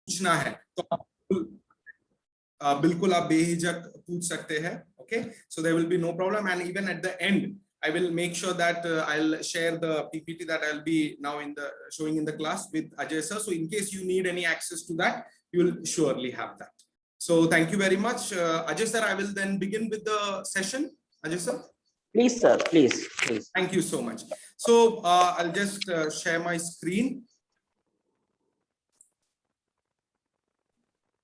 पूछना है तो आप बिल्कुल आप बेहिचक पूछ सकते हैं. Okay, so there will be no problem, and even at the end I will make sure that I'll share the PPT that I'll be now showing in the class with Ajay sir. So in case you need any access to that, you will surely have that. So thank you very much, Ajay sir. I will then begin with the session. Ajay sir. Please sir, please. Thank you so much. So I'll just share my screen.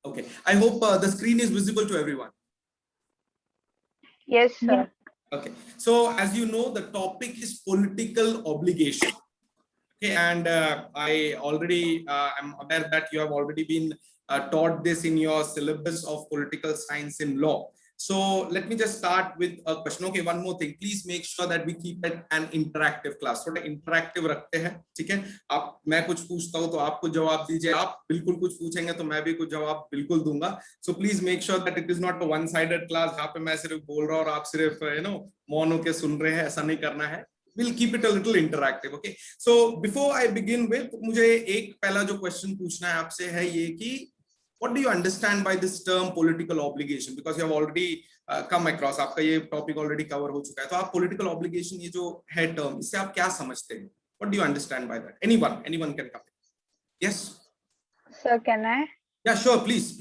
Okay, I hope the screen is visible to everyone. Yes, sir. Okay, so as you know, the topic is political obligation. Okay, and I already am aware that you have already been taught this in your syllabus of political science in law. So let me just start with a question. Okay, one more thing. Please make sure that we keep it an interactive class. थोड़ा interactive रखते हैं, ठीक है? आप मैं कुछ पूछता हूँ तो आप कुछ जवाब दीजिए. आप बिल्कुल कुछ पूछेंगे तो मैं भी कुछ जवाब बिल्कुल दूंगा. So please make sure that it is not a one-sided class जहाँ पे मैं सिर्फ बोल रहा हूँ और आप सिर्फ मौन होके सुन रहे हैं. ऐसा नहीं करना है. We'll keep it a little interactive. Okay. So before I begin with, मुझे एक पहला जो question पूछना है आपसे है ये कि what do you understand by this term political obligation? Because you have already come across, आपका ये topic already cover हो चुका है. तो आप political obligation ये जो है term, इससे आप क्या समझते हैं? What do you understand by that? Anyone can come. Yes. Sir, can I? Yeah, sure. Please.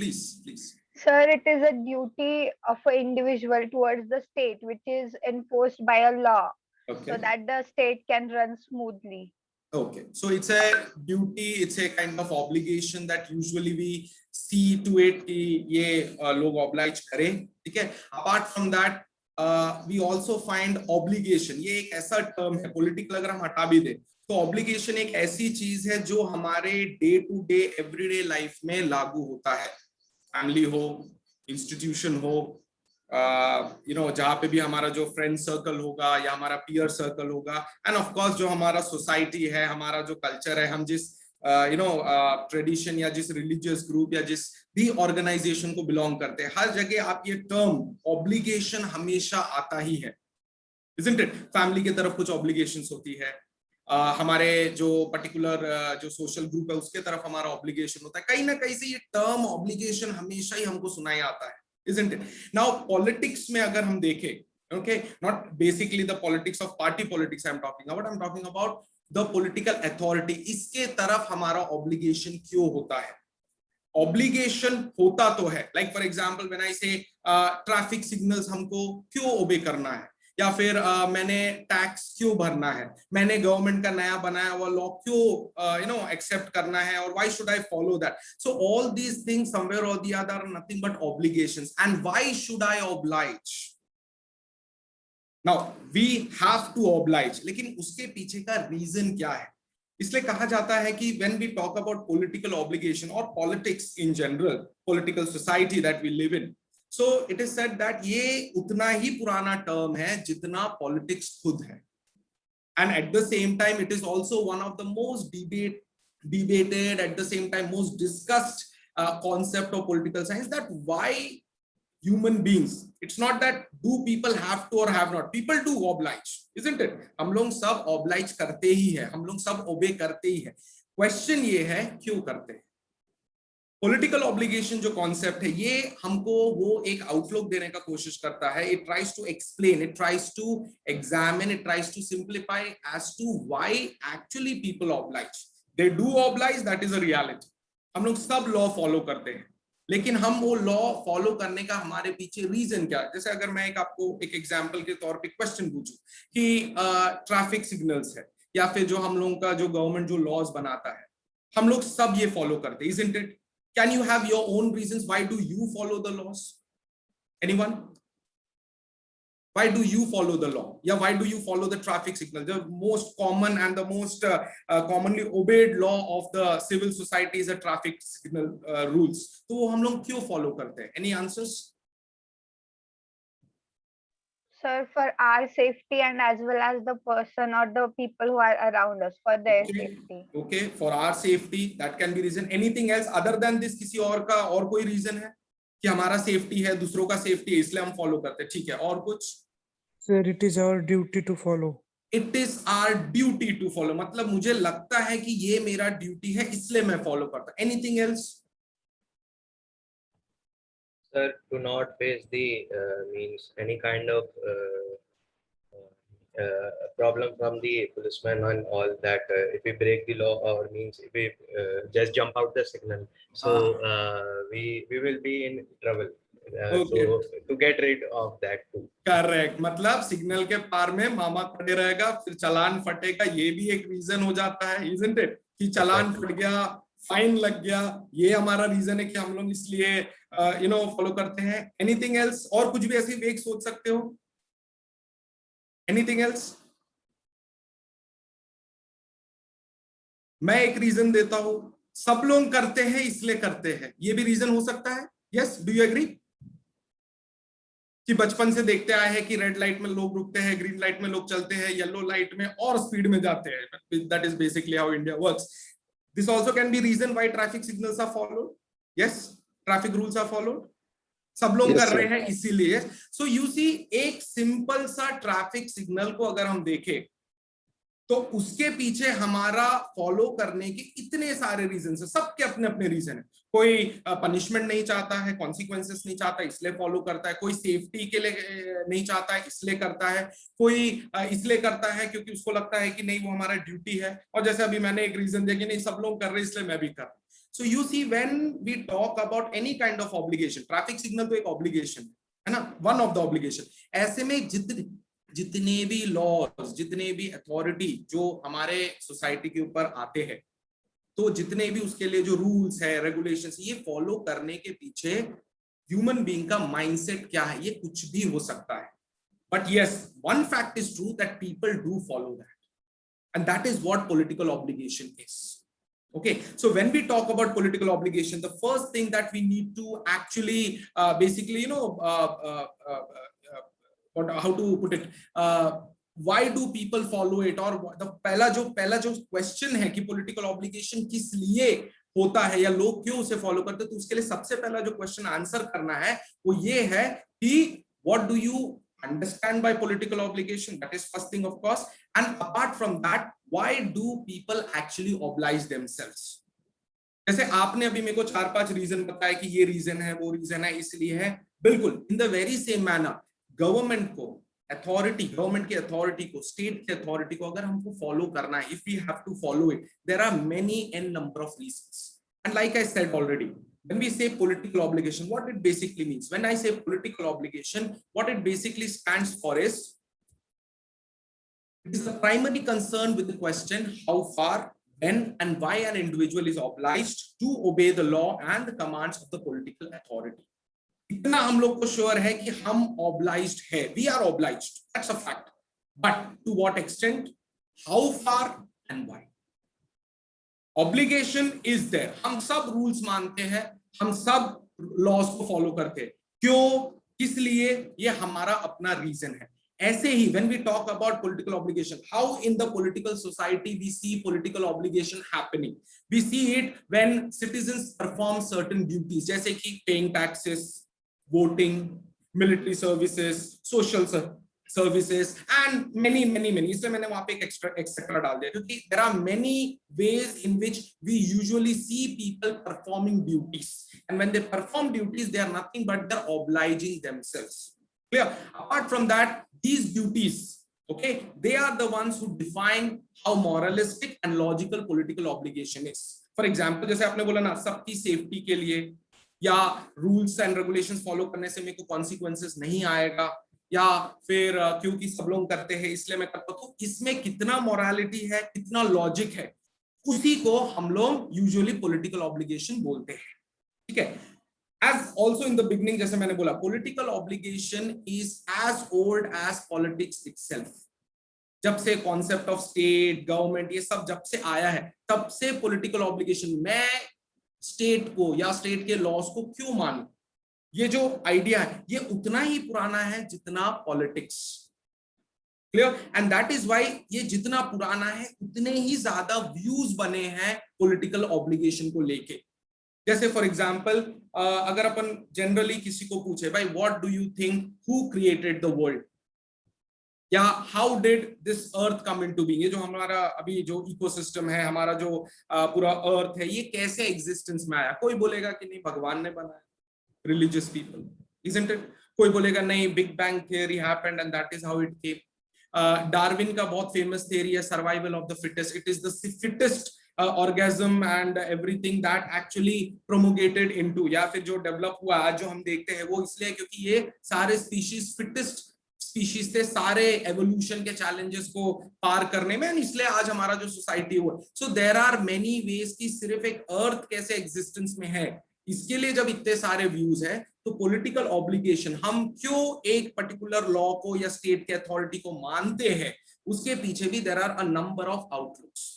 Sir, it is a duty of an individual towards the state, which is enforced by a law, okay, so that the state can run smoothly. Okay, so it's a duty, it's a kind of obligation that usually we see to it कि ये लोग oblige करें, ठीक है? Apart from that, we also find obligation. ये एक ऐसा term है, political अगर हम हटा भी दें, तो obligation एक ऐसी चीज है जो हमारे day to day everyday life में लागू होता है. Family हो, institution हो, जहाँ पे भी हमारा जो फ्रेंड सर्कल होगा या हमारा पीयर सर्कल होगा, एंड ऑफ कोर्स जो हमारा सोसाइटी है, हमारा जो कल्चर है, हम जिस ट्रेडिशन या जिस रिलीजियस ग्रुप या जिस भी ऑर्गेनाइजेशन को बिलोंग करते हैं, हर जगह आप ये टर्म ऑब्लिगेशन हमेशा आता ही है. Isn't it? फैमिली की तरफ कुछ ऑब्लिगेशंस होती है, हमारे जो पर्टिकुलर जो सोशल ग्रुप है उसके तरफ हमारा ऑब्लिगेशन होता है. कहीं ना कहीं से ये टर्म ऑब्लिगेशन हमेशा ही हमको सुनाई आता है. Isn't it? Now politics में अगर हम देखें, okay, not basically the politics of party politics I'm talking about the political authority. इसके तरफ हमारा obligation क्यों होता है? Obligation होता तो है, like for example when I say traffic signals हमको क्यों obey करना है, या फिर मैंने टैक्स क्यों भरना है, मैंने गवर्नमेंट का नया बनाया हुआ लॉ क्यों एक्सेप्ट करना है, और why should I follow that? So all these things somewhere or the other are nothing but obligations. And why should I oblige? Now we have to oblige, लेकिन उसके पीछे का रीजन क्या है? इसलिए कहा जाता है कि when we talk about political obligation or politics in general, political society that we live in, so it is said that ये उतना ही पुराना टर्म है जितना पॉलिटिक्स खुद है. And at the same time it is also one of the most debated, at the same time most discussed concept of political science, that why human beings, it's not that do people have to or have not, people do oblige, isn't it? हम लोग सब oblige करते ही है, हम लोग सब obey करते ही है. Question ये है क्यों करते हैं? पॉलिटिकल ऑब्लिगेशन जो कॉन्सेप्ट है ये हमको वो एक आउटलुक देने का कोशिश करता है. It tries to explain, it tries to examine, it tries to simplify as to why actually people oblige. They do oblige, that is a reality. हम लोग सब लॉ फॉलो करते हैं, लेकिन हम वो लॉ फॉलो करने का हमारे पीछे रीजन क्या है? जैसे अगर मैं आपको एक एग्जाम्पल के तौर पे क्वेश्चन पूछूं कि ट्रैफिक सिग्नल्स है या फिर जो हम लोगों का जो गवर्नमेंट जो लॉज बनाता है, हम लोग सब ये फॉलो करते हैं, isn't it? Can you have your own reasons why do you follow the laws? Anyone? Why do you follow the law? Yeah, why do you follow the traffic signal? The most common and the most commonly obeyed law of the civil society is a traffic signal rules. तो वो हम लोग क्यों follow करते हैं? Any answers? Sir, for our safety and as well as the person or the people who are around us, for their safety. Okay, for our safety, that can be reason. Anything else other than this? किसी और का और कोई reason है कि हमारा safety है, दूसरों का safety है, इसलिए हम follow करते हैं? ठीक है, और कुछ? Sir, it is our duty to follow. It is our duty to follow. मतलब मुझे लगता है कि ये मेरा duty है, इसलिए मैं follow करता हूं. Anything else? Sir, to not face the means any kind of problem from the policeman and all that. If we break the law or means if we just jump out the signal, so we will be in trouble. Okay. So to get rid of that too. Correct, मतलब signal के पार में मामा खड़े रहेगा, फिर चालान फटेगा, ये भी एक reason हो जाता है, isn't it? कि चालान फट गया, फाइन लग गया, ये हमारा रीजन है कि हम लोग इसलिए फॉलो करते हैं. Anything else? और कुछ भी ऐसी वेग सोच सकते हो? Anything else? मैं एक रीजन देता हूं, सब लोग करते हैं इसलिए करते हैं, ये भी रीजन हो सकता है. Yes, do you agree? कि बचपन से देखते आए हैं कि रेड लाइट में लोग रुकते हैं, ग्रीन लाइट में लोग चलते हैं, येलो लाइट में और स्पीड में जाते हैं. That is basically how India works. This also can be reason why traffic signals are followed. Yes, traffic rules are followed. सब लोग कर रहे हैं इसीलिए. सो यू सी, एक सिंपल सा ट्रैफिक सिग्नल को अगर हम देखें तो उसके पीछे हमारा फॉलो करने के इतने सारे रीजन है. सबके अपने अपने रीजन है. कोई पनिशमेंट नहीं चाहता है, कॉन्सिक्वेंसेस नहीं चाहता इसलिए फॉलो करता है. कोई सेफ्टी के लिए नहीं चाहता है इसलिए करता है. कोई इसलिए करता है क्योंकि उसको लगता है कि नहीं वो हमारा ड्यूटी है. और जैसे अभी मैंने एक रीजन दिया कि नहीं सब लोग कर रहे हैं इसलिए मैं भी कर रहा हूं. So you see, when we talk about any kind of obligation, traffic signal तो एक ऑब्लिगेशन है ना, वन ऑफ द ऑब्लिगेशन. ऐसे में जितने भी लॉज, जितने भी अथॉरिटी जो हमारे सोसाइटी के ऊपर आते हैं, तो जितने भी उसके लिए जो रूल्स है, रेगुलेशंस, ये फॉलो करने के पीछे ह्यूमन बीइंग का माइंडसेट क्या है, ये कुछ भी हो सकता है. But yes, one fact is true that people do follow that, and that is what political obligation is. Okay, so when we talk about political obligation, the first thing that we need to actually basically how to put it, why do people follow it, or the पहला जो question है कि political obligation किस लिए होता है या लोग क्यों उसे फॉलो करते हैं, तो उसके लिए सबसे पहला जो क्वेश्चन आंसर करना है वो ये है कि what do you understand by political obligation. That is first thing, of course. And apart from that, why do people actually oblige themselves? जैसे आपने अभी मेरे को 4-5 रीजन बताया कि ये रीजन है, वो रीजन है, इसलिए है. बिल्कुल in the very same manner government को, अथॉरिटी, गवर्नमेंट की अथॉरिटी को, स्टेट की अथॉरिटी को अगर हमको फॉलो करना है, if we have to follow it, there are many an number of reasons. And like I said already, when we say political obligation, what it basically means, when I say political obligation, what it basically stands for is, it is the primary concern with the question how far, when and why an individual is obliged to obey the law and the commands of the political authority. इतना हम लोग को sure है कि हम obliged है, we are obliged, that's a fact, but to what extent, how far and why. Obligation is there. हम सब रूल्स मानते हैं, हम सब लॉज को फॉलो करते हैं. क्यों, किस लिए, ये हमारा अपना रीजन है. ऐसे ही when we talk about political obligation, how in the political society we see political obligation happening, we see it when citizens perform certain duties, जैसे कि paying taxes, voting, military services, social services and many. इसलिए मैंने वहां पे एक etcetera डाल दिया क्योंकि there are many ways in which we usually see people performing duties, and when they perform duties they are nothing but they're obliging themselves. Clear? Apart from that, these duties, okay, they are the ones who define how moralistic and logical political obligation is. For example, जैसे आपने बोला ना, सबकी safety के लिए या rules and regulations follow करने से मेरे को कॉन्सिक्वेंसेस नहीं आएगा, या फिर क्योंकि सब लोग करते हैं इसलिए मैं करता हूं. इसमें कितना मोरालिटी है, कितना लॉजिक है, उसी को हम लोग यूजुअली पॉलिटिकल ऑब्लिगेशन बोलते हैं. ठीक है. As also in the beginning, जैसे मैंने बोला, political obligation is as old as politics itself. जब से कॉन्सेप्ट ऑफ स्टेट, गवर्नमेंट, ये सब जब से आया है, तब से पॉलिटिकल ऑब्लिगेशन, मैं स्टेट को या स्टेट के लॉज को क्यों मानूं, ये जो आइडिया है ये उतना ही पुराना है जितना politics. Clear? And that is why ये जितना पुराना है उतने ही ज्यादा व्यूज बने हैं पॉलिटिकल ऑब्लिगेशन को लेके. जैसे फॉर एग्जांपल, अगर अपन जनरली किसी को पूछे, भाई what do you think, who created the world, या how did this earth come into being, ये जो हमारा अभी जो इकोसिस्टम है, हमारा जो पूरा अर्थ है, ये कैसे एग्जिस्टेंस में आया. कोई बोलेगा कि नहीं भगवान ने बनाया, religious people, isn't it? कोई बोलेगा नहीं, big bang theory happened and that is how it came. Darwin का बहुत फेमस थियरी है survival of the fittest, it is the fittest organism and everything that actually propagated into, या फिर जो develop हुआ आज जो हम देखते हैं वो इसलिए क्योंकि ये सारे स्पीशीज फिटेस्ट स्पीशीज थे सारे एवोल्यूशन के चैलेंजेस को पार करने में, इसलिए आज हमारा जो सोसाइटी हुआ। So there are many ways कि सिर्फ एक अर्थ कैसे एग्जिस्टेंस में है, इसके लिए जब इतने सारे व्यूज है तो पॉलिटिकल ऑब्लिगेशन, हम क्यों एक पर्टिकुलर लॉ को या स्टेट के अथॉरिटी को मानते हैं, उसके पीछे भी there are a number of outlooks.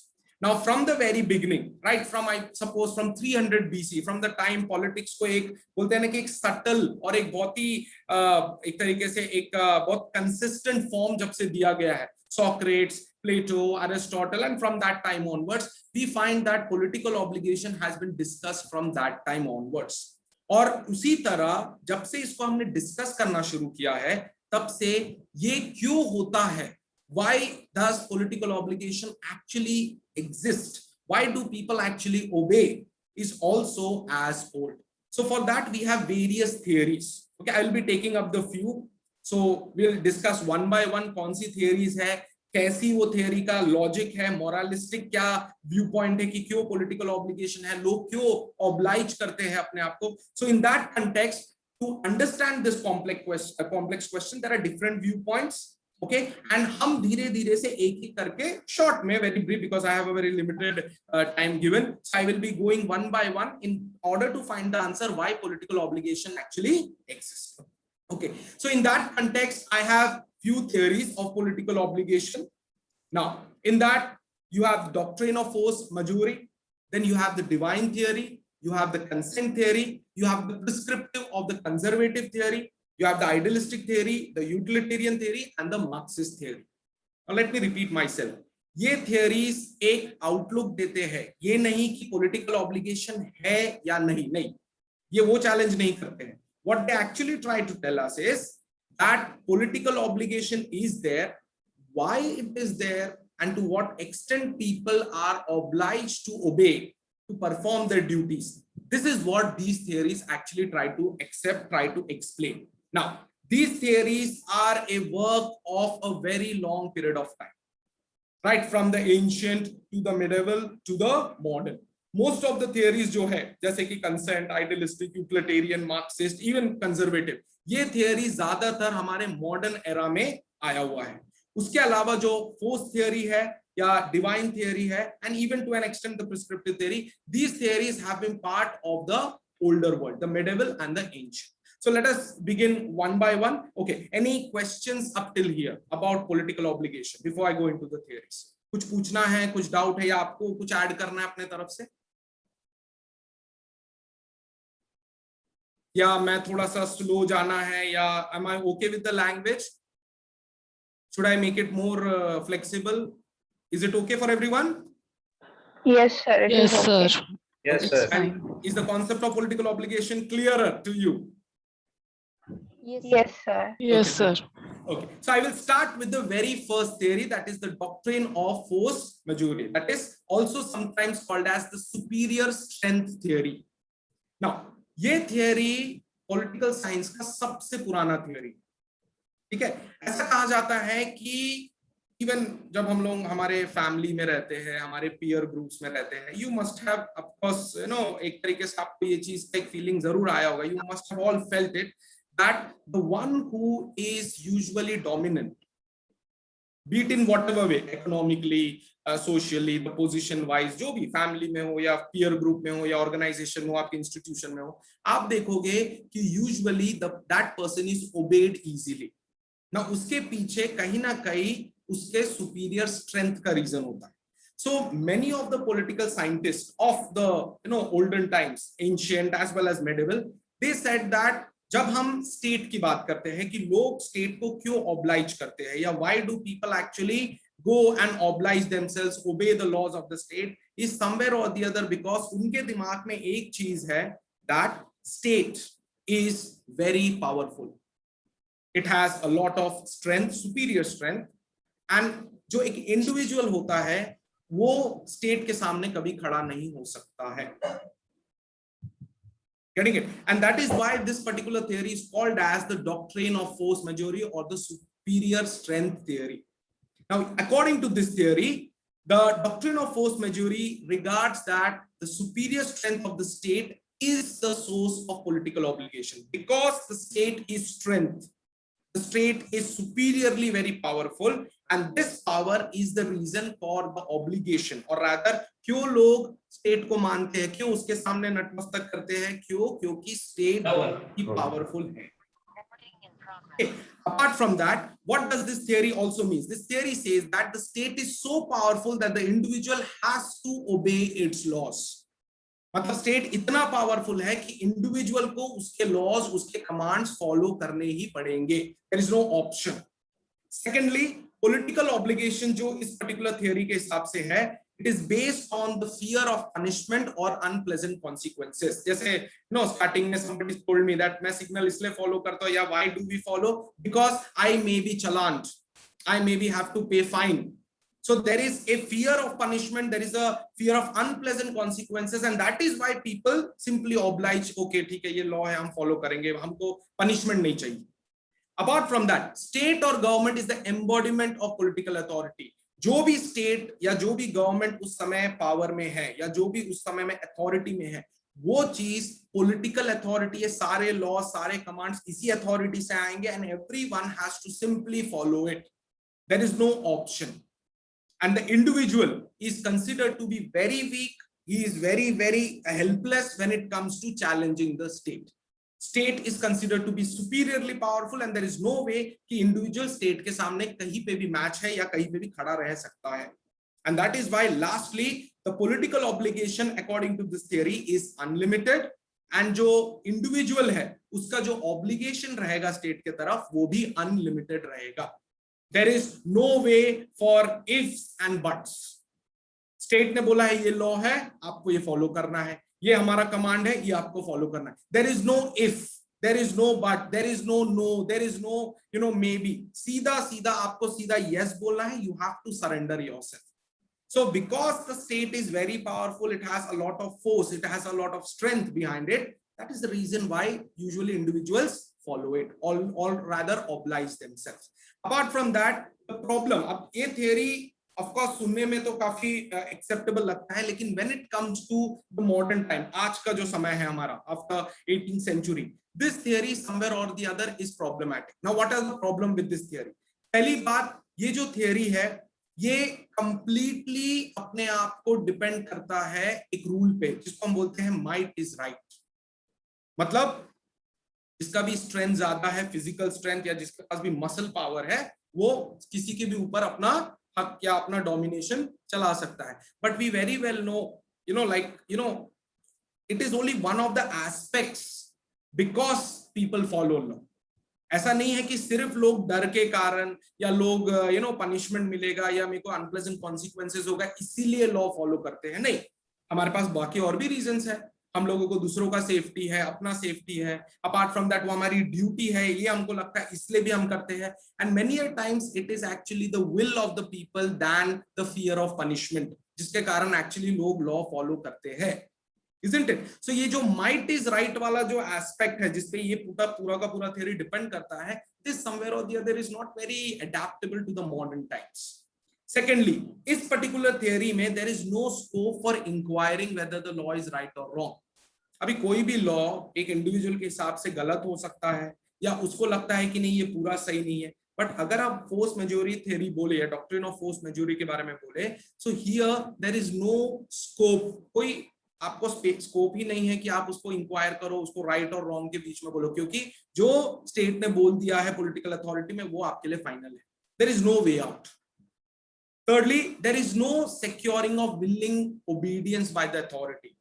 Now from the very beginning, right from I suppose from 300 BC, from the time politics को एक बोलते हैं ना कि एक subtle और एक बहुत ही एक तरीके से एक बहुत consistent form जब से दिया गया है, Socrates, Plato, Aristotle, and from that time onwards, we find that political obligation has been discussed from that time onwards. और उसी तरह जब से इसको हमने डिस्कस करना शुरू किया है, तब से ये क्यों होता है, why does political obligation actually exist, why do people actually obey, is also as old. So for that we have various theories. Okay, I will be taking up the few, so we'll discuss one by one कौन सी theories है, कैसी वो theory का logic है, moralistic क्या viewpoint है कि क्यों political obligation है, लोग क्यों oblige करते हैं अपने आप को. So in that context, to understand this complex question, there are different viewpoints. Okay, and हम धीरे धीरे से एक एक करके short में, very brief because I have a very limited time given, so I will be going one by one in order to find the answer why political obligation actually exists. Okay, so in that context I have few theories of political obligation. Now in that you have doctrine of force majeure, then you have the divine theory, you have the consent theory, you have the prescriptive of the conservative theory, you have the idealistic theory, the utilitarian theory, and the Marxist theory. Now let me repeat myself. ये theories एक outlook देते हैं, ये नहीं कि political obligation है या नहीं, नहीं, ये वो challenge नहीं करते हैं. What they actually try to tell us is that political obligation is there, why it is there, and to what extent people are obliged to obey to perform their duties. This is what these theories actually try to accept, try to explain. Now, these theories are a work of a very long period of time, right from the ancient to the medieval to the modern. Most of the theories जो है, जैसे कि consent, idealistic, utilitarian, Marxist, even conservative, ये theory ज्यादातर हमारे modern era में आया हुआ है. उसके अलावा जो force theory है या divine theory है, and even to an extent the prescriptive theory, these theories have been part of the older world, the medieval and the ancient. So let us begin one by one. Okay, any questions up till here about political obligation before I go into the theories? कुछ पूछना है, कुछ doubt है या आपको कुछ add करना है अपने तरफ से, या मैं थोड़ा सा स्लो जाना है, या am I okay with the language? Should I make it more flexible? Is it okay for everyone? Yes, sir. It Yes, is okay. sir. Yes, It's sir. fine. Is the concept of political obligation clearer to you? Yes, sir. Yes, Okay. sir. Okay, so I will start with the very first theory, that is the doctrine of force majeure, that is also sometimes called as the superior strength theory. Now ये theory political science का सबसे पुराना theory, ठीक है. ऐसा कहा जाता है कि इवन जब हम लोग हमारे फैमिली में रहते हैं, हमारे पीयर ग्रुप्स में रहते हैं, you must have of course you know एक तरीके से आपको ये चीज का एक फीलिंग जरूर आया होगा, you must have all felt it, that the one who is usually dominant, be it in whatever way, economically, socially, the position wise, जो भी family में हो या peer group में हो या organization में हो, आपके institution में हो, आप देखोगे कि usually that person is obeyed easily. Now उसके पीछे कहीं ना कहीं उसके superior strength का reason होता है. So many of the political scientists of the olden times, ancient as well as medieval, they said that जब हम स्टेट की बात करते हैं कि लोग स्टेट को क्यों ऑब्लाइज करते हैं, या why do people actually go and oblige themselves, obey the laws of the state, is somewhere और द अदर बिकॉज उनके दिमाग में एक चीज है, that state is very powerful, it has a lot of strength, superior strength, and जो एक individual होता है वो स्टेट के सामने कभी खड़ा नहीं हो सकता है. Getting it? And that is why this particular theory is called as the doctrine of force majeure or the superior strength theory. Now, according to this theory, the doctrine of force majeure regards that the superior strength of the state is the source of political obligation. Because the state is strength, the state is superiorly very powerful, and this power is the reason for the obligation, or rather क्यों लोग state को मानते हैं, क्यों उसके सामने नतमस्तक करते हैं, क्योंकि स्टेट बहुत ही पावरफुल है. Okay. Apart from that, what does this theory also mean? This theory says that the state is so powerful that the individual has to obey its laws. मतलब स्टेट इतना पावरफुल है कि individual को उसके laws, उसके commands follow करने ही पड़ेंगे. There is no option. Secondly, political obligation जो इस पर्टिकुलर थ्योरी के हिसाब से है, it is based on the fear of punishment or unpleasant consequences. जैसे starting में somebody told me that मैं signal इसलिए follow करता हूँ, या why do we follow? Because I may be challaned, I maybe have to pay fine. So there is a fear of punishment, there is a fear of unpleasant consequences, and that is why people simply oblige. Okay, ठीक है, ये law है, हम follow करेंगे, हमको punishment नहीं चाहिए. Apart from that, state or government is the embodiment of political authority. जो भी स्टेट या जो भी गवर्नमेंट उस समय पावर में है, या जो भी उस समय में अथॉरिटी में है, वो चीज पॉलिटिकल अथॉरिटी है. सारे लॉ, सारे कमांड्स इसी अथॉरिटी से आएंगे, and everyone has to simply follow it. There is no option. And the individual is considered to be very weak. He is very helpless when it comes to challenging the state. State is considered to be superiorly powerful, and there is no way कि individual state के सामने कहीं पे भी match है या कहीं पे भी खड़ा रह सकता है. And that is why lastly the political obligation according to this theory is unlimited, and जो individual है उसका जो obligation रहेगा state के तरफ वो भी unlimited रहेगा. There is no way for ifs and buts. State ने बोला है ये लॉ है, आपको ये फॉलो करना है, ये हमारा कमांड है, ये आपको फॉलो करना है. There is no if, there is no but, there is no no, there is no maybe. सीधा सीधा आपको सीधा yes बोलना है. You have to surrender yourself. So because the state is very powerful, it has a lot of force, it has a lot of strength behind it. That is the reason why usually individuals follow it, or rather oblige themselves. Apart from that, the problem, अब ये theory of course सुनने में तो काफी acceptable लगता है, लेकिन when it comes to the modern time, आज का जो समय है हमारा after 18th century, this theory somewhere or the other is problematic. Now what is the problem with this theory? पहली बात, ये जो theory है ये completely अपने आप को depend करता है एक रूल पे, जिसको हम बोलते हैं might is right. मतलब जिसका भी स्ट्रेंथ ज्यादा है, फिजिकल स्ट्रेंथ, या जिसके पास भी मसल पावर है, वो किसी के भी ऊपर अपना हक या अपना डोमिनेशन चला सकता है. But we very well know it is only one of the aspects because people follow law. ऐसा नहीं है कि सिर्फ लोग डर के कारण, या लोग पनिशमेंट मिलेगा या मेरे को अनप्लेजेंट कॉन्सिक्वेंसेस होगा इसीलिए लॉ फॉलो करते हैं. नहीं, हमारे पास बाकी और भी रीजंस है. हम लोगों को दूसरों का सेफ्टी है, अपना सेफ्टी है. अपार्ट फ्रॉम दैट वो हमारी ड्यूटी है, ये हमको लगता है इसलिए भी हम करते हैं. And many times it is actually the will of the people than the fear of punishment, जिसके कारण एक्चुअली लोग लॉ फॉलो करते हैं. Isn't it? So ये जो might is right वाला जो एस्पेक्ट है, जिसपे ये पूरा का पूरा थ्योरी डिपेंड करता है, this somewhere or the other is not very adaptable to the modern times. Secondly, इस particular theory में there is no scope for inquiring whether the law is right or wrong. अभी कोई भी law एक individual के हिसाब से गलत हो सकता है, या उसको लगता है कि नहीं ये पूरा सही नहीं है. बट अगर आप फोर्स मेजोरी थ्योरी बोले या डॉक्ट्रिन ऑफ फोर्स मेजोरी के बारे में बोले, so here there is no scope. कोई आपको स्कोप ही नहीं है कि आप उसको इंक्वायर करो, उसको राइट और रॉन्ग के बीच में बोलो, क्योंकि जो स्टेट ने बोल दिया है पॉलिटिकल अथॉरिटी में वो आपके लिए फाइनल है. There is no way out. Thirdly, there is no securing of willing obedience by the authority.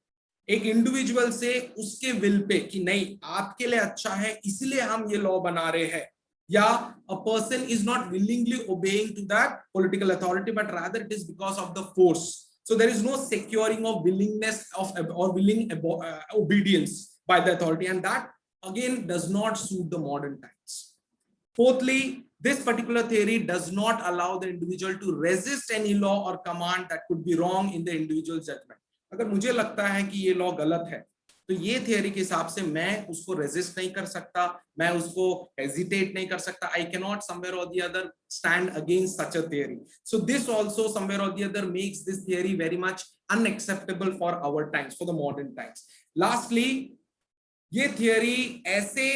एक इंडिविजुअल से उसके विल पे कि नहीं आपके लिए अच्छा है इसलिए हम ये लॉ बना रहे हैं, या a person is not willingly obeying to that political authority, but rather it is because of the force. So there is no securing of willingness of or willing obedience by the authority, and that again does not suit the modern times. Fourthly, this particular theory does not allow the individual to resist any law or command that could be wrong in the individual judgment. अगर मुझे लगता है कि ये law गलत है, तो ये थियरी के हिसाब से मैं उसको रेजिस्ट नहीं कर सकता, मैं उसको हेजिटेट नहीं कर सकता. आई कैन नॉट समवेयर और the other stand against such a theory. So this also somewhere और the other makes this theory very much unacceptable for our times, for the modern times. Lastly, ये theory ऐसे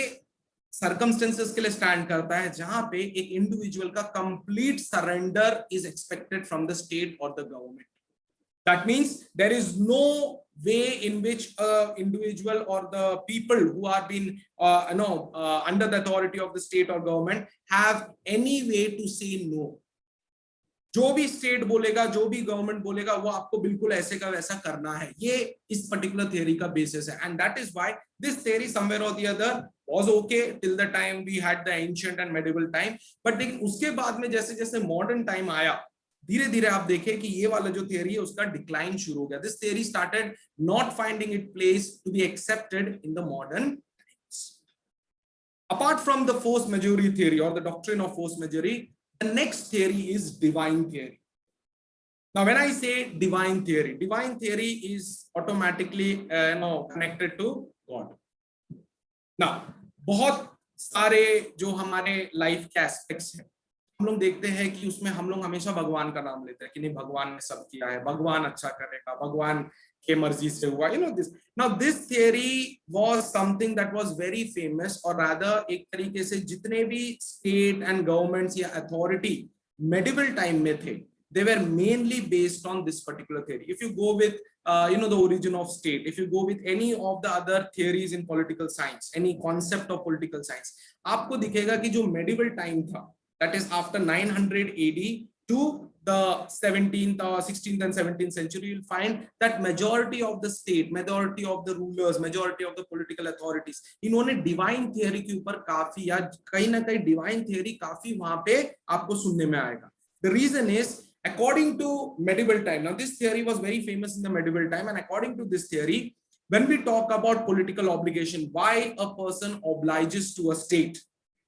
circumstances के लिए stand करता है जहां पे एक इंडिविजुअल का complete surrender is expected from the state और the government. That means there is no way in which a individual or the people who are being under the authority of the state or government have any way to say no. जो भी state बोलेगा, जो भी government बोलेगा, वो आपको बिल्कुल ऐसे का वैसा करना है. ये इस पर्टिकुलर थियरी का बेसिस है. And that is why this theory somewhere और the other was okay till the time we had the ancient and medieval time. But लेकिन उसके बाद में जैसे जैसे मॉडर्न टाइम आया, धीरे धीरे आप देखें कि ये वाला जो थियरी है उसका डिक्लाइन शुरू हो गया. This theory started not finding it place to be accepted in the modern times. Apart from the force majority theory और the doctrine of force majority, the next theory is divine theory. Now when I say divine theory is automatically connected to God. Now बहुत सारे जो हमारे life के aspects हैं, हम लोग देखते हैं कि उसमें हम लोग हमेशा भगवान का नाम लेते हैं कि नहीं, भगवान ने सब किया है, भगवान अच्छा करेगा, भगवान के मर्जी से हुआ. this theory was something that was very famous, or rather एक तरीके से जितने भी स्टेट एंड गवर्नमेंट्स या अथॉरिटी medieval time में थे, they were mainly based on this particular theory. If you go with the origin of state, if you go with any of the other theories in political science, any concept of political science, आपको दिखेगा कि जो medieval time था, that is after 900 AD to the 17th or 16th and 17th century, you'll find that majority of the state, majority of the rulers, majority of the political authorities, इन्होंने divine theory के ऊपर काफी, या कहीं ना कहीं divine theory काफी वहां पे आपको सुनने में आएगा. The reason is, according to medieval time, now this theory was very famous in the medieval time, and according to this theory, when we talk about political obligation, why a person obliges to a state,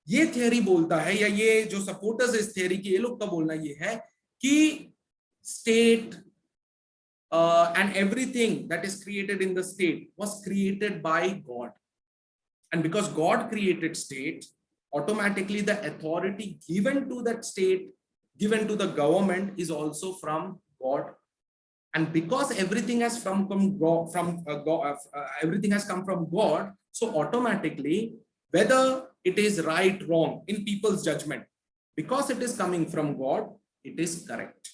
ये theory बोलता है, या ये जो supporters इस theory के, ये लोग का बोलना ये है कि state and everything that is created in the state was created by God, and because God created state, automatically the authority given to that state, given to the government, is also from God. And because everything has come from God, everything has come from God, so automatically, whether it is right, wrong in people's judgment, because it is coming from God, it is correct.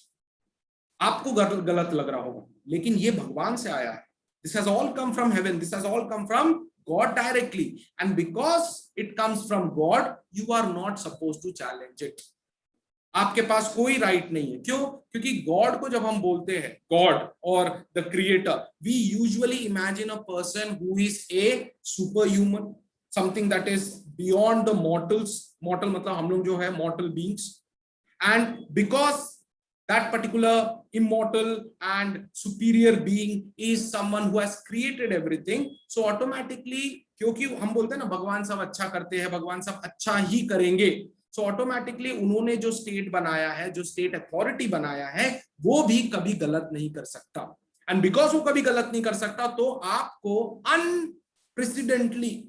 आपको गलत लग रहा होगा, लेकिन ये भगवान से आया है. This has all come from heaven. This has all come from God directly. And because it comes from God, you are not supposed to challenge it. आपके पास कोई राइट नहीं है. क्यों? क्योंकि गॉड को जब हम बोलते हैं, God or the creator, we usually imagine a person who is a super human, something that is beyond the mortals. Mortal मतलब हम लोग जो है mortal beings. And because that particular immortal and superior being is someone who has created everything, so automatically, क्योंकि हम बोलते हैं ना भगवान सब अच्छा करते हैं, भगवान सब अच्छा ही करेंगे, so automatically उन्होंने जो स्टेट बनाया है, जो स्टेट अथॉरिटी बनाया है, वो भी कभी गलत नहीं कर सकता. and because वो कभी गलत नहीं कर सकता, तो आपको unprecedentedly,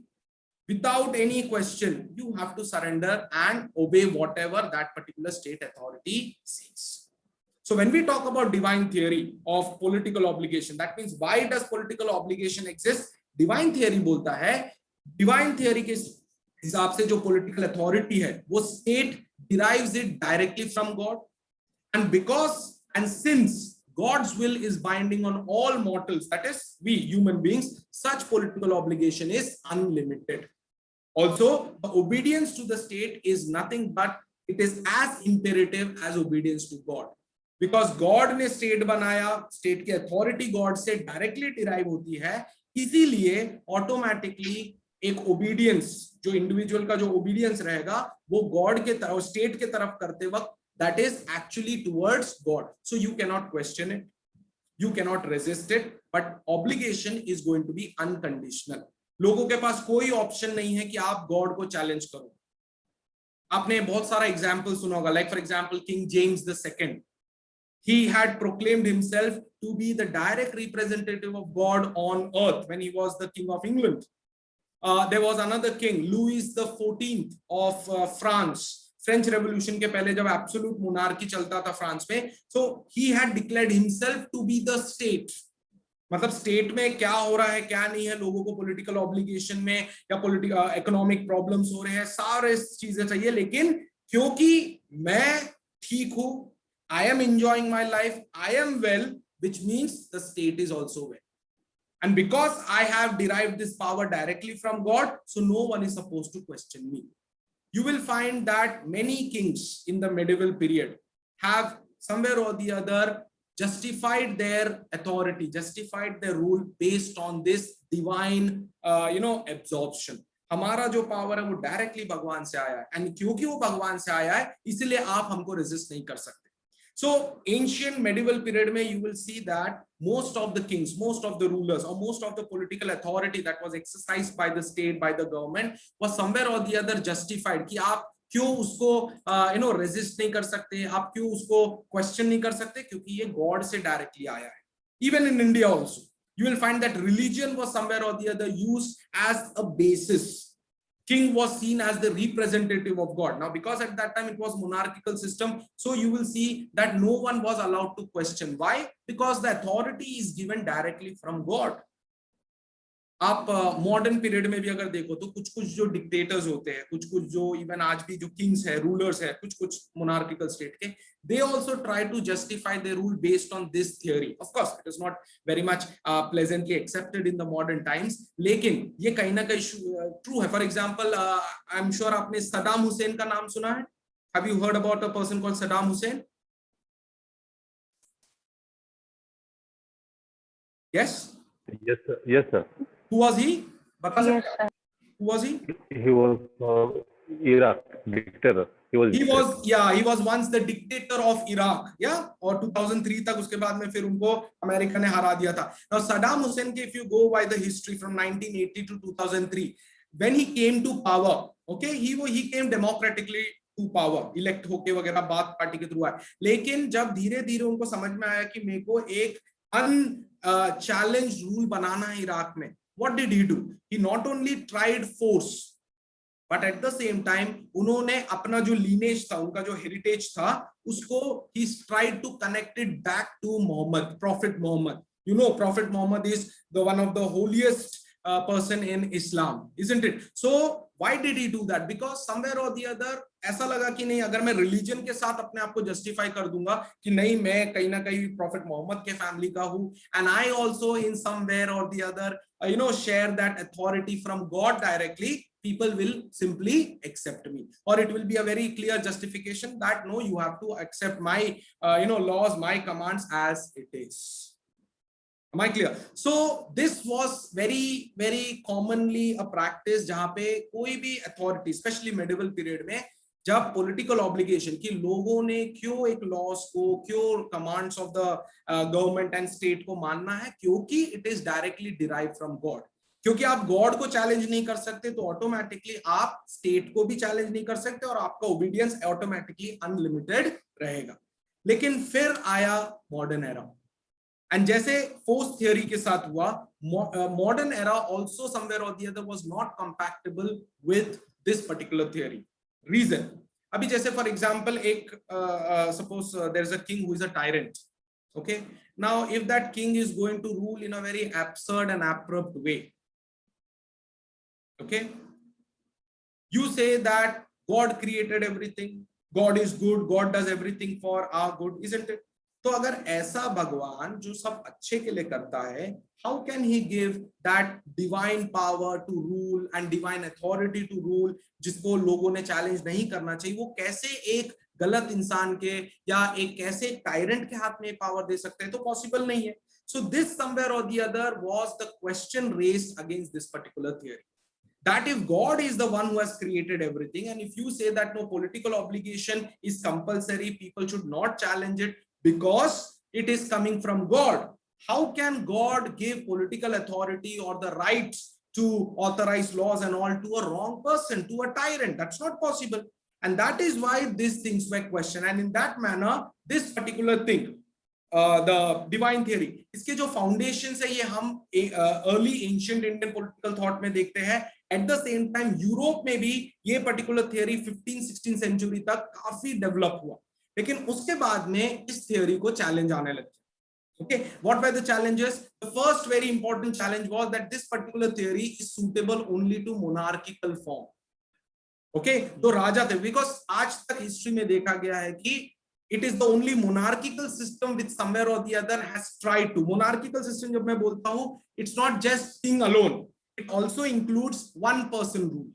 without any question, you have to surrender and obey whatever that particular state authority says. So when we talk about divine theory of political obligation, that means why does political obligation exist? Divine theory बोलता है, divine theory के हिसाब से जो political authority है, वो state derives it directly from God, and because and since God's will is binding on all mortals, that is we human beings, such political obligation is unlimited. Also, the obedience to the state is nothing but it is as imperative as obedience to God. Because God ने state बनाया, state की authority God से directly derive होती है, इसीलिए automatically एक obedience, जो individual का जो ओबीडियंस रहेगा, वो गॉड के तरफ, स्टेट के तरफ करते वक्त, that is actually towards God. So you can not question it, you can not resist it, but obligation is going to be unconditional. लोगों के पास कोई ऑप्शन नहीं है कि आप गॉड को चैलेंज करो. आपने बहुत सारा एग्जाम्पल सुना होगा, like for example king James the second. He had proclaimed himself to be the direct representative of God on earth when he was the king of England. There was another king, Louis the 14th of France. French Revolution के पहले जब absolute monarchy चलता था France में, so he had declared himself to be the state. मतलब state में क्या हो रहा है क्या नहीं है, लोगों को पॉलिटिकल ऑब्लिगेशन में या पॉलिटिकल इकोनॉमिक प्रॉब्लम्स हो रहे हैं, सारे चीजें चाहिए, लेकिन क्योंकि मैं ठीक हूं, I am enjoying my life, I am well, which means the state is also well. And because I have derived this power directly from God, so no one is supposed to question me. You will find that many kings in the medieval period have somewhere or the other justified their authority, justified their rule based on this divine, absorption. हमारा जो power है वो directly भगवान से आया है, and क्योंकि वो भगवान से आया है इसलिए आप हमको रेजिस्ट नहीं कर सकते. So ancient medieval period में you will see that most of the kings, most of the rulers, or most of the political authority that was exercised by the state, by the government, was somewhere or the other justified. कि आप क्यों उसको resist नहीं कर सकते, आप क्यों उसको question नहीं कर सकते, क्योंकि ये God से directly आया है. Even in India also, you will find that religion was somewhere or the other used as a basis. King was seen as the representative of God. Now, because at that time it was monarchical system, so you will see that no one was allowed to question. Why? Because the authority is given directly from God. आप modern period में भी अगर देखो तो कुछ कुछ जो dictators होते हैं, कुछ कुछ जो इवन आज भी जो किंग्स है, रूलर्स है, कुछ कुछ मोनार्किकल स्टेट के, they also try to justify their rule based on this theory. Of course, it is not very much pleasantly accepted in the modern times, लेकिन ये कहीं ना कहीं true है. For example, I'm sure आपने सदाम हुसैन का नाम सुना है. Have you heard about a person called Saddam Hussein? Yes? Yes, sir. Yes, sir. Who was he? बता Yes, सकते sir. हैं? Who was he? He was Iraq dictator. He was once the dictator of Iraq, और 2003 तक, उसके बाद में फिर उनको अमेरिका ने हरा दिया था. Now Saddam Hussein, if you go by the history from 1980 to 2003, when he came to power, okay, he came democratically to power, elect होके वगैरह बात पार्टी के थ्रू आए, लेकिन जब धीरे धीरे उनको समझ में आया कि मेरे को एक unchallenged rule बनाना है इराक में, what did he do? He not only tried force, but at the same time उन्होंने अपना जो lineage था, उनका जो heritage था, उसको he tried to connect it back to Muhammad, Prophet Muhammad. You know, Prophet Muhammad is the one of the holiest person in Islam, isn't it? So why did he do that? Because somewhere or the other ऐसा लगा कि नहीं, अगर मैं religion के साथ अपने आप को जस्टिफाई कर दूंगा कि नहीं, मैं कहीं ना कहीं प्रॉफिट मोहम्मद के फैमिली का हूं, and I also in somewhere और the other share that authority from God directly, people will simply accept me, or it will be a very clear justification that no, you have to accept my laws, my commands as it is. Am I clear? So this was very very commonly a practice जहां पे कोई भी authority, especially medieval period में, जब political obligation कि लोगों ने क्यों एक laws को, क्यों commands of the government and state को मानना है, क्योंकि it is directly derived from God. क्योंकि आप गॉड को चैलेंज नहीं कर सकते तो ऑटोमेटिकली आप स्टेट को भी चैलेंज नहीं कर सकते और आपका ओबीडियंस ऑटोमेटिकली अनलिमिटेड रहेगा. लेकिन फिर आया मॉडर्न एरा, एंड जैसे फोर्थ थियरी के साथ हुआ, मॉडर्न एरा आल्सो समवेयर और the other was not compatible with this particular theory. Reason, अभी जैसे फॉर एग्जांपल एक suppose there is a king who is a tyrant. Okay, now if that king is going to rule in a very absurd and abrupt way, okay, you say that God created everything, God is good, God does everything for our good, isn't it? तो अगर ऐसा भगवान जो सब अच्छे के लिए करता है, how can he give that divine power to rule and divine authority to rule, जिसको लोगों ने चैलेंज नहीं करना चाहिए, वो कैसे एक गलत इंसान के या एक कैसे टायरेंट के हाथ में पावर दे सकते हैं? तो पॉसिबल नहीं है. So this somewhere or the other was the question raised against this particular theory, that if God is the one who has created everything, and if you say that no, political obligation is compulsory, people should not challenge it because it is coming from God, how can God give political authority or the rights to authorize laws and all to a wrong person, to a tyrant? That's not possible. And that is why these things were questioned, and in that manner this particular thing, the divine theory, इसके जो foundations है ये हम early ancient Indian political thought में देखते हैं। At the same time Europe में भी ये पर्टिकुलर थियरी 15-16 सेंचुरी तक काफी डेवलप हुआ, लेकिन उसके बाद में इस थियरी को चैलेंज आने लगे। Okay, what were the challenges? The first very important challenge was that this particular theory is suitable only to monarchical form. Okay, तो राजा थे, because आज तक हिस्ट्री में देखा गया है कि it is the only monarchical system which somewhere or the other has tried to. Monarchical system जब मैं बोलता हूँ, it's not just king alone. It also includes one person rule.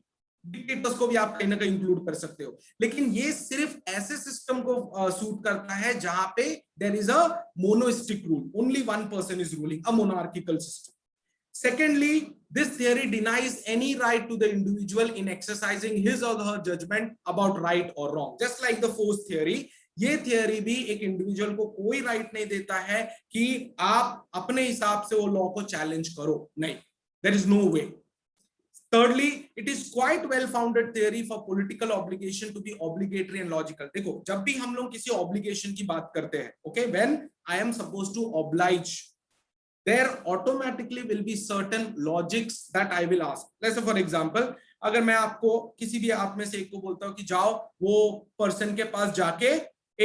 Dictators को भी आप कहीं ना कहीं इंक्लूड कर सकते हो, लेकिन ये सिर्फ ऐसे सिस्टम को सूट करता है जहां पे there is a monoistic rule, only one person is ruling, a monarchical system. Secondly, this theory denies any right to the individual in exercising his or her judgement about right और wrong. Just like the fourth theory, ये theory भी एक individual को कोई right नहीं देता है कि आप अपने हिसाब से वो लॉ को चैलेंज करो, नहीं, there is no way. Thirdly, it is quite well-founded theory for political obligation to be obligatory and logical. देखो, जब भी हम लोग किसी obligation की बात करते हैं, okay, when I am supposed to oblige, there automatically will be certain logics that I will ask. Let's say for example, अगर मैं आपको किसी भी आप में से एक को बोलता हूँ कि जाओ वो पर्सन के पास जाके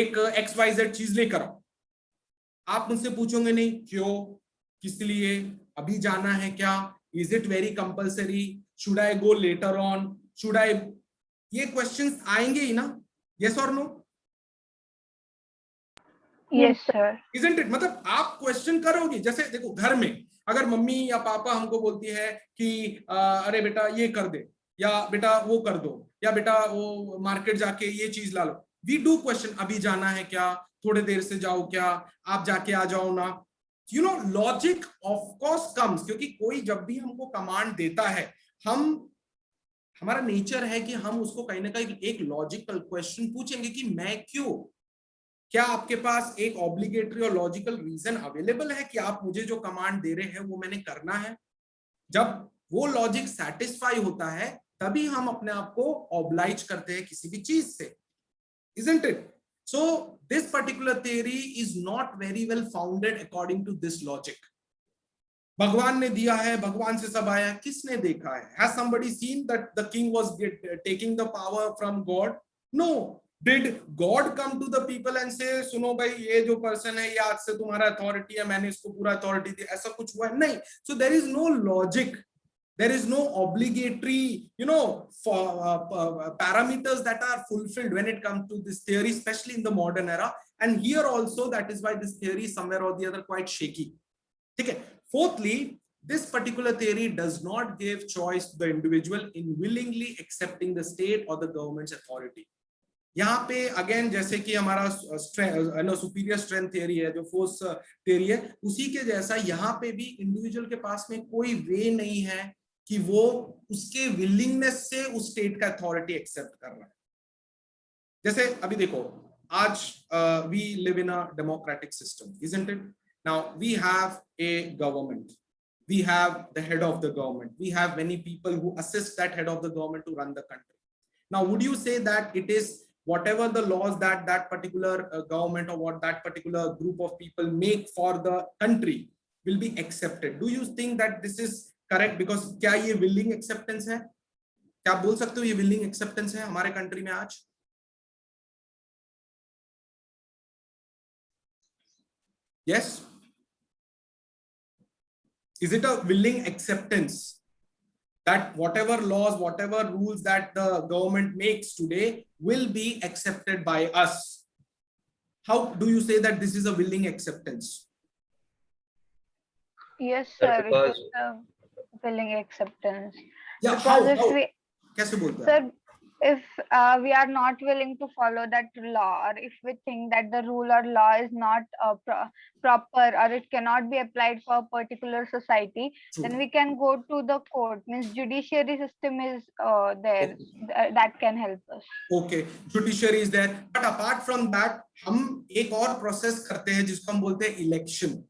एक XYZ चीज लेकर आओ, आप मुझसे पूछोगे नहीं क्यों, किस लिए, अभी जाना है क्या, is it very compulsory, should I go later on, should I, ये questions आएंगे ही ना, yes or no? Yes sir. Isn't it? मतलब आप क्वेश्चन करोगे. जैसे देखो, घर में अगर मम्मी या पापा हमको बोलती है कि अरे बेटा ये कर दे, या बेटा वो कर दो, या बेटा वो मार्केट जाके ये चीज ला लो, वी डू क्वेश्चन, अभी जाना है क्या, थोड़े देर से जाओ क्या, आप जाके आ जाओ ना. You know, logic of course comes, क्योंकि कोई जब भी हमको कमांड देता है, हमारा नेचर है कि हम उसको कहीं ना कहीं एक लॉजिकल क्वेश्चन पूछेंगे कि मैं क्यों. क्या आपके पास एक ऑब्लिगेटरी और लॉजिकल रीजन अवेलेबल है कि आप मुझे जो कमांड दे रहे हैं वो मैंने करना है? जब वो लॉजिक सेटिस्फाई होता है तभी हम अपने आप को ऑब्लाइज करते हैं किसी भी चीज से. Isn't it? So this particular theory is not very well founded according to this logic. भगवान ने दिया है, भगवान से सब आया, किसने देखा है? Has somebody seen that the king was taking the power from God? No. Did God come to the people and say, सुनो भाई, ये जो पर्सन है ये आज से तुम्हारा अथॉरिटी है, मैंने इसको पूरा अथॉरिटी दी, ऐसा कुछ हुआ नहीं. So there is no logic. There is no obligatory, parameters that are fulfilled when it comes to this theory, especially in the modern era. And here also, that is why this theory is somewhere or the other quite shaky. Okay. Fourthly, this particular theory does not give choice to the individual in willingly accepting the state or the government's authority. यहाँ पे again जैसे कि हमारा superior strength theory है, जो force theory है, उसी के जैसा यहाँ पे भी इंडिविजुअल के पास में कोई वे नहीं है कि वो उसके विलिंगनेस से उस स्टेट का अथॉरिटी एक्सेप्ट कर रहा है. जैसे अभी देखो, आज we live in a democratic system, isn't it? Now we have a government, we have the head of the government, we have many people who assist that head of the government to run the country. Now would you say that it is whatever the laws that that particular government or what that particular group of people make for the country will be accepted? Do you think that this is correct? Because क्या ये willing acceptance है? क्या आप बोल सकते हो ये willing acceptance है हमारे कंट्री में आज? Yes? Is it a willing acceptance that whatever laws, whatever rules that the government makes today will be accepted by us? How do you say that this is a willing acceptance? Yes sir, Because- it is a willing acceptance. Yeah, Because if how? we, कैसे बोलते हैं? sir, if we are not willing to follow that law, or if we think that the rule or law is not proper, or it cannot be applied for a particular society, True. then we can go to the court. Means judiciary system is there, that can help us. Okay, judiciary is there, but apart from that, हम एक और process करते हैं जिसको हम बोलते हैं election.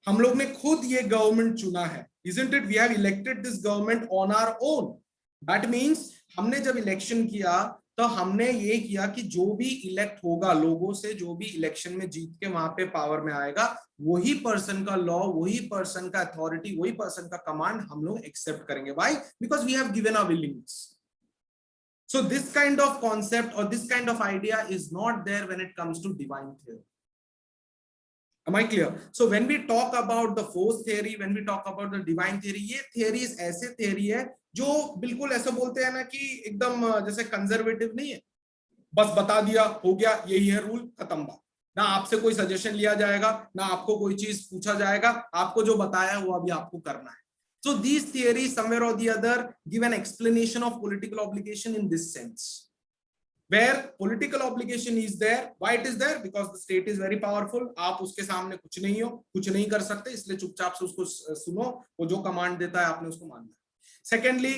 हम लोग ने खुद ये गवर्नमेंट चुना है, isn't it? We have elected this government on our own. That means हमने जब इलेक्शन किया तो हमने ये किया कि जो भी इलेक्ट होगा लोगों से, जो भी इलेक्शन में जीत के वहां पे पावर में आएगा, वही पर्सन का लॉ, वही पर्सन का अथॉरिटी, वही पर्सन का कमांड हम लोग एक्सेप्ट करेंगे. Why? Because we have given our willingness. So this kind of concept or this kind of idea is not there when it comes to divine theory. Am I clear? So when we talk about the force theory, when we talk about the divine theory, ये theories ऐसे theory है जो बिल्कुल ऐसा बोलते हैं ना कि एकदम जैसे कंजर्वेटिव नहीं है, बस बता दिया हो गया, यही है रूल, खत्म बात. ना आपसे कोई सजेशन लिया जाएगा, ना आपको कोई चीज पूछा जाएगा, आपको जो बताया वो अभी आपको करना है. So these theories somewhere or the other give an explanation of political obligation in this sense, where political obligation is there. Why it is there? Because the state is very powerful. आप उसके सामने कुछ नहीं हो, कुछ नहीं कर सकते, इसलिए चुपचाप से उसको सुनो, वो जो कमांड देता है आपने उसको मानना है. Secondly,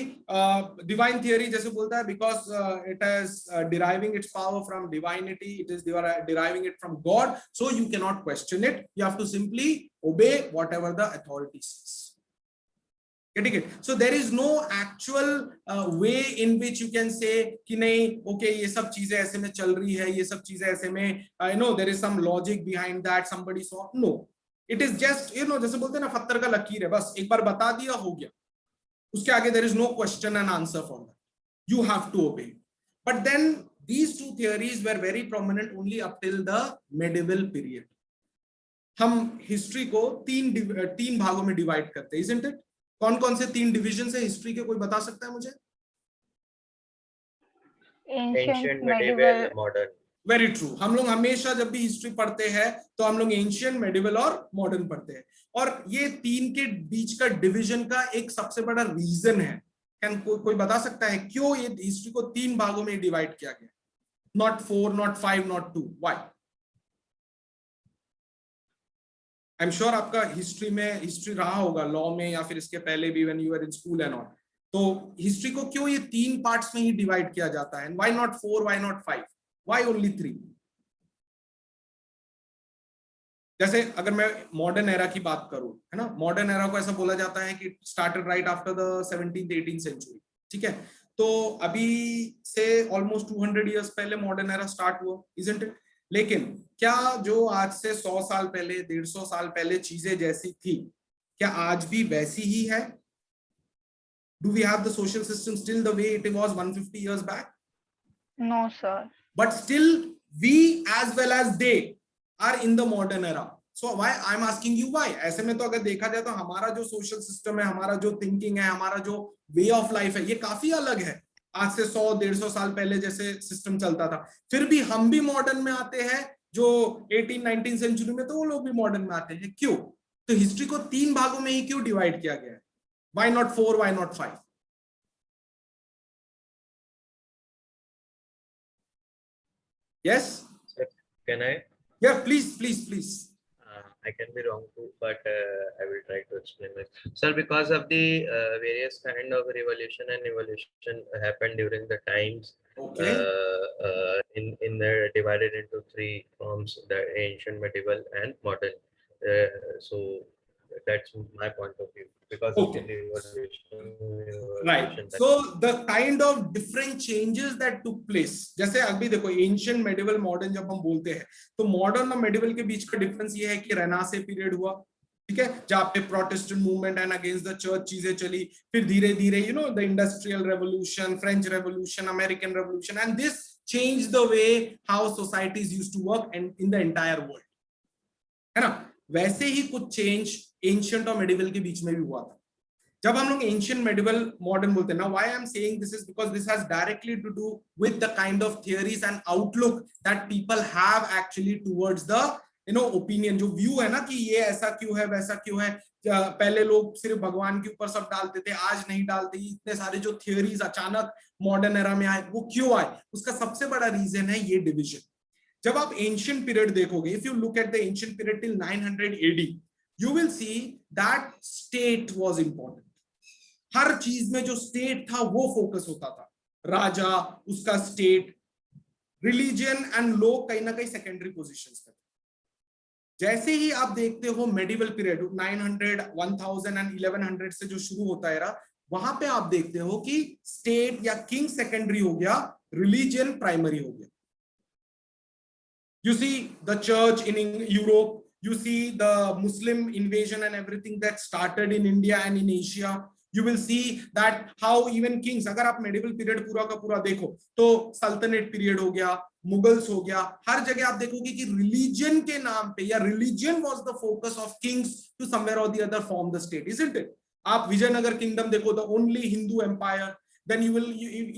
divine theory जैसे बोलता है, because it is deriving its power from divinity, it is deriving it from God, so you cannot question it. You have to simply obey whatever the authority says. Getting it? So there is no actual way in which you can say कि नहीं, okay, ये सब चीजें ऐसे में चल रही है, ये सब चीजें ऐसे में, there is some logic behind that, somebody saw. No, it is just, जैसे बोलते हैं ना, पत्थर का लकीर है, बस एक बार बता दिया हो गया, उसके आगे there is no question and answer for that. You have to obey. But then these two theories were very prominent only up till the medieval period. हम हिस्ट्री को तीन भागों में डिवाइड करते हैं, isn't it? कौन कौन से तीन डिविजन है हिस्ट्री के, कोई बता सकता है मुझे? Ancient, medieval, modern. Very true. हम लोग हमेशा जब भी हिस्ट्री पढ़ते हैं तो हम लोग एंशिएंट, मेडिवल और मॉडर्न पढ़ते हैं, और ये तीन के बीच का डिवीजन का एक सबसे बड़ा रीजन है. कैन कोई बता सकता है क्यों ये हिस्ट्री को तीन भागों में डिवाइड किया गया? Not 4, not 5, not 2. Why? I am sure आपका हिस्ट्री रहा होगा लॉ में या फिर इसके पहले भी, when you are in school and all. तो हिस्ट्री को क्यों ये तीन पार्ट्स में ही डिवाइड किया जाता है? Why not 4, why not 5, why only 3? जैसे अगर मैं मॉडर्न एरा की बात करूं, है ना, मॉडर्न एरा को ऐसा बोला जाता है कि started right after the 17th 18th century. ठीक है, तो अभी से ऑलमोस्ट 200 इयर्स पहले मॉडर्न एरा स्टार्ट हुआ, इजंट इट? लेकिन क्या जो आज से 100 साल पहले, 150 साल पहले चीजें जैसी थी, क्या आज भी वैसी ही है? Do we have the social system still the way it was 150 years back? no sir. But still we as well as they are in the modern era. So why I'm asking you why? ऐसे में तो अगर देखा जाए तो हमारा जो social system है, हमारा जो थिंकिंग है, हमारा जो वे ऑफ लाइफ है, ये काफी अलग है आज से 100-150 साल पहले जैसे सिस्टम चलता था. फिर भी हम भी मॉडर्न में आते हैं, जो 18-19 सेंचुरी में, तो वो लोग भी मॉडर्न में आते हैं. क्यों? तो हिस्ट्री को तीन भागों में ही क्यों डिवाइड किया गया है? Why not 4? Why not 5? Yes? Sir, can I? Yeah, please. I can be wrong too, but I will try to explain it. Sir, because of the various kind of revolution and evolution happened during the times, Okay. in the divided into three forms: the ancient, medieval, and modern. So that's my point of view. Because Okay. of the evolution, Right. So the kind of different changes that took place, जैसे अभी देखो ancient, medieval, modern जब हम बोलते हैं तो modern और medieval के बीच का डिफरेंस ये है कि रेनेसां पीरियड हुआ, ठीक है, जहाँ पे Protestant movement and against the church चीजें चली. फिर धीरे धीरे the industrial revolution, French revolution, American revolution, and this change the way how societies used to work and in the entire world, है ना. वैसे ही कुछ चेंज एंशिएंट और मेडिवल के बीच में भी हुआ था. जब हम लोग एंशिएंट, मेडिवल, मॉडर्न बोलते हैं ना, why I am saying this is because this has directly to do with the kind of theories and outlook that people have actually towards the opinion. जो व्यू है ना कि ये ऐसा क्यों है, वैसा क्यों है, पहले लोग सिर्फ भगवान के ऊपर सब डालते थे, आज नहीं डालते. इतने सारे जो थियरीज अचानक मॉडर्न एरा में आए, वो क्यों आए? उसका सबसे बड़ा रीजन है ये डिविजन. जब आप एंशिएंट पीरियड देखोगे, if you look at the ancient period till 900 AD, you will see that state was important. हर चीज में जो स्टेट था वो फोकस होता था, राजा, उसका स्टेट, रिलीजन एंड लोग कहीं ना कहीं सेकेंडरी पोजीशंस पे. जैसे ही आप देखते हो मेडिवल पीरियड 900, 1000 एंड 1100 से जो शुरू होता है, वहां पे आप देखते हो कि स्टेट या किंग सेकेंडरी हो गया, रिलीजन प्राइमरी हो गया. You see the church in Europe, you see the Muslim invasion and everything that started in India and in Asia. You will see that how even kings, अगर आप medieval period पूरा का पूरा देखो तो सल्तनत पीरियड हो गया, मुगल्स हो गया, हर जगह आप देखोगे कि रिलीजन के नाम पे या religion was the focus of kings to somewhere और the other form the state, isn't it? आप विजयनगर किंगडम देखो, the only Hindu empire. Then you will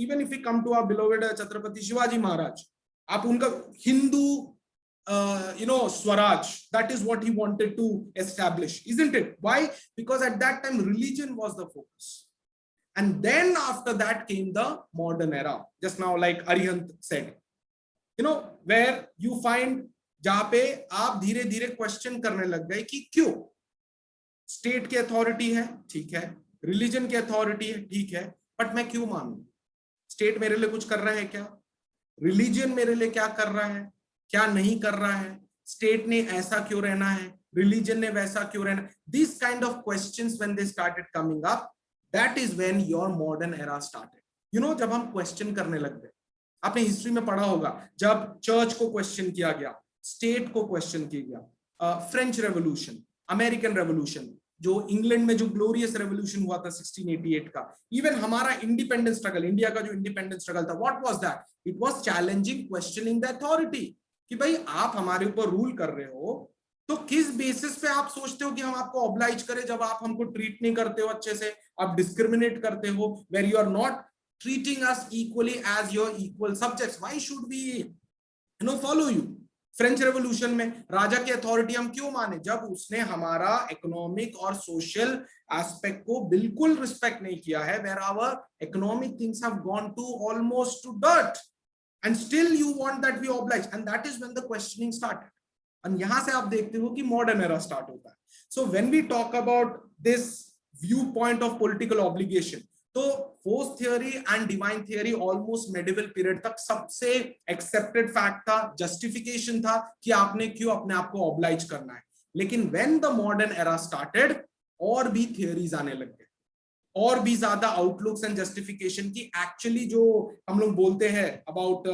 even if we come to our beloved Chhatrapati Shivaji Maharaj, आप उनका Hindu Swaraj, that is what he wanted to establish, isn't it? Why? Because at that time religion was the focus, and then after that came the modern era, just now like Arihant said, where you find जहां पे आप धीरे धीरे question करने लग गए कि क्यों स्टेट की अथॉरिटी है, ठीक है, रिलीजन की अथॉरिटी है, ठीक है, बट मैं क्यों मानूं? स्टेट मेरे लिए कुछ कर रहा है क्या? रिलीजन मेरे लिए क्या कर रहा है, क्या नहीं कर रहा है? स्टेट ने ऐसा क्यों रहना है, रिलीजन ने वैसा क्यों रहना? This kind of questions when they started coming up, that is when your modern era started. जब हम क्वेश्चन करने लग गए, आपने हिस्ट्री में पढ़ा होगा, जब चर्च को क्वेश्चन किया गया, स्टेट को क्वेश्चन किया गया, फ्रेंच रेवोल्यूशन, अमेरिकन रेवोल्यूशन, जो इंग्लैंड में जो ग्लोरियस रेवोल्यूशन हुआ था 1688 का, इवन हमारा इंडिपेंडेंस स्ट्रगल, इंडिया का जो इंडिपेंडेंस स्ट्रगल था, what was that? It was challenging, questioning the authority, कि भाई आप हमारे ऊपर रूल कर रहे हो तो किस बेसिस पे आप सोचते हो कि हम आपको ऑब्लाइज करें, जब आप हमको ट्रीट नहीं करते हो अच्छे से, आप डिस्क्रिमिनेट करते हो, where you are not treating us equally as your equal subjects, why should we follow you? French revolution में राजा की अथॉरिटी हम क्यों माने? जब उसने हमारा इकोनॉमिक और सोशल एस्पेक्ट को बिल्कुल रिस्पेक्ट नहीं किया है, where our economic things have gone to almost to dirt, and still you want that we oblige, and that is when the questioning started. And yahan se aap dekhte ho ki modern era start hota hai. So when we talk about this viewpoint of political obligation, तो force theory and divine theory almost medieval period तक सबसे accepted fact था, justification था कि आपने क्यों अपने आप को oblige करना है. लेकिन when the modern era started, और भी theories आने लग गए, और भी ज्यादा आउटलुक्स एंड जस्टिफिकेशन की एक्चुअली जो हम लोग बोलते हैं about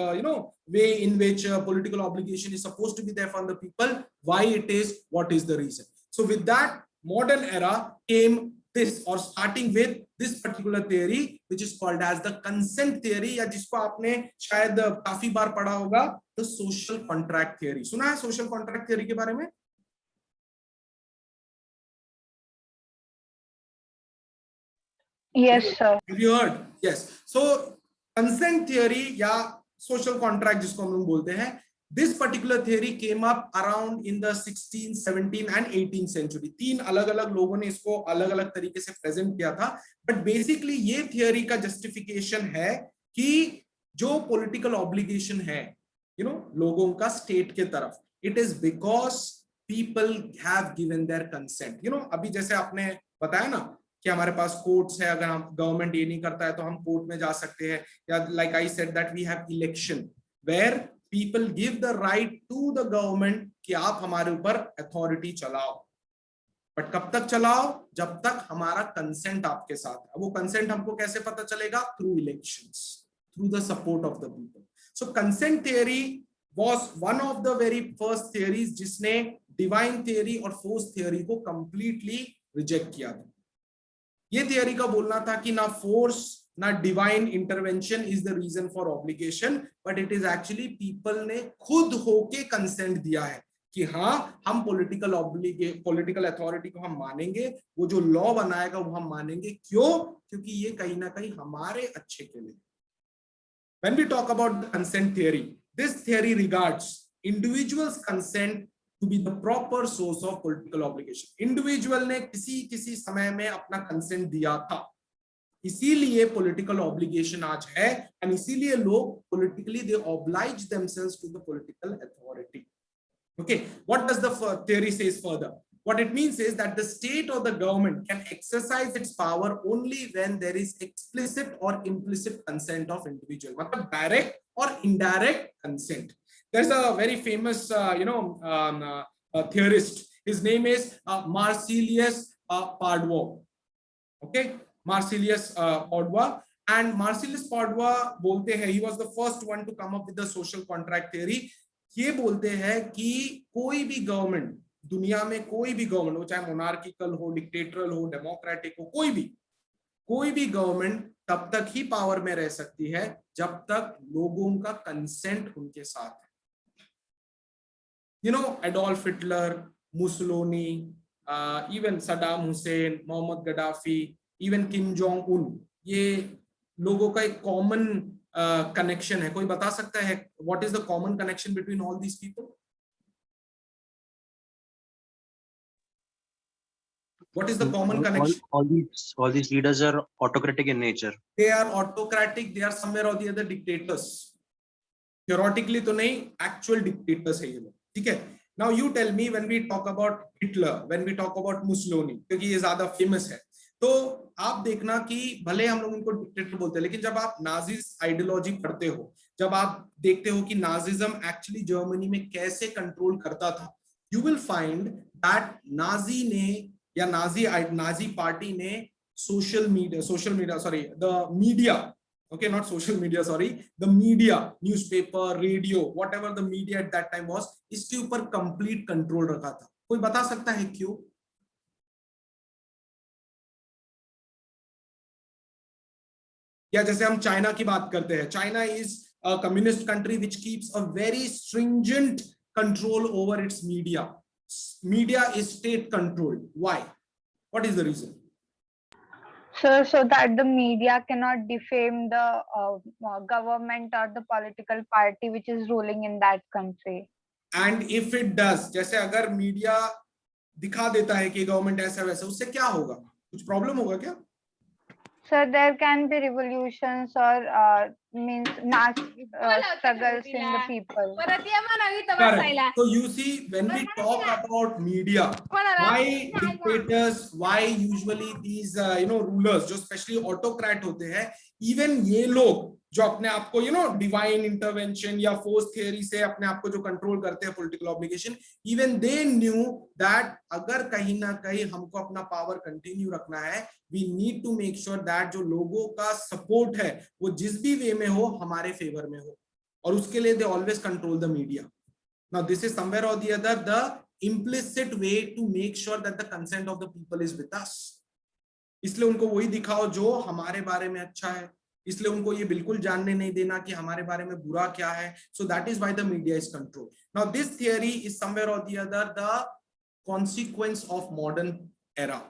way in which political obligation is supposed to be there for the people, why it is, what is the reason. So with that modern era came this, or starting with this particular theory which is called as the consent theory, या जिसको आपने शायद काफी बार पढ़ा होगा, the social contract theory. सुना है social contract theory के बारे में? Yes, sir. Have you heard? Yes. So consent theory या social contract जिसको हम लोग बोलते हैं, this particular theory came up around in the 16th, 17th and 18th century. तीन अलग अलग लोगों ने इसको अलग अलग तरीके से प्रेजेंट किया था, बट बेसिकली ये थियोरी का जस्टिफिकेशन है कि जो पॉलिटिकल ऑब्लिगेशन है लोगों का स्टेट के तरफ, it is because people have given their consent. अभी जैसे आपने बताया ना कि हमारे पास कोर्ट्स है, अगर हम गवर्नमेंट ये नहीं करता है तो हम कोर्ट में जा सकते हैं, या like I said that we have election where people give the right to the government कि आप हमारे ऊपर अथॉरिटी चलाओ, बट कब तक चलाओ? जब तक हमारा कंसेंट आपके साथ है. वो कंसेंट हमको कैसे पता चलेगा? Through elections, through the support of the people. So consent theory was one of the very first theories जिसने डिवाइन थियरी और फोर्स थियरी को कंप्लीटली रिजेक्ट किया था. ये थियरी का बोलना था कि ना फोर्स ना divine intervention is the reason for obligation, but it is actually people ने खुद होके कंसेंट दिया है कि हाँ हम पॉलिटिकल अथॉरिटी को हम मानेंगे, वो जो लॉ बनाएगा वो हम मानेंगे. क्यों? क्योंकि ये कहीं ना कहीं हमारे अच्छे के लिए. When we talk about the consent theory, this theory regards individuals' consent to be the proper source of political obligation. Individual ने किसी समय में अपना consent दिया था, इसीलिए political obligation आज है, and इसीलिए लोग politically they oblige themselves to the political authority. Okay, what does the theory says further? What it means is that the state or the government can exercise its power only when there is explicit or implicit consent of individual. मतलब direct or indirect consent. There's a very famous, theorist. His name is Marsilius Pardwau. Okay, Marsilius Padua. And Marsilius Padua बोलते हैं, he was the first one to come up with the social contract theory. ये बोलते हैं कि कोई भी government, दुनिया में कोई भी गवर्नमेंट हो, चाहे मोनार्किकल हो, डिक्टेटरल हो, डेमोक्रेटिक हो, कोई भी गवर्नमेंट तब तक ही पावर में रह सकती है जब तक लोगों का कंसेंट उनके साथ है. You know, Adolf Hitler, Mussolini, even Saddam Hussein, Mohammad Gaddafi, even Kim Jong Un, ये लोगों का एक कॉमन कनेक्शन है. कोई बता सकता है what is the common connection between all these people? What is the common connection? All these leaders are autocratic in nature. They are autocratic. They are somewhere or the other dictators. Theoretically तो नहीं, actual dictators है ये लोग. ठीक है. Now you tell me, when we talk about Hitler, when we talk about Mussolini, क्योंकि ये ज्यादा फेमस है, तो आप देखना कि भले हम लोग इनको डिक्टेटर बोलते हैं, लेकिन जब आप नाजिस आइडियोलॉजी पढ़ते हो, जब आप देखते हो कि नाजिज्म एक्चुअली जर्मनी में कैसे कंट्रोल करता था, you will find that Nazi ने या नाजी पार्टी ने social media sorry the media, okay, not social media, sorry, the media, newspaper, radio, whatever the media at that time was, इसके ऊपर complete control रखा था. कोई बता सकता है क्यों? या जैसे हम चाइना की बात करते हैं, China is a communist country which keeps a very stringent control over its media. Media is state controlled. Why? What is the reason? So that the media cannot defame the government or the political party which is ruling in that country. And if it does, जैसे अगर media दिखा देता है कि government ऐसा वैसा, उससे क्या होगा? कुछ प्रॉब्लम होगा क्या? So there can be revolutions or means mass struggles in the people. Correct. So you see, when we talk about media, why dictators, why usually these rulers, जो especially autocrat होते हैं, even ये लोग जो अपने आप को divine intervention या force theory से अपने आप को जो control करते हैं political obligation, even they knew that अगर कहीं ना कहीं हमको अपना power continue रखना है, we need to make sure that जो लोगों का support है वो जिस भी way में हो हमारे favor में हो, और उसके लिए they always control the media. Now this is somewhere or the other the implicit way to make sure that the consent of the people is with us. इसलिए उनको वही दिखाओ जो हमारे बारे में अच्छा है, इसलिए उनको ये बिल्कुल जानने नहीं देना कि हमारे बारे में बुरा क्या है. So that is why the media is controlled. Now this theory is somewhere or the other the consequence of modern era.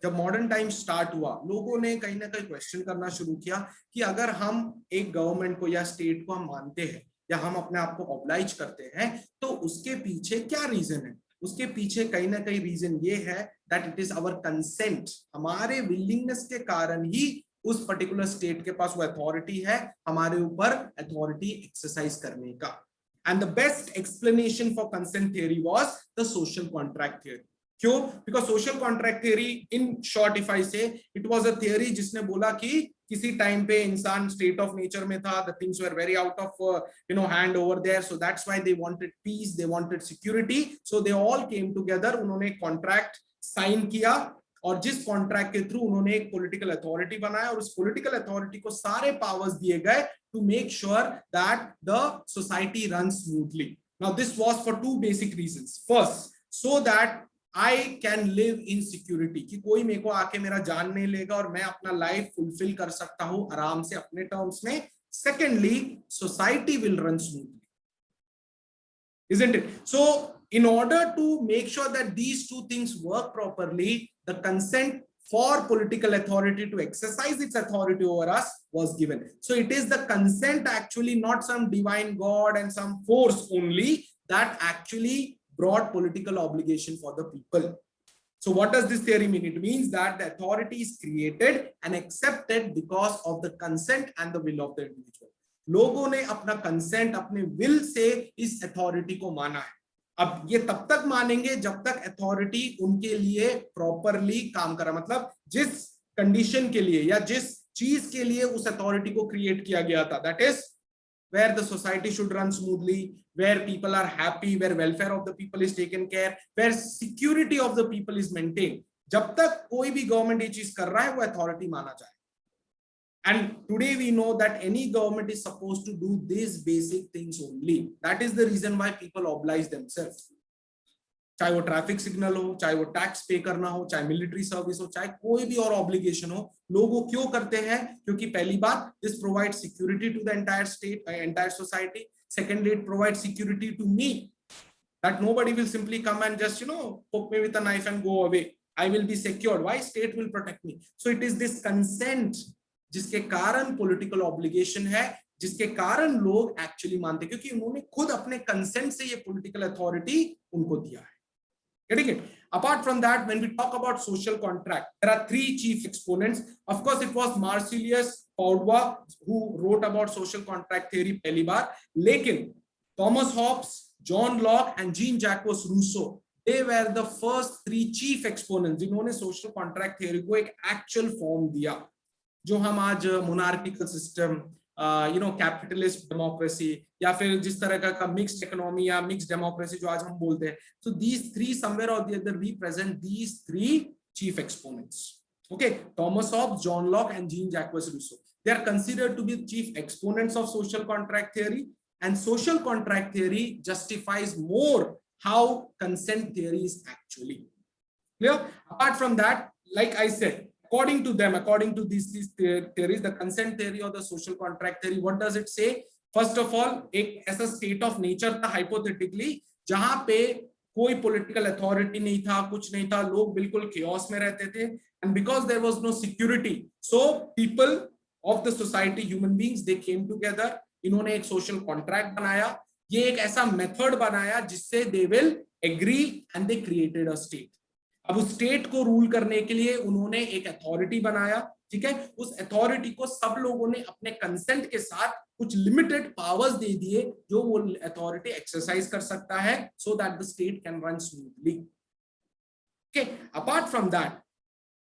जब मॉडर्न टाइम स्टार्ट हुआ, लोगों ने कहीं ना कहीं क्वेश्चन करना शुरू किया कि अगर हम एक गवर्नमेंट को या स्टेट को हम मानते हैं या हम अपने आप को ऑब्लाइज करते हैं, तो उसके पीछे क्या रीजन है? उसके पीछे कहीं ना कहीं रीजन ये है that it is our consent. हमारे विलिंगनेस के कारण ही उस पर्टिकुलर स्टेट के पास वो अथॉरिटी है हमारे ऊपर अथॉरिटी एक्सरसाइज करने का. And the best explanation for consent theory was the social contract theory. क्यों? Because social contract theory in short if I say, it was a theory जिसने बोला कि किसी टाइम पे इंसान स्टेट ऑफ नेचर में था, the things were very out of hand over there, so that's why they wanted peace, they wanted security, so they all came together. उन्होंने contract sign किया और जिस कॉन्ट्रैक्ट के थ्रू उन्होंने एक पॉलिटिकल अथॉरिटी बनाया और उस पॉलिटिकल अथॉरिटी को सारे पावर्स दिए गए to make sure that the society run smoothly. Now this was for two basic reasons. First, so that I can live in security, कि कोई मेरे को आके मेरा जान नहीं लेगा और मैं अपना लाइफ फुलफिल कर सकता हूं आराम से अपने टर्म्स में. Secondly, society will run smoothly, isn't it? So in order to make sure that these two things work properly, the consent for political authority to exercise its authority over us was given. So it is the consent, actually not some divine God and some force only, that actually brought political obligation for the people. So what does this theory mean? It means that the authority is created and accepted because of the consent and the will of the individual. लोगों ने अपना consent, अपने will से इस authority को माना है. अब ये तब तक मानेंगे जब तक authority उनके लिए properly काम करा, मतलब जिस condition के लिए या जिस चीज के लिए उस authority को create किया गया था, that is where the society should run smoothly, where people are happy, where welfare of the people is taken care, where security of the people is maintained. जब तक कोई भी गवर्नमेंट ये चीज कर रहा है वो अथॉरिटी माना जाए. And today we know that any government is supposed to do these basic things only. That is the reason why people oblige themselves. चाहे वो ट्रैफिक सिग्नल हो, चाहे वो टैक्स पे करना हो, चाहे मिलिट्री सर्विस हो, चाहे कोई भी और ऑब्लिगेशन हो, लोग वो क्यों करते हैं? क्योंकि पहली बात, this provide security to the entire state, entire society. Secondly, it provide security to me, that nobody will simply come and just poke me with a knife and go away. I will be secured. Why? State will protect me. So it is this consent जिसके कारण political obligation है, जिसके कारण लोग actually मानते, क्योंकि उन्होंने खुद अपने कंसेंट से ये पॉलिटिकल अथॉरिटी उनको दिया है. Getting it? Apart from that, when we talk about social contract, there are three chief exponents. Of course, it was Marsilius Paudua who wrote about social contract theory पहली बार, लेकिन Thomas Hobbes, John Locke and Jean-Jacques Rousseau, they were the first three chief exponents जिन्होंने social contract theory को एक actual form दिया, जो हम आज monarchical system, capitalist democracy, या फिर जिस तरह का मिक्स्ड इकोनॉमी या मिक्स्ड डेमोक्रेसी जो आज हम बोलते हैं. सो दीज थ्री समवेयर और the other represent these three chief exponents. Okay, Thomas Hobbes, John Locke and Jean Jacques Rousseau, they are considered to be chief exponents of social contract theory, and social contract theory justifies more how consent theory is actually clear. Apart from that, like I said, according to them, according to these theories, the consent theory or the social contract theory, what does it say? First of all, एक ऐसा state of nature था hypothetically जहां पे कोई political authority नहीं था, कुछ नहीं था, लोग बिल्कुल chaos में रहते थे, and because there was no security, so people of the society, human beings, they came together. इन्होंने एक social contract बनाया, ये एक ऐसा method बनाया जिससे they will agree and they created a state. अब उस स्टेट को रूल करने के लिए उन्होंने एक अथॉरिटी बनाया, ठीक है. उस अथॉरिटी को सब लोगों ने अपने कंसेंट के साथ कुछ लिमिटेड पावर्स दे दिए जो वो अथॉरिटी एक्सरसाइज कर सकता है, so that the state can run smoothly. Okay, apart from that,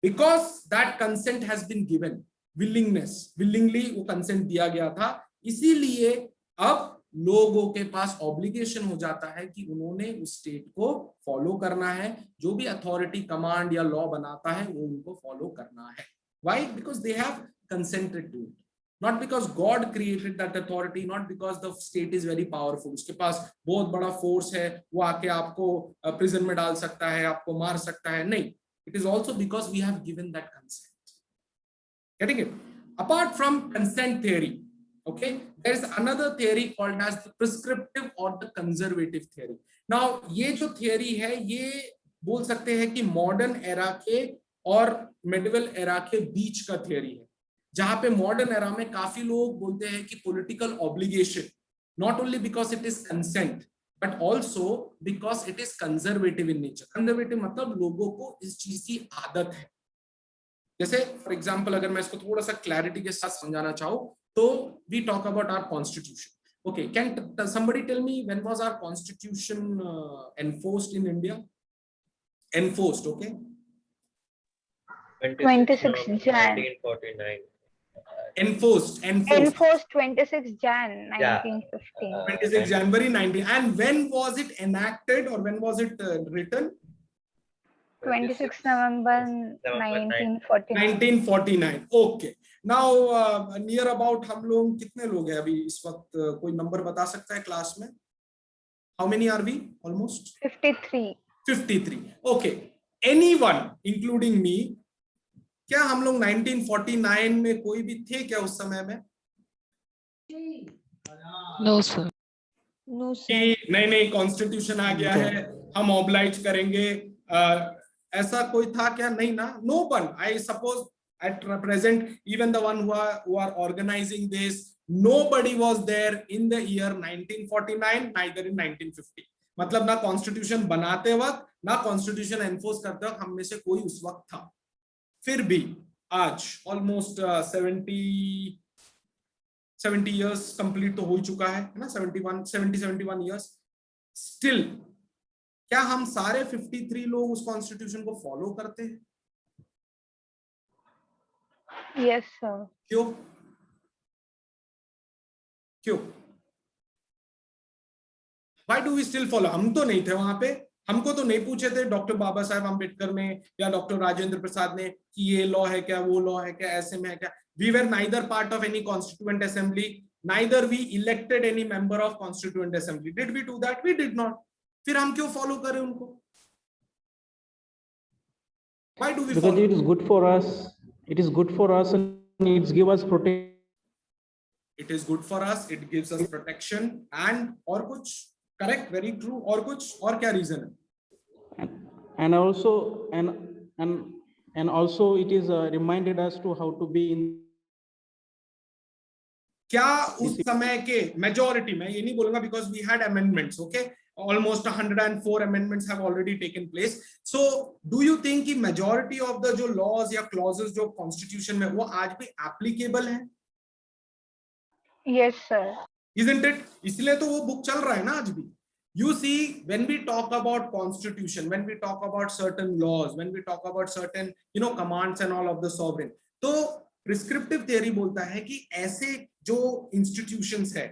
because that consent has been given, willingly वो कंसेंट दिया गया था, इसीलिए अब लोगों के पास ऑब्लिगेशन हो जाता है कि उन्होंने उस स्टेट को फॉलो करना है, जो भी अथॉरिटी कमांड या लॉ बनाता है वो उनको फॉलो करना है. Why? Because they have consented to it, not because God created that authority, not because the state is very powerful, उसके पास बहुत बड़ा फोर्स है, वो आके आपको प्रिजन में डाल सकता है, आपको मार सकता है. नहीं, it is also because we have given that consent. Getting it? Apart from consent theory, okay, there is another theory called as the prescriptive or the conservative theory. Now ये जो theory है, ये बोल सकते हैं कि मॉडर्न एरा के और मेडिवल एरा के बीच का theory है, जहां पे मॉडर्न एरा में काफी लोग बोलते हैं कि political obligation, not only because it is consent but also because it is conservative in nature. Conservative मतलब लोगों को इस चीज की आदत है. जैसे फॉर एग्जाम्पल, अगर मैं इसको थोड़ा सा क्लैरिटी के साथ समझाना चाहूँ, तो we talk about our constitution. Okay, can somebody tell me when was our constitution enforced in India? Enforced, okay? 26 Jan. 1949. Enforced. 26 Jan 1915. 26 January 19. And when was it enacted or when was it written? 26 November 1949. 1949. Okay. Now near about हम लोग कितने लोग हैं अभी इस वक्त? कोई number बता सकता है क्लास में? How many are we? Almost 53. 53. Okay. Anyone, including me, क्या हम लोग 1949 में कोई भी थे क्या उस समय में? No sir. No कि नहीं कॉन्स्टिट्यूशन आ गया है, हम ऑब्लाइज करेंगे, ऐसा कोई था क्या? नहीं ना. No one. I suppose at present, even the one who are organizing this, nobody was there in the year 1949, neither in 1950. मतलब ना कॉन्स्टिट्यूशन बनाते वक्त, ना कॉन्स्टिट्यूशन एनफोर्स करते वक्त हम में से कोई उस वक्त था. फिर भी आज ऑलमोस्ट 70 इयर्स कंप्लीट तो हो चुका है ना, 71 इयर्स. स्टिल क्या हम सारे 53 लोग उस कॉन्स्टिट्यूशन को फॉलो करते हैं? Yes sir. क्यों? Why do we still follow? हम तो नहीं थे वहां पे, हमको तो नहीं पूछे थे डॉक्टर बाबा साहेब अम्बेडकर ने या डॉक्टर राजेंद्र प्रसाद ने कि ये लॉ है क्या, वो लॉ है क्या, ऐसे में है क्या. We were neither part of any constituent assembly, neither we elected any member of constituent assembly. Did we do that? We did not. फिर हम क्यों फॉलो करें उनको? Why do we Because follow? it is good for us. It is good for us and it gives us protection. It is good for us. It gives us protection and और कुछ. Correct, very true. और कुछ, और क्या reason है? And also it is reminded us to how to be in. क्या उस समय के मेजॉरिटी में, ये नहीं बोलूंगा because we had amendments, okay, almost 104 amendments have already taken place. So do you think कि majority of the जो laws या clauses जो constitution में वो आज भी applicable हैं? Yes, sir. Isn't it? इसलिए तो वो बुक चल रहा है ना आज भी. You see, when we talk about constitution, when we talk about certain laws, when we talk about certain, commands and all of the sovereign, तो प्रिस्क्रिप्टिव थियरी बोलता है कि ऐसे जो इंस्टीट्यूशंस है,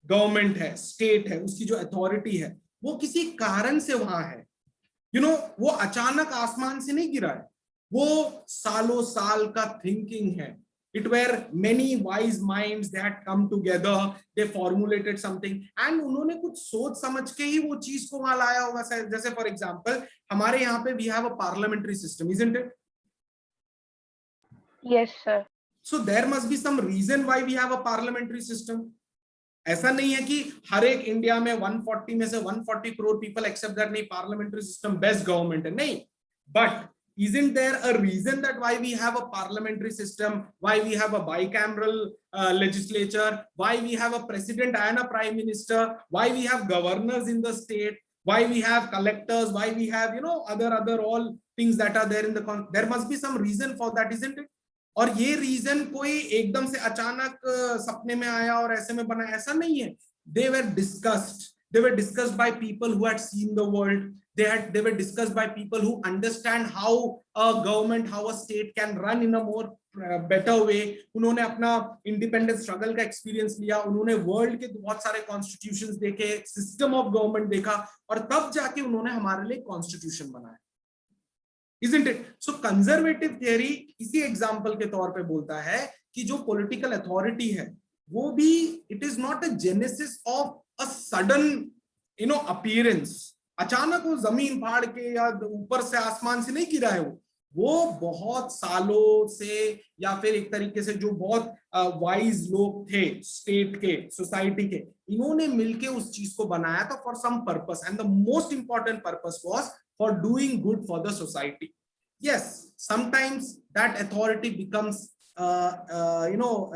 गवर्नमेंट है, स्टेट है, उसकी जो अथॉरिटी है, वो किसी कारण से वहां है. वो अचानक आसमान से नहीं गिरा है, वो सालों साल का थिंकिंग है. It were many wise minds, they had come together, they formulated something and उन्होंने कुछ सोच समझ के ही वो चीज को वहां लाया होगा. जैसे फॉर एग्जांपल हमारे यहाँ पे we have a parliamentary system, isn't it? Yes, sir. So there must be some reason why we have a parliamentary system. ऐसा नहीं है कि हर एक इंडिया में 140 में से 140 करोड़ पीपल एक्सेप्ट दैट नहीं पार्लियामेंट्री सिस्टम बेस्ट गवर्नमेंट है, नहीं. But isn't there a reason that why we have a parliamentary system, why we have a bicameral legislature, why we have a president and a prime minister, why we have governors in the state, why we have collectors, why we have other all things that are there in the there must be some reason for that, isn't it? और ये reason कोई एकदम से अचानक सपने में आया और ऐसे में बना, ऐसा नहीं है. They were discussed by people who had seen the world. They were discussed by people who understand how a government, how a state can run in a more better way. उन्होंने अपना इंडिपेंडेंस स्ट्रगल का experience लिया, उन्होंने world के बहुत सारे constitutions देखे, system of government देखा और तब जाके उन्होंने हमारे लिए कॉन्स्टिट्यूशन बनाया. Isn't it? So conservative theory इसी एग्जांपल के तौर पे बोलता है कि जो पॉलिटिकल अथॉरिटी है वो भी it is not a genesis of a sudden appearance. अचानक वो जमीन फाड़ के या ऊपर से आसमान से नहीं गिरा है. वो बहुत सालों से या फिर एक तरीके से जो बहुत वाइज लोग थे स्टेट के, सोसाइटी के, इन्होंने मिलके उस चीज को बनाया था for some purpose and the most important purpose was for doing good for the society. Yes, sometimes that authority becomes a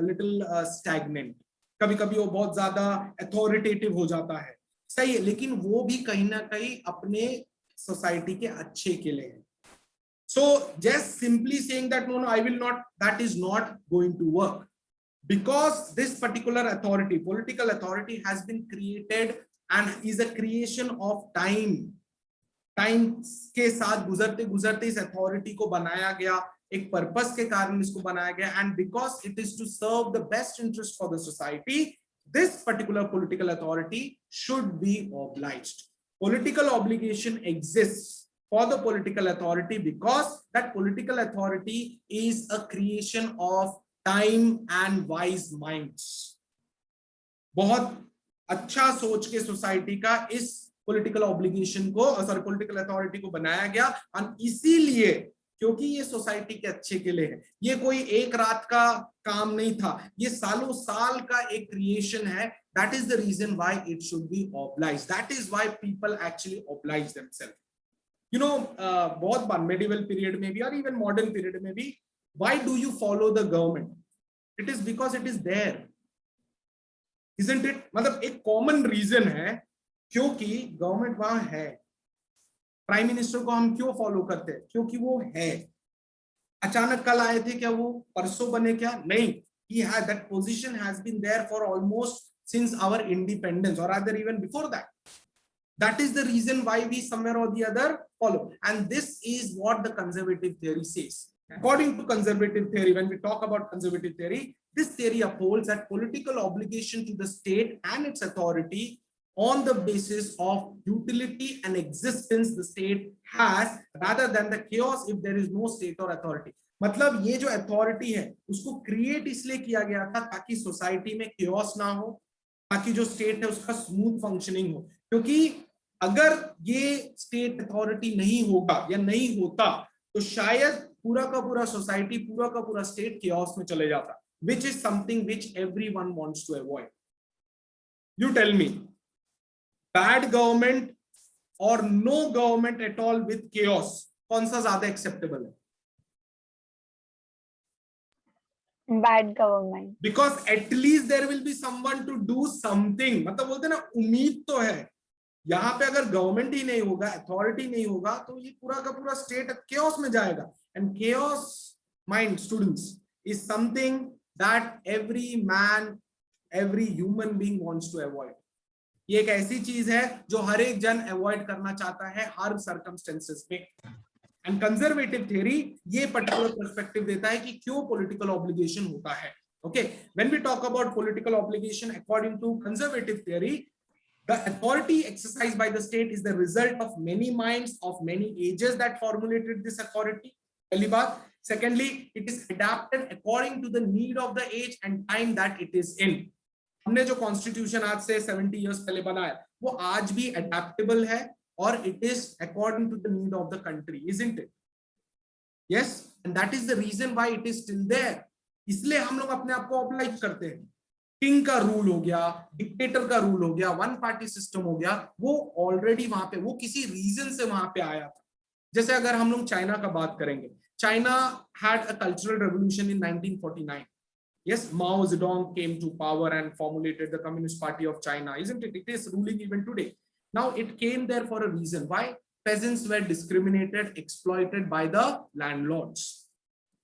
little stagnant. कभी-कभी वो बहुत ज्यादा authoritative हो जाता है, सही है, लेकिन वो भी कहीं ना कहीं अपने सोसाइटी के अच्छे के लिए है. So just simply saying that no, I will not, that is not going to work, because this particular authority, political authority, has been created and is a creation of time. Time के साथ गुजरते गुजरते इस authority को बनाया गया, एक purpose के कारण इसको बनाया गया, and because it is to serve the best interest for the society, this particular political authority should be obliged. Political obligation exists for the political authority because that political authority is a creation of time and wise minds. बहुत अच्छा सोच के society का इस political obligation को, political authority को बनाया गया, और इसीलिए क्योंकि ये सोसाइटी के अच्छे के लिए है, ये कोई एक रात का काम नहीं था, ये सालों साल का एक क्रिएशन है. That is the reason why it should be obliged. That is why people actually oblige themselves. बहुत बार medieval period में भी और even modern period में भी, why do you follow the government? It is because it is there, isn't it? मतलब एक common reason है, क्योंकि गवर्नमेंट वहां है. प्राइम मिनिस्टर को हम क्यों फॉलो करते हैं? क्योंकि वो है. अचानक कल आए थे क्या? वो परसों बने क्या? नहीं. He had that position has been there for almost since our independence, or rather even before that. That is the reason why we somewhere or the other follow, and this is what the conservative theory says. According to conservative theory, when we talk about conservative theory, this theory upholds that political obligation to the state and its authority on the basis of utility and existence the state has rather than the chaos if there is no state or authority. मतलब ये जो authority है उसको create इसलिए किया गया था ताकि सोसाइटी में chaos ना हो, ताकि जो स्टेट है उसका स्मूथ फंक्शनिंग हो, क्योंकि अगर ये स्टेट अथॉरिटी नहीं होगा या नहीं होता तो शायद पूरा का पूरा सोसाइटी, पूरा का पूरा स्टेट chaos में चले जाता, which is something which everyone wants to avoid. You tell me, bad government or no government at all with chaos, कौन सा ज्यादा acceptable है? Bad government. Because at least there will be someone to do something. मतलब बोलते हैं ना, उम्मीद तो है. यहाँ पे अगर गवर्नमेंट ही नहीं होगा, अथॉरिटी नहीं होगा, तो ये पूरा का पूरा स्टेट chaos में जाएगा. And chaos, mind students, is something that every man, every human being wants to avoid. ये एक ऐसी चीज है जो हर एक जन अवॉइड करना चाहता है हर सर्कमस्टेंसेस में. एंड कंजर्वेटिव थ्योरी ये पर्टिकुलर पर्सपेक्टिव देता है कि क्यों पॉलिटिकल ऑब्लिगेशन होता है. Okay, when we talk about political obligation according to conservative theory, the authority exercised by the state is the result of many minds of many ages that formulated this authority. पहली बात. Secondly, it is adapted according to the need of the age and time that it is in. हमने जो constitution आज से 70 years पहले बनाया वो आज भी अडेप्टेबल है और it is according to the need of the country, isn't it? Yes, and that is the reason why it is still there. इसलिए हम लोग अपने आप को ऑब्लाइज करते हैं. किंग का रूल हो गया, डिक्टेटर का रूल हो गया, वन पार्टी सिस्टम हो गया, वो ऑलरेडी वहां पे, वो किसी रीजन से वहां पे आया था. जैसे अगर हम लोग चाइना का बात करेंगे, China had a cultural revolution in 1949. Yes, Mao Zedong came to power and formulated the Communist Party of China, isn't it? It is ruling even today. Now it came there for a reason. Why? Peasants were discriminated, exploited by the landlords.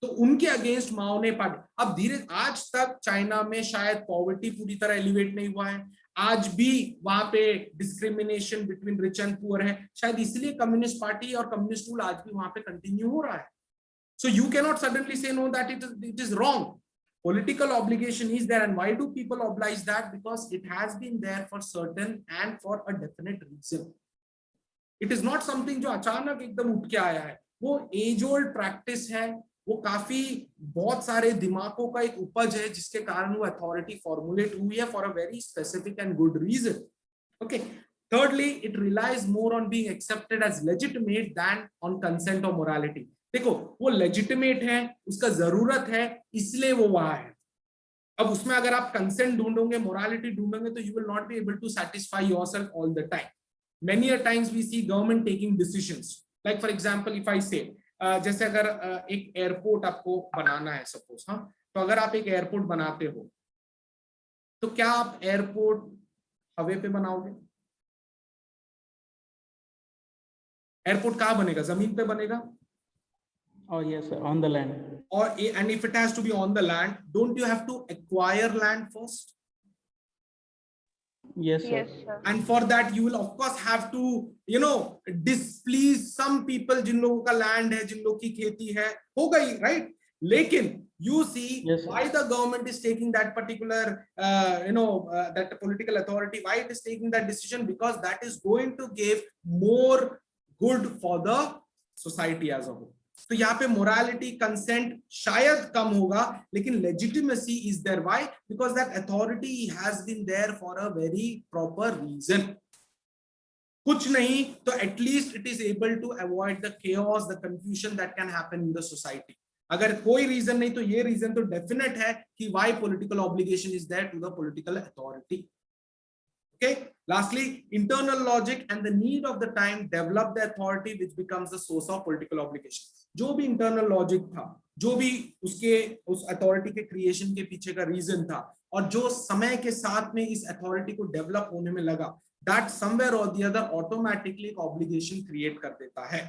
तो उनके against माओ ने party. अब धीरे आज तक China में शायद poverty पूरी तरह एलिवेट नहीं हुआ है, आज भी वहां पे discrimination between rich and poor है, शायद इसलिए कम्युनिस्ट पार्टी और कम्युनिस्ट रूल आज भी वहां पे कंटिन्यू हो रहा है. So you can not suddenly say no that it is wrong. Political obligation is there, and why do people oblige that? Because it has been there for certain and for a definite reason. It is not something जो अचानक एकदम उठ के आया है, वो as old practice है, वो काफी बहुत सारे दिमागों का एक उपज है जिसके कारण वो अथॉरिटी फॉर्मुलेट हुई है for a very specific and good reason. Okay, thirdly, it relies more on being accepted as legitimate than on consent or morality. देखो, वो लेजिटिमेट है, उसका जरूरत है, इसलिए वो वहां है. अब उसमें अगर आप कंसेंट ढूंढोगे, मोरालिटी ढूंढोगे, तो you will not be able to satisfy yourself all the time. Many a times we see government taking decisions, like for example if I say, जैसे अगर एक एयरपोर्ट आपको बनाना है सपोज, हाँ, तो अगर आप एक एयरपोर्ट बनाते हो तो क्या आप एयरपोर्ट हवे पे बनाओगे? एयरपोर्ट कहाँ बनेगा? जमीन पे बनेगा? Oh, yes, sir, on the land. Or and if it has to be on the land, don't you have to acquire land first? Yes, sir. Yes, sir. And for that you will of course have to, you know, displease some people जिन लोगों का land है, जिन लोगों की खेती है, हो गई, right? लेकिन you see, Yes, sir. why the government is taking that particular that political authority, why it is taking that decision? Because that is going to give more good for the society as a whole. तो यहाँ पे morality, consent शायद कम होगा, लेकिन legitimacy is there. Why? Because that authority has been there for a very proper reason. कुछ नहीं तो at least it is able to avoid the chaos, the confusion that can happen in the society. अगर कोई reason नहीं तो ये reason तो definite है कि why political obligation is there to the political authority. Okay, lastly, internal logic and the need of the time develop the authority which becomes the source of political obligation. जो भी internal logic था, जो भी उस authority के creation के पीछे का reason था, और जो समय के साथ में इस authority को develop होने में लगा, that somewhere or the other automatically एक obligation create कर देता है.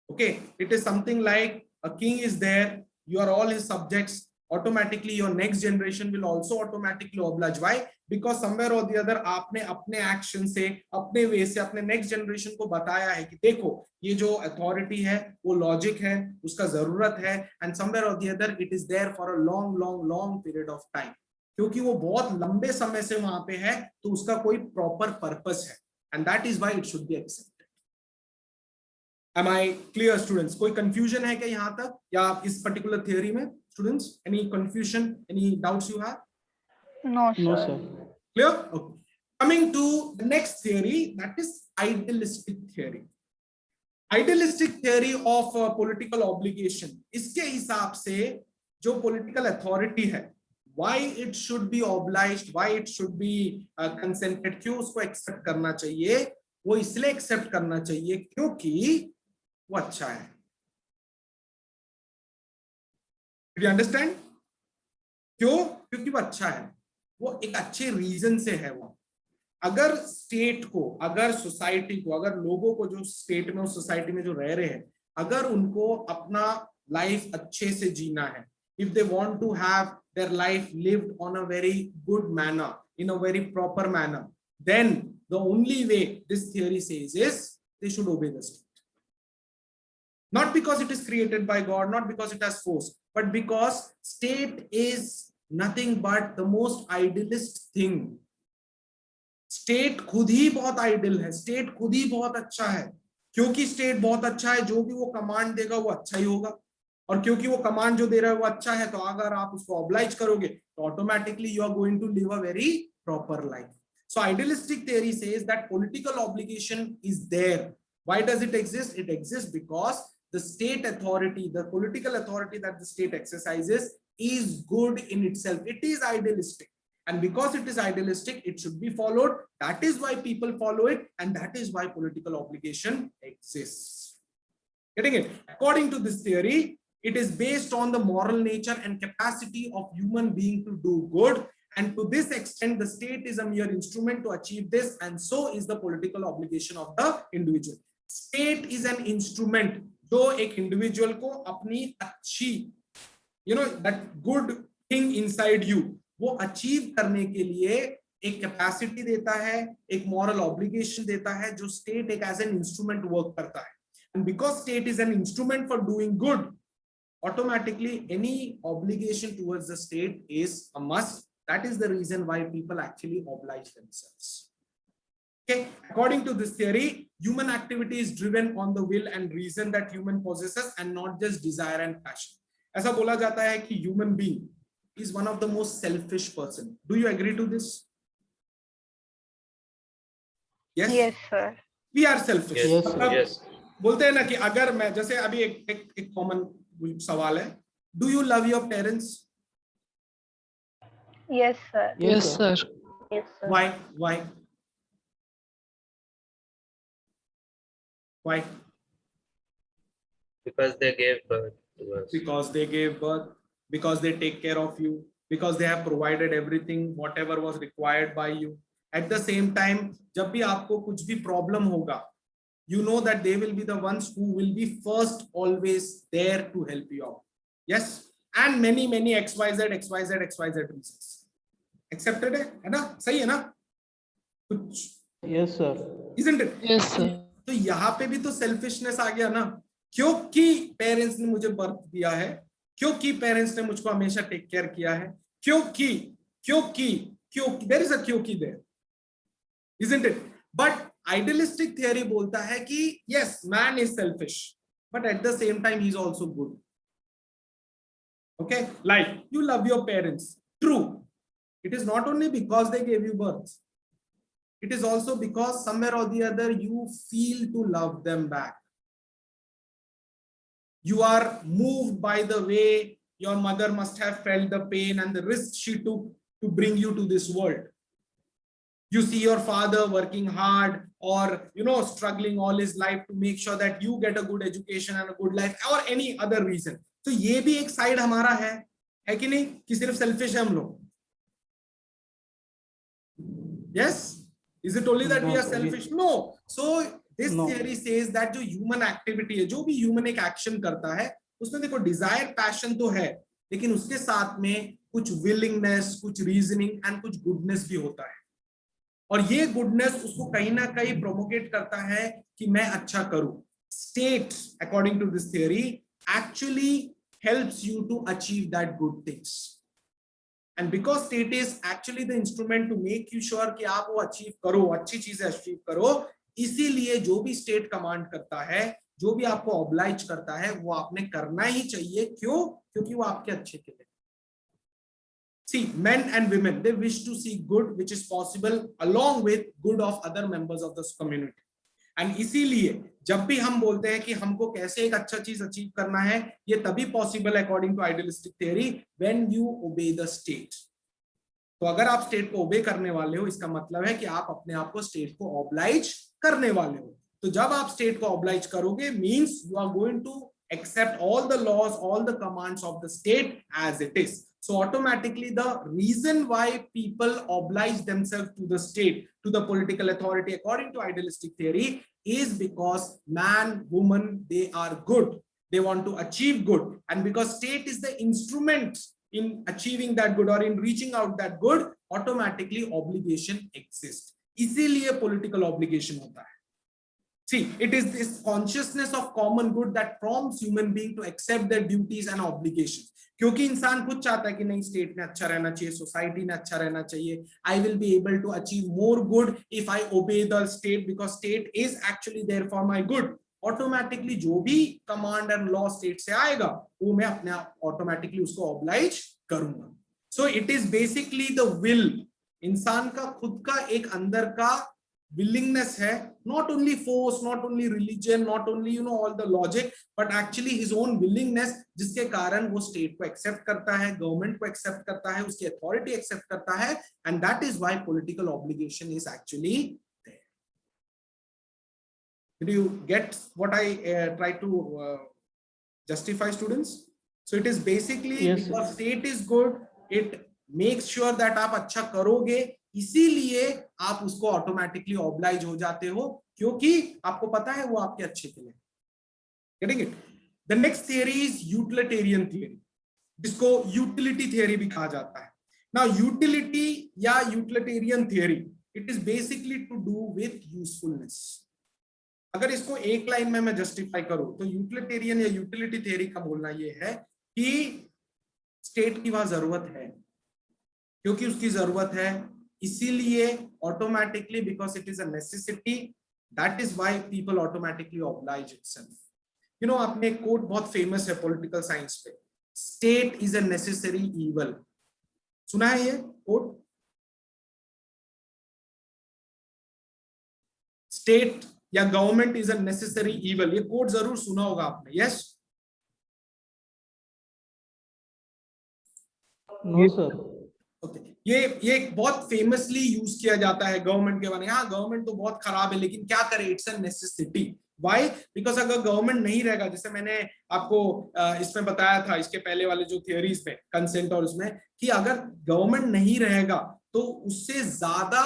Okay, it is something like a king is there, you are all his subjects, automatically your next generation will also automatically oblige. Why? Because somewhere or the other आपने अपने action से, अपने वे से अपने next generation को बताया है कि देखो ये जो अथॉरिटी है वो लॉजिक है, उसका जरूरत है, एंड समवेयर और the other it is there for a long long long period of time. क्योंकि वो बहुत लंबे समय से वहां पे है, तो उसका कोई प्रॉपर पर्पस है, and that is why it should be accepted. Am I clear, students? कोई कंफ्यूजन है क्या यहाँ तक, या इस पर्टिकुलर थियोरी में students? Any confusion, any doubts you have? No, No, sir. sir. Clear? Okay. Coming to the next theory, that is idealistic theory. Idealistic theory of political obligation. इसके हिसाब से जो political authority है, why it should be obliged, why it should be consented, क्यों उसको accept करना चाहिए? वो इसलिए accept करना चाहिए क्योंकि वो अच्छा है। Did you understand? क्यों? क्योंकि वो अच्छा है, वो एक अच्छे रीजन से है। वो अगर स्टेट को, अगर सोसाइटी को, अगर लोगों को, जो स्टेट में उस सोसाइटी में जो रह रहे हैं, अगर उनको अपना लाइफ अच्छे से जीना है, if they want to have their life lived on a very good manner, in a very proper manner, then the only way this theory says is they should obey the state, not because it is created by God, not because it has force, but because state is nothing but the most idealist thing. State खुद ही बहुत ideal है, state खुद ही बहुत अच्छा है, क्योंकि state बहुत अच्छा है, जो भी वो कमांड देगा वो अच्छा ही होगा, और क्योंकि वो कमांड जो दे रहा है वो अच्छा है, तो अगर आप उसको ऑब्लाइज करोगे तो automatically you are going to live a very proper life. So idealistic theory says that political obligation is there. Why does it exist? It exist because the state authority, the political authority that the state exercises is good in itself. It is idealistic, and because it is idealistic, it should be followed. That is why people follow it, and that is why political obligation exists. Getting it? According to this theory, it is based on the moral nature and capacity of human being to do good, and to this extent the state is a mere instrument to achieve this, and so is the political obligation of the individual. State is an instrument जो एक individual को अपनी अच्छी, that good thing inside you, वो achieve करने के लिए एक कैपेसिटी देता है, एक मॉरल ऑब्लिगेशन देता है, जो स्टेट एक एज एन इंस्ट्रूमेंट वर्क करता है। And because state is an instrument for doing good, automatically any obligation towards the state is a must. That is the reason why people actually oblige themselves. Okay, according to this theory, human activity is driven on the will and reason that human possesses, and not just desire and passion. ऐसा बोला जाता है कि human being is one of the most selfish person. Do you agree to this? Yes. Yes, sir. We are selfish. Yes, मतलब yes. बोलते हैं ना कि अगर मैं, जैसे अभी एक कॉमन सवाल है, do you love your parents? Yes, sir. Yes, sir. Yes, sir. Why? Why? Because they gave birth to us. Because they gave birth, because they take care of you, because they have provided everything whatever was required by you. At the same time, जब भी आपको कुछ भी problem होगा, you know that they will be the ones who will be first always there to help you out. Yes, and many XYZ reasons. Accepted है ना? सही है ना? कुछ Yes, sir. isn't it? Yes, sir. तो यहाँ पे भी तो सेल्फिशनेस आ गया ना, क्योंकि पेरेंट्स ने मुझे बर्थ दिया है, क्योंकि पेरेंट्स ने मुझको हमेशा टेक केयर किया है, क्योंकि देयर इज अ क्योंकि there, isn't it? But idealistic theory बोलता है कि yes, man is selfish, but at the same time he is also good. Okay, like you love your parents, true. It is not only because they gave you birth. It is also because somewhere or the other you feel to love them back. You are moved by the way your mother must have felt the pain and the risk she took to bring you to this world. You see your father working hard, or struggling all his life to make sure that you get a good education and a good life, or any other reason. तो ये भी एक side हमारा है कि नहीं, कि सिर्फ सेल्फिश है हम लोग? Yes? Is it only that we are selfish? No. So this theory says that जो human activity है, जो भी human एक action करता है, उसमें देखो desire, passion तो है, लेकिन उसके साथ में कुछ willingness, कुछ reasoning and कुछ goodness भी होता है, और ये goodness उसको कहीं ना कहीं promulgate करता है कि मैं अच्छा करूं. State, according to this theory, actually helps you to achieve that good things. and because state is actually the instrument to make you sure कि आप वो अचीव करो, अच्छी चीजें अचीव करो, इसीलिए जो भी स्टेट कमांड करता है, जो भी आपको ऑब्लाइज करता है, वो आपने करना ही चाहिए। क्यों? क्योंकि वो आपके अच्छे के लिए। See, men and women, they wish to see good which is possible along with good of other members of this community. And इसीलिए जब भी हम बोलते हैं कि हमको कैसे एक अच्छा चीज अचीव करना है, ये तभी possible according to idealistic theory when you obey the state. तो अगर आप स्टेट को ओबे करने वाले हो, इसका मतलब है कि आप अपने आप को स्टेट को ऑब्लाइज करने वाले हो। तो जब आप स्टेट को ऑब्लाइज करोगे, means you are going to accept all the laws, all the commands of the state as it is. So automatically the reason why people oblige themselves to the state, to the political authority according to idealistic theory, is because man, woman, they are good. They want to achieve good. And because state is the instrument in achieving that good or in reaching out that good, automatically obligation exists. इसीलिए political obligation होता है। See, it is this consciousness of common good that prompts human being to accept their duties and obligations. क्योंकि इंसान खुद चाहता है कि नहीं, स्टेट में अच्छा रहना चाहिए, सोसाइटी में अच्छा रहना चाहिए। I will be able to achieve more good if I obey the state because state is actually there for my good. Automatically जो भी command and law state से आएगा, वो मैं अपने आप automatically उसको oblige करूंगा। So it is basically the will. इंसान का खुद का एक अंदर का willingness है, not only force, not only religion, not only all the logic, but actually his own willingness, जिसके कारण वो state को accept करता है, government को accept करता है, उसकी authority accept करता है, and that is why political obligation is actually there. Did you get what I try to justify, students? So it is basically Yes, because state is good, it makes sure that आप अच्छा करोगे, इसीलिए आप उसको automatically oblige हो जाते हो, क्योंकि आपको पता है वो आपके अच्छे के लिए। Getting it? The next theory is utilitarian theory, जिसको यूटिलिटी theory भी कहा जाता है। Now utility या utilitarian theory, it is basically to do with usefulness. अगर इसको एक लाइन में मैं जस्टिफाई करूं तो यूटिलिटेरियन या यूटिलिटी थ्योरी का बोलना ये है कि स्टेट की वहां जरूरत है, क्योंकि उसकी जरूरत है, इसीलिए automatically because it is a necessity, that is why people automatically oblige itself. आपने एक कोट बहुत फेमस है पॉलिटिकल साइंस पे, state is a necessary evil. सुना है ये कोट? स्टेट या government is a necessary evil, ये कोट जरूर सुना होगा आपने। यस? No, sir. ओके, ये बहुत फेमसली यूज किया जाता है गवर्नमेंट के बारे में। हाँ, गवर्नमेंट तो बहुत खराब है, लेकिन क्या करे, it's a necessity. Why? Because अगर गवर्नमेंट नहीं रहेगा, जैसे मैंने आपको इसमें बताया था, इसके पहले वाले जो थियोरीज में कंसेंट और उसमें, कि अगर गवर्नमेंट नहीं रहेगा तो उससे ज्यादा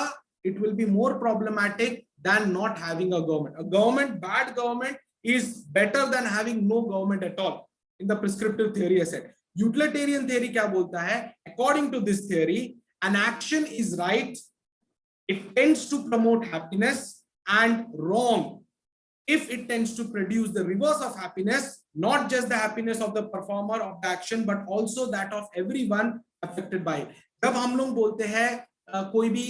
it will be more problematic than not having a government. A government, bad government is better than having no government at all in the prescriptive theory asset. Utilitarian theory क्या बोलता है? According to this theory, an action is right, it tends to promote happiness, and wrong if it tends to produce the reverse of happiness, not just the happiness of the performer of the action but also that of everyone affected by it. जब हम लोग बोलते हैं कोई भी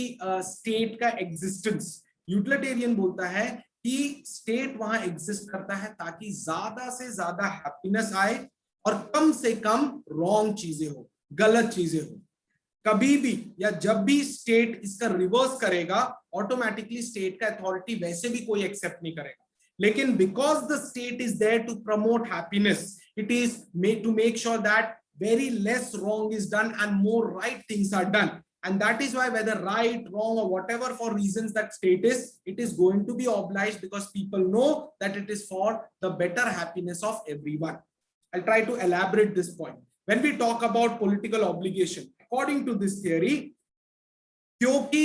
state का existence, utilitarian बोलता है कि स्टेट वहां एग्जिस्ट करता है ताकि ज्यादा से ज्यादा हैप्पीनेस आए और कम से कम रॉन्ग चीजें हो, गलत चीजें हो। कभी भी या जब भी स्टेट इसका रिवर्स करेगा, ऑटोमेटिकली स्टेट का अथॉरिटी वैसे भी कोई एक्सेप्ट नहीं करेगा। लेकिन because the state is there to promote happiness, it is made to make sure that very less wrong is done and more right things are done, and that is why whether right, wrong or whatever for reasons that state is, it is going to be obliged because people know that it is for the better happiness of everyone. I'll try to elaborate this point. When we talk about political obligation, according to this theory, क्योंकि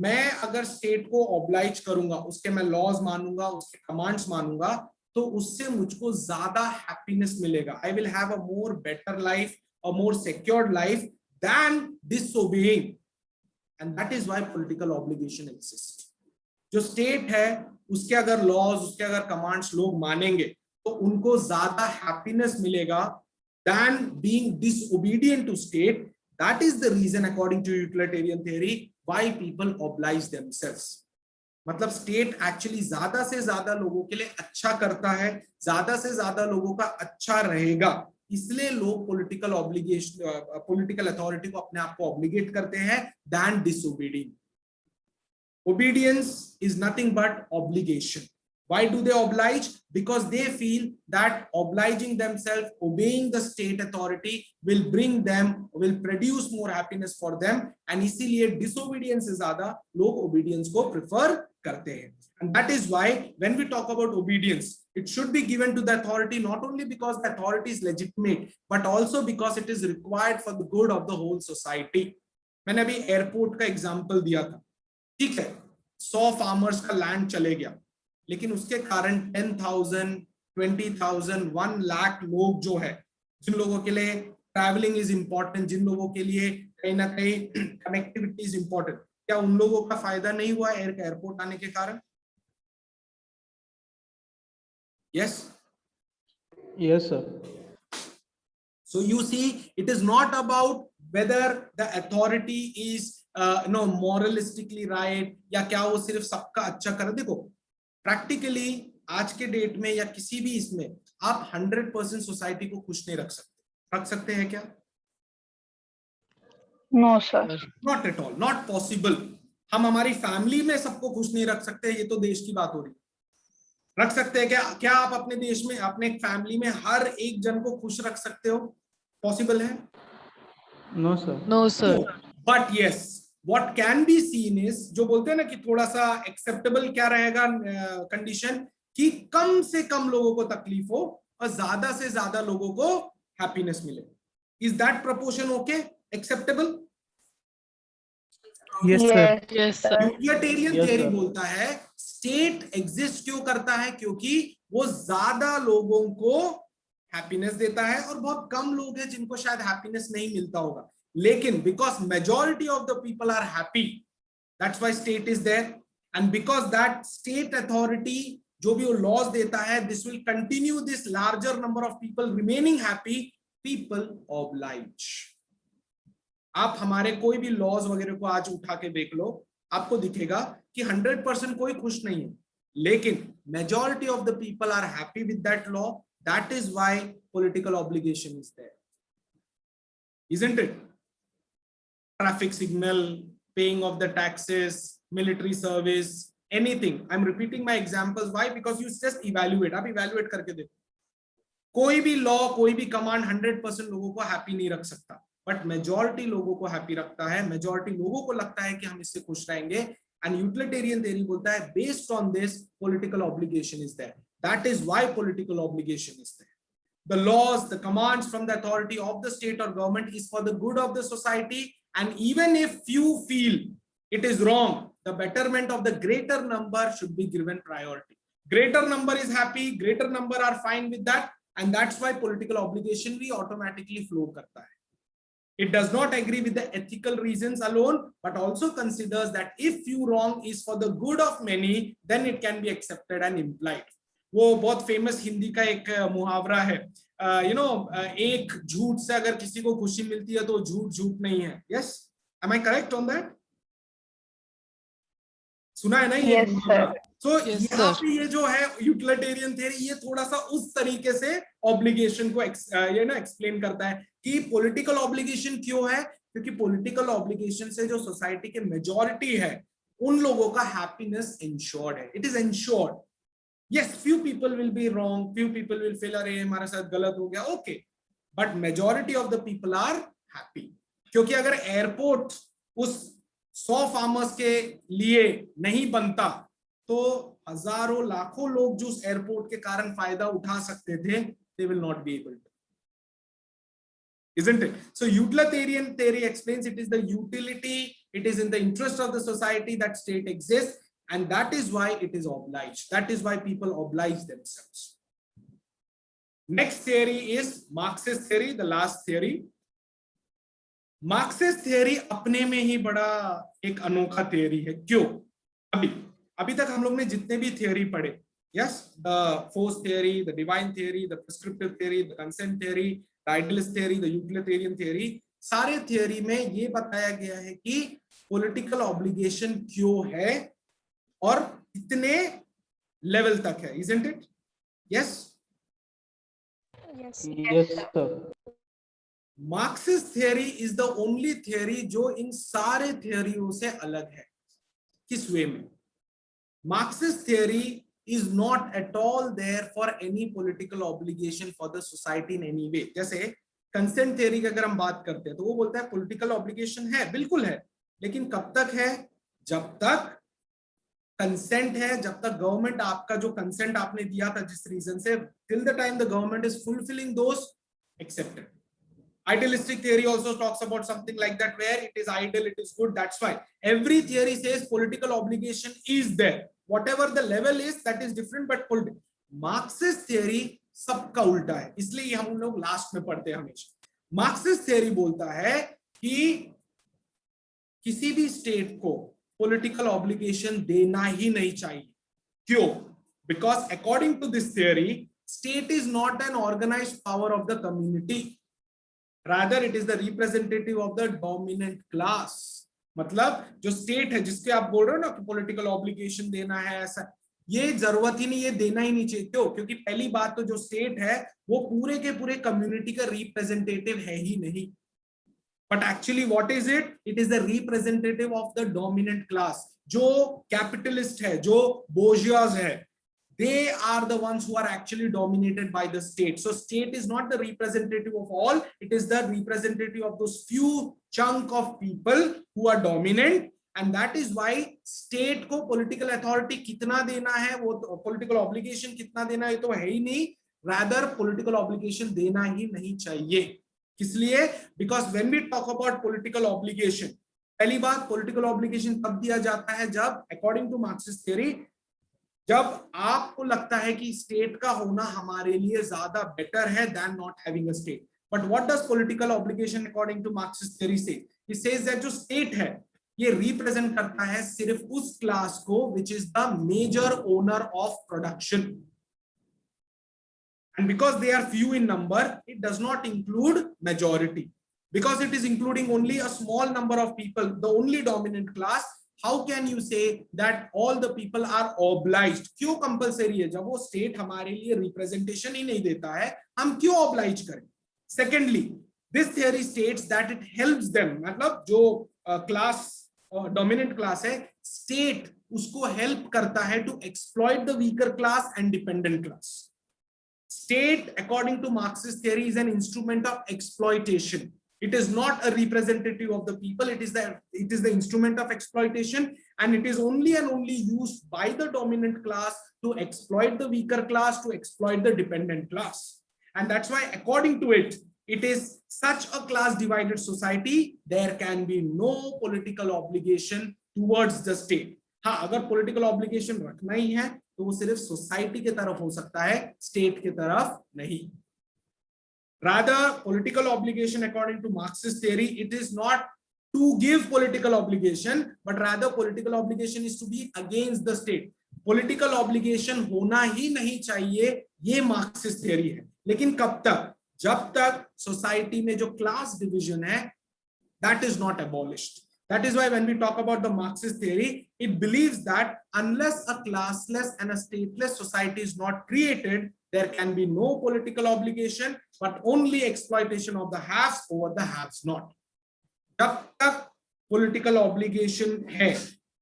मैं अगर state को oblige करूंगा, उसके मैं laws मानूंगा, उसके commands मानूंगा, तो उससे मुझको ज्यादा हैप्पीनेस मिलेगा। I will have a more better life, a more secured life than disobeying, and that is why political obligation exist. जो स्टेट है उसके अगर लॉज, उसके अगर कमांड्स लोग मानेंगे तो उनको ज्यादा हैप्पीनेस मिलेगा than being disobedient to state, That is the reason, according to utilitarian theory, why people oblige themselves. मतलब स्टेट एक्चुअली ज्यादा से ज्यादा लोगों के लिए अच्छा करता है, ज्यादा से ज्यादा लोगों का अच्छा रहेगा, इसलिए लोग पॉलिटिकल ऑब्लिगेशन, पॉलिटिकल अथॉरिटी को अपने आप को ऑब्लिगेट करते हैं then डिसोबीडिंग. Obedience is nothing but obligation. Why do they oblige? Because they feel that obliging themselves, obeying the state authority will bring them, will produce more happiness for them, and इसीलिए disobedience से ज़्यादा लोग obedience को prefer करते हैं. And that is why when we talk about obedience, it should be given to the authority not only because the authority is legitimate, but also because it is required for the good of the whole society. मैंने अभी airport का example दिया था, ठीक है, 100 farmers का land चले गया, लेकिन उसके कारण 10,000, 20,000, 1 लाख लोग जो है, जिन लोगों के लिए ट्रैवलिंग इज इंपॉर्टेंट, जिन लोगों के लिए कहीं ना कहीं कनेक्टिविटी इज इंपॉर्टेंट, क्या उन लोगों का फायदा नहीं हुआ एयरपोर्ट आने के कारण? Yes Yes, sir. So you see, it is not about whether the authority is moralistically right या क्या वो सिर्फ सबका अच्छा करे. देखो प्रैक्टिकली आज के डेट में या किसी भी इसमें आप 100% सोसाइटी को खुश नहीं रख सकते हैं क्या? No, sir. Not at all, not possible. हम हमारी फैमिली में सबको खुश नहीं रख सकते, ये तो देश की बात हो रही. रख सकते हैं क्या? क्या आप अपने देश में, अपने फैमिली में हर एक जन को खुश रख सकते हो? पॉसिबल है? No, sir. No, sir. But yes, what can be seen is, जो बोलते हैं ना कि थोड़ा सा एक्सेप्टेबल क्या रहेगा कंडीशन, कि कम से कम लोगों को तकलीफ हो और ज्यादा से ज्यादा लोगों को हैप्पीनेस मिले. Is that proportion okay, acceptable? Yes, sir. Yes, sir. Utilitarian Yes, theory sir. बोलता है स्टेट एग्जिस्ट क्यों करता है, क्योंकि वो ज्यादा लोगों को हैप्पीनेस देता है और बहुत कम लोग हैं जिनको शायद हैप्पीनेस नहीं मिलता होगा, लेकिन because majority of the people are happy, that's why state is there. And because that state authority जो भी वो लॉज देता है, this will continue this larger number of people remaining happy, people oblige. आप हमारे कोई भी लॉज वगैरह को आज उठा के देख लो, आपको दिखेगा कि 100% कोई खुश नहीं है, लेकिन majority of the people are happy with that law. That is why political obligation is there, isn't it? Traffic signal, paying of the taxes, military service, anything. I'm repeating my examples. Why? Because you just evaluate. आप evaluate करके देखो, कोई भी law, कोई भी command 100% लोगों को happy नहीं रख सकता, बट मेजॉरिटी लोगों को हैप्पी रखता है. मेजॉरिटी लोगों को लगता है कि हम इससे खुश रहेंगे, एंड यूटिलिटेरियन थ्योरी बोलता है based on this political obligation is there. That is why political obligation is there. The laws, the commands from the authority of the state or government is for the good of the society, and even if few feel it is wrong, the betterment of the greater number should be given priority. Greater number is happy, greater number are fine with that, and that's why political obligation भी automatically flow करता है. It does not agree with the ethical reasons alone, but also considers that if few wrong is for the good of many, then it can be accepted and implied. वो बहुत famous Hindi का एक मुहावरा है, एक झूठ से अगर किसी को खुशी मिलती है तो झूठ झूठ नहीं है. Yes, am I correct on that? सुना है ना ये? Yes, sir. सो Yes, यहाँ sir. पे ये जो है यूटिलिटेरियन थ्योरी, ये थोड़ा सा उस तरीके से ऑब्लिगेशन को एक्सप्लेन करता है कि पॉलिटिकल ऑब्लिगेशन क्यों है, क्योंकि पॉलिटिकल ऑब्लिगेशन से जो सोसाइटी के मेजॉरिटी है उन लोगों का हैप्पीनेस इंश्योर्ड है. It is insured. Yes, few people will be wrong, few people will feel अरे हमारे साथ गलत हो गया, okay, but majority of the people are happy. क्योंकि अगर एयरपोर्ट उस 100 फार्मर्स के लिए नहीं बनता तो हजारों लाखों लोग जो उस एयरपोर्ट के कारण फायदा उठा सकते थे, they will not be able to. Isn't it? So utilitarian theory explains it is the utility, it is in the interest of the society that state exists, and that is why it is obliged. That is why people oblige themselves. Next theory is Marxist theory, the last theory. Marxist theory अपने में ही बड़ा एक अनोखा theory है. क्यों? अभी तक हम लोग ने जितने भी theory पढ़े, yes, the force theory, the divine theory, the prescriptive theory, the consent theory, the idealist theory, the utilitarian theory, सारे थियोरी में ये बताया गया है कि पॉलिटिकल ऑब्लिगेशन क्यों है और कितने लेवल तक है, isn't it? Yes. Yes, sir. Marxist theory is the only theory जो इन सारे थियरियों से अलग है। किस वे में? Marxist theory is not at all there for any political obligation for the society in any way. जैसे कंसेंट थियरी की अगर हम बात करते हैं तो वो बोलता है पॉलिटिकल ऑब्लिगेशन है, बिल्कुल है, लेकिन कब तक है? जब तक कंसेंट है, जब तक गवर्नमेंट आपका जो कंसेंट आपने दिया था जिस रीजन से, till the time the government is fulfilling those accepted. Idealistic theory also talks about something like that, where it is ideal, it is good, that's why every theory says political obligation is there, whatever the level is, that is different, but political. Marxist theory सबका उल्टा है, इसलिए हम लोग last में पढ़ते हैं हमेशा। मार्क्सिस्ट थियरी बोलता है कि किसी भी स्टेट को पॉलिटिकल ऑब्लिगेशन देना ही नहीं चाहिए। क्यों? Because according to this theory state is not an organised power of the community, rather it is the representative of the dominant class. मतलब जो स्टेट है जिसके आप बोल रहे हो ना कि पॉलिटिकल ऑब्लिगेशन देना है, ऐसा ये जरूरत ही नहीं, ये देना ही नहीं चाहिए। क्यों? क्योंकि पहली बात तो जो स्टेट है वो पूरे के पूरे कम्युनिटी का रिप्रेजेंटेटिव है ही नहीं, but actually what is it? It is the representative of the dominant class. जो कैपिटलिस्ट है, जो बोर्जियाज है, they are the ones who are actually dominated by the state. So state is not the representative of all, it is the representative of those few chunk of people who are dominant, and that is why state को political authority कितना देना है, वो political obligation कितना देना है तो है ही नहीं, rather political obligation देना ही नहीं चाहिए। किस लिए? Because when we talk about political obligation, पहली बात political obligation तब दिया जाता है जब according to Marxist theory जब आपको लगता है कि स्टेट का होना हमारे लिए ज्यादा बेटर है than not having a state. But what does political obligation according to Marxist theory से? इट सेज दैट जो स्टेट है ये रिप्रेजेंट करता है सिर्फ उस क्लास को which is the major owner of production, and because they are few in number it does not include majority, because it is including only a small number of people, the only dominant class. How can you say that all the people are obliged? क्यों compulsory है? जब वो state हमारे लिए representation ही नहीं देता है, हम क्यों ऑब्लाइज करें? Secondly, this theory states that it helps them, मतलब जो क्लास डोमिनेंट क्लास है, स्टेट उसको हेल्प करता है to exploit the weaker class and dependent class. State according to Marxist theory is an instrument of exploitation. It is not a representative of the people, it is the instrument of exploitation, and it is only and only used by the dominant class to exploit the weaker class, to exploit the dependent class. And that's why according to it, it is such a class divided society, there can be no political obligation towards the state. हाँ, अगर political obligation रखना ही है तो वो सिर्फ society की तरफ हो सकता है, स्टेट की तरफ नहीं। Rather, political obligation according to Marxist theory, it is not to give political obligation, but rather political obligation is to be against the state. Political obligation होना ही नहीं चाहिए, ये Marxist theory है। लेकिन कब तक? जब तक सोसाइटी में जो क्लास डिविजन है that is not abolished. That is why when we talk about the Marxist theory, it believes that unless a classless and a stateless society is not created, there can be no political obligation, but only exploitation of the haves over the haves not. जब तक political obligation है,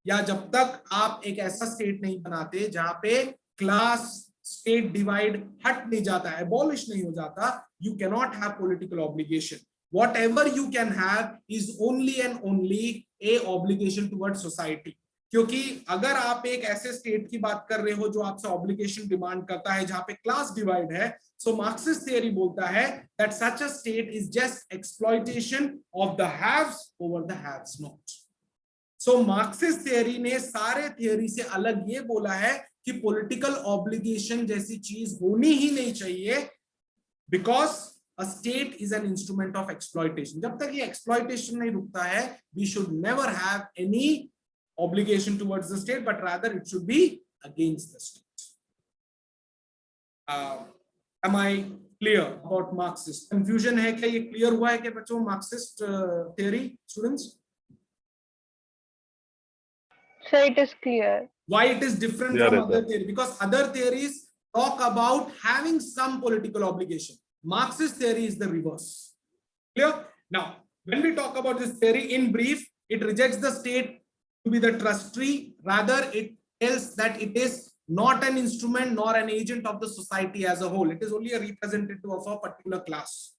या जब तक आप एक ऐसा state नहीं बनाते जहां पे class state divide हट नहीं जाता, abolish नहीं हो जाता, you cannot have political obligation. Whatever you can have is only and only a obligation towards society. क्योंकि अगर आप एक ऐसे स्टेट की बात कर रहे हो जो आपसे ऑब्लिगेशन डिमांड करता है, जहां पे क्लास डिवाइड है, सो मार्क्सिस्ट थियरी बोलता है that such a state is just exploitation of the haves over the haves not. So Marxist theory ने सारे थियरी से अलग ये बोला है कि पॉलिटिकल ऑब्लिगेशन जैसी चीज होनी ही नहीं चाहिए, because a state is an instrument of exploitation. जब तक ये एक्सप्लॉइटेशन नहीं रुकता है, we should never have any obligation towards the state, but rather it should be against the state. Am I clear about Marxist? Confusion है क्या? ये clear हुआ है क्या बच्चों Marxist theory, students? So it is clear. Why it is different Clear from है, other sir. theory? Because other theories talk about having some political obligation. Marxist theory is the reverse. Clear? Now, when we talk about this theory in brief, it rejects the state to be the trustee. Rather, it tells that it is not an instrument nor an agent of the society as a whole. It is only a representative of a particular class.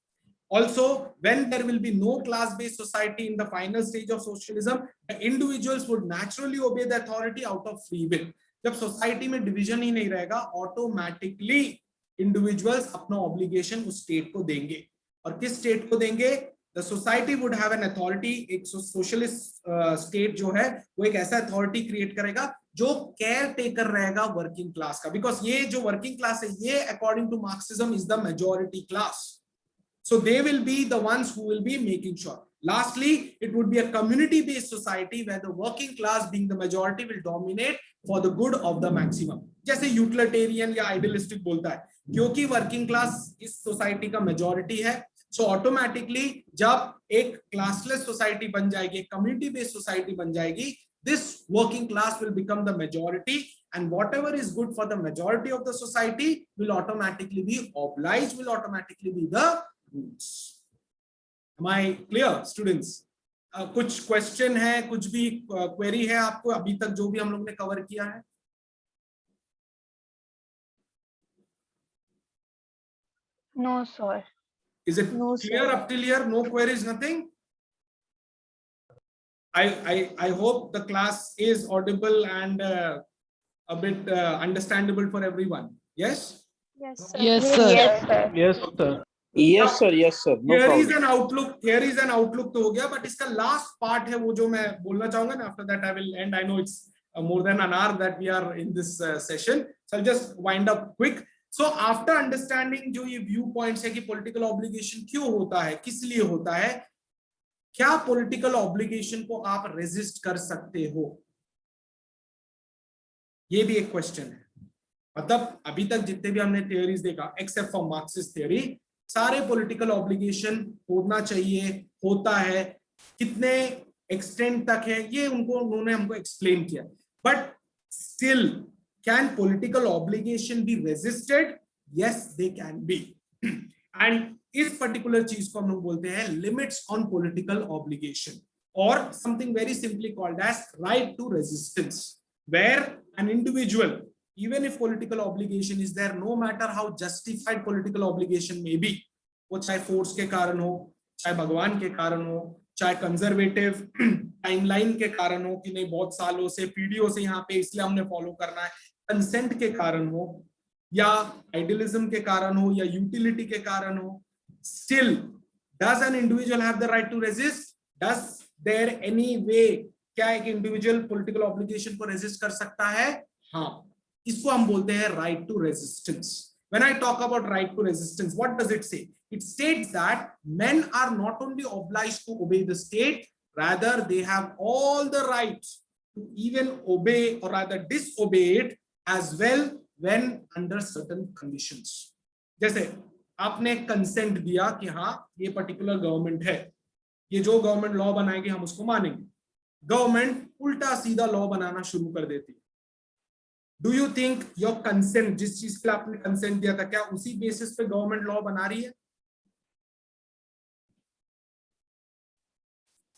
Also, when there will be no class-based society in the final stage of socialism, the individuals would naturally obey the authority out of free will. जब society में division ही नहीं रहेगा, automatically individuals अपना obligation उस state को देंगे. और किस state को देंगे? The society would have an authority. एक socialist state जो है, वो एक ऐसा authority create करेगा जो caretaker रहेगा working class का. Because ये जो working class है, ये according to Marxism is the majority class. So they will be the ones who will be making sure. Lastly, it would be a community-based society where the working class, being the majority, will dominate for the good of the maximum. जैसे utilitarian या idealistic बोलता है, क्योंकि working class इस society का majority है, so automatically जब एक classless society बन जाएगी, एक community-based society बन जाएगी, this working class will become the majority, and whatever is good for the majority of the society will automatically be obliged, will automatically be the rules. Am I clear, students? कुछ question है, कुछ भी query है आपको अभी तक जो भी हम लोग ने कवर किया है? No, sir. Is it No, clear sir. up till here? No queries, nothing? I hope the class is audible and a bit understandable for everyone. Yes? Yes, sir. Yes, sir. Yes, sir. Yes, sir. Yes, sir. Yes, sir. No Here is problem. an outlook तो हो गया, but इसका last part है वो जो मैं बोलना चाहूंगा ना, after that I will end. I know it's more than an hour that we are in this session, so I'll just wind up quick. So after understanding जो ये viewpoints है कि political obligation क्यों होता है, किस लिए होता है, क्या political obligation को आप resist कर सकते हो, ये भी एक question है. मतलब अभी तक जितने भी हमने theories देखा, except for Marxist theory, सारे पॉलिटिकल ऑब्लिगेशन होना चाहिए, होता है, कितने एक्सटेंट तक है, ये उन्होंने हमको एक्सप्लेन किया. But still can political obligation be resisted? Yes, they can be. And इस पर्टिकुलर चीज को हम लोग बोलते हैं लिमिट्स ऑन पॉलिटिकल ऑब्लिगेशन, और something very simply called as right to resistance, where an individual, even if political obligation is there, no matter how justified political obligation may be, वो चाहे फोर्स के कारण हो, चाहे भगवान के कारण हो, चाहे कंजर्वेटिव टाइमलाइन के कारण हो कि नहीं बहुत सालों से पीढ़ियों से यहाँ पे इसलिए हमने फॉलो करना है, कंसेंट के कारण हो, या आइडियलिज्म के कारण हो, या यूटिलिटी के कारण हो, still does an individual have the right to resist? Does there any way क्या एक इंडिविजुअल पॉलिटिकल ऑब्लिगेशन को रेजिस्ट कर सकता है? हाँ, इसको हम बोलते हैं right to resistance. When I talk about right to resistance, what does it say? It states that men are not only obliged to obey the state, rather they have all the rights to even obey or rather disobey it as well when under certain conditions. जैसे आपने consent दिया कि हाँ ये particular government है, ये जो government law बनाएगी हम उसको मानेंगे. गवर्नमेंट उल्टा सीधा लॉ बनाना शुरू कर देती है. Do you think your consent, जिस चीज के लिए आपने कंसेंट दिया था, क्या उसी बेसिस पे गवर्नमेंट लॉ बना रही है?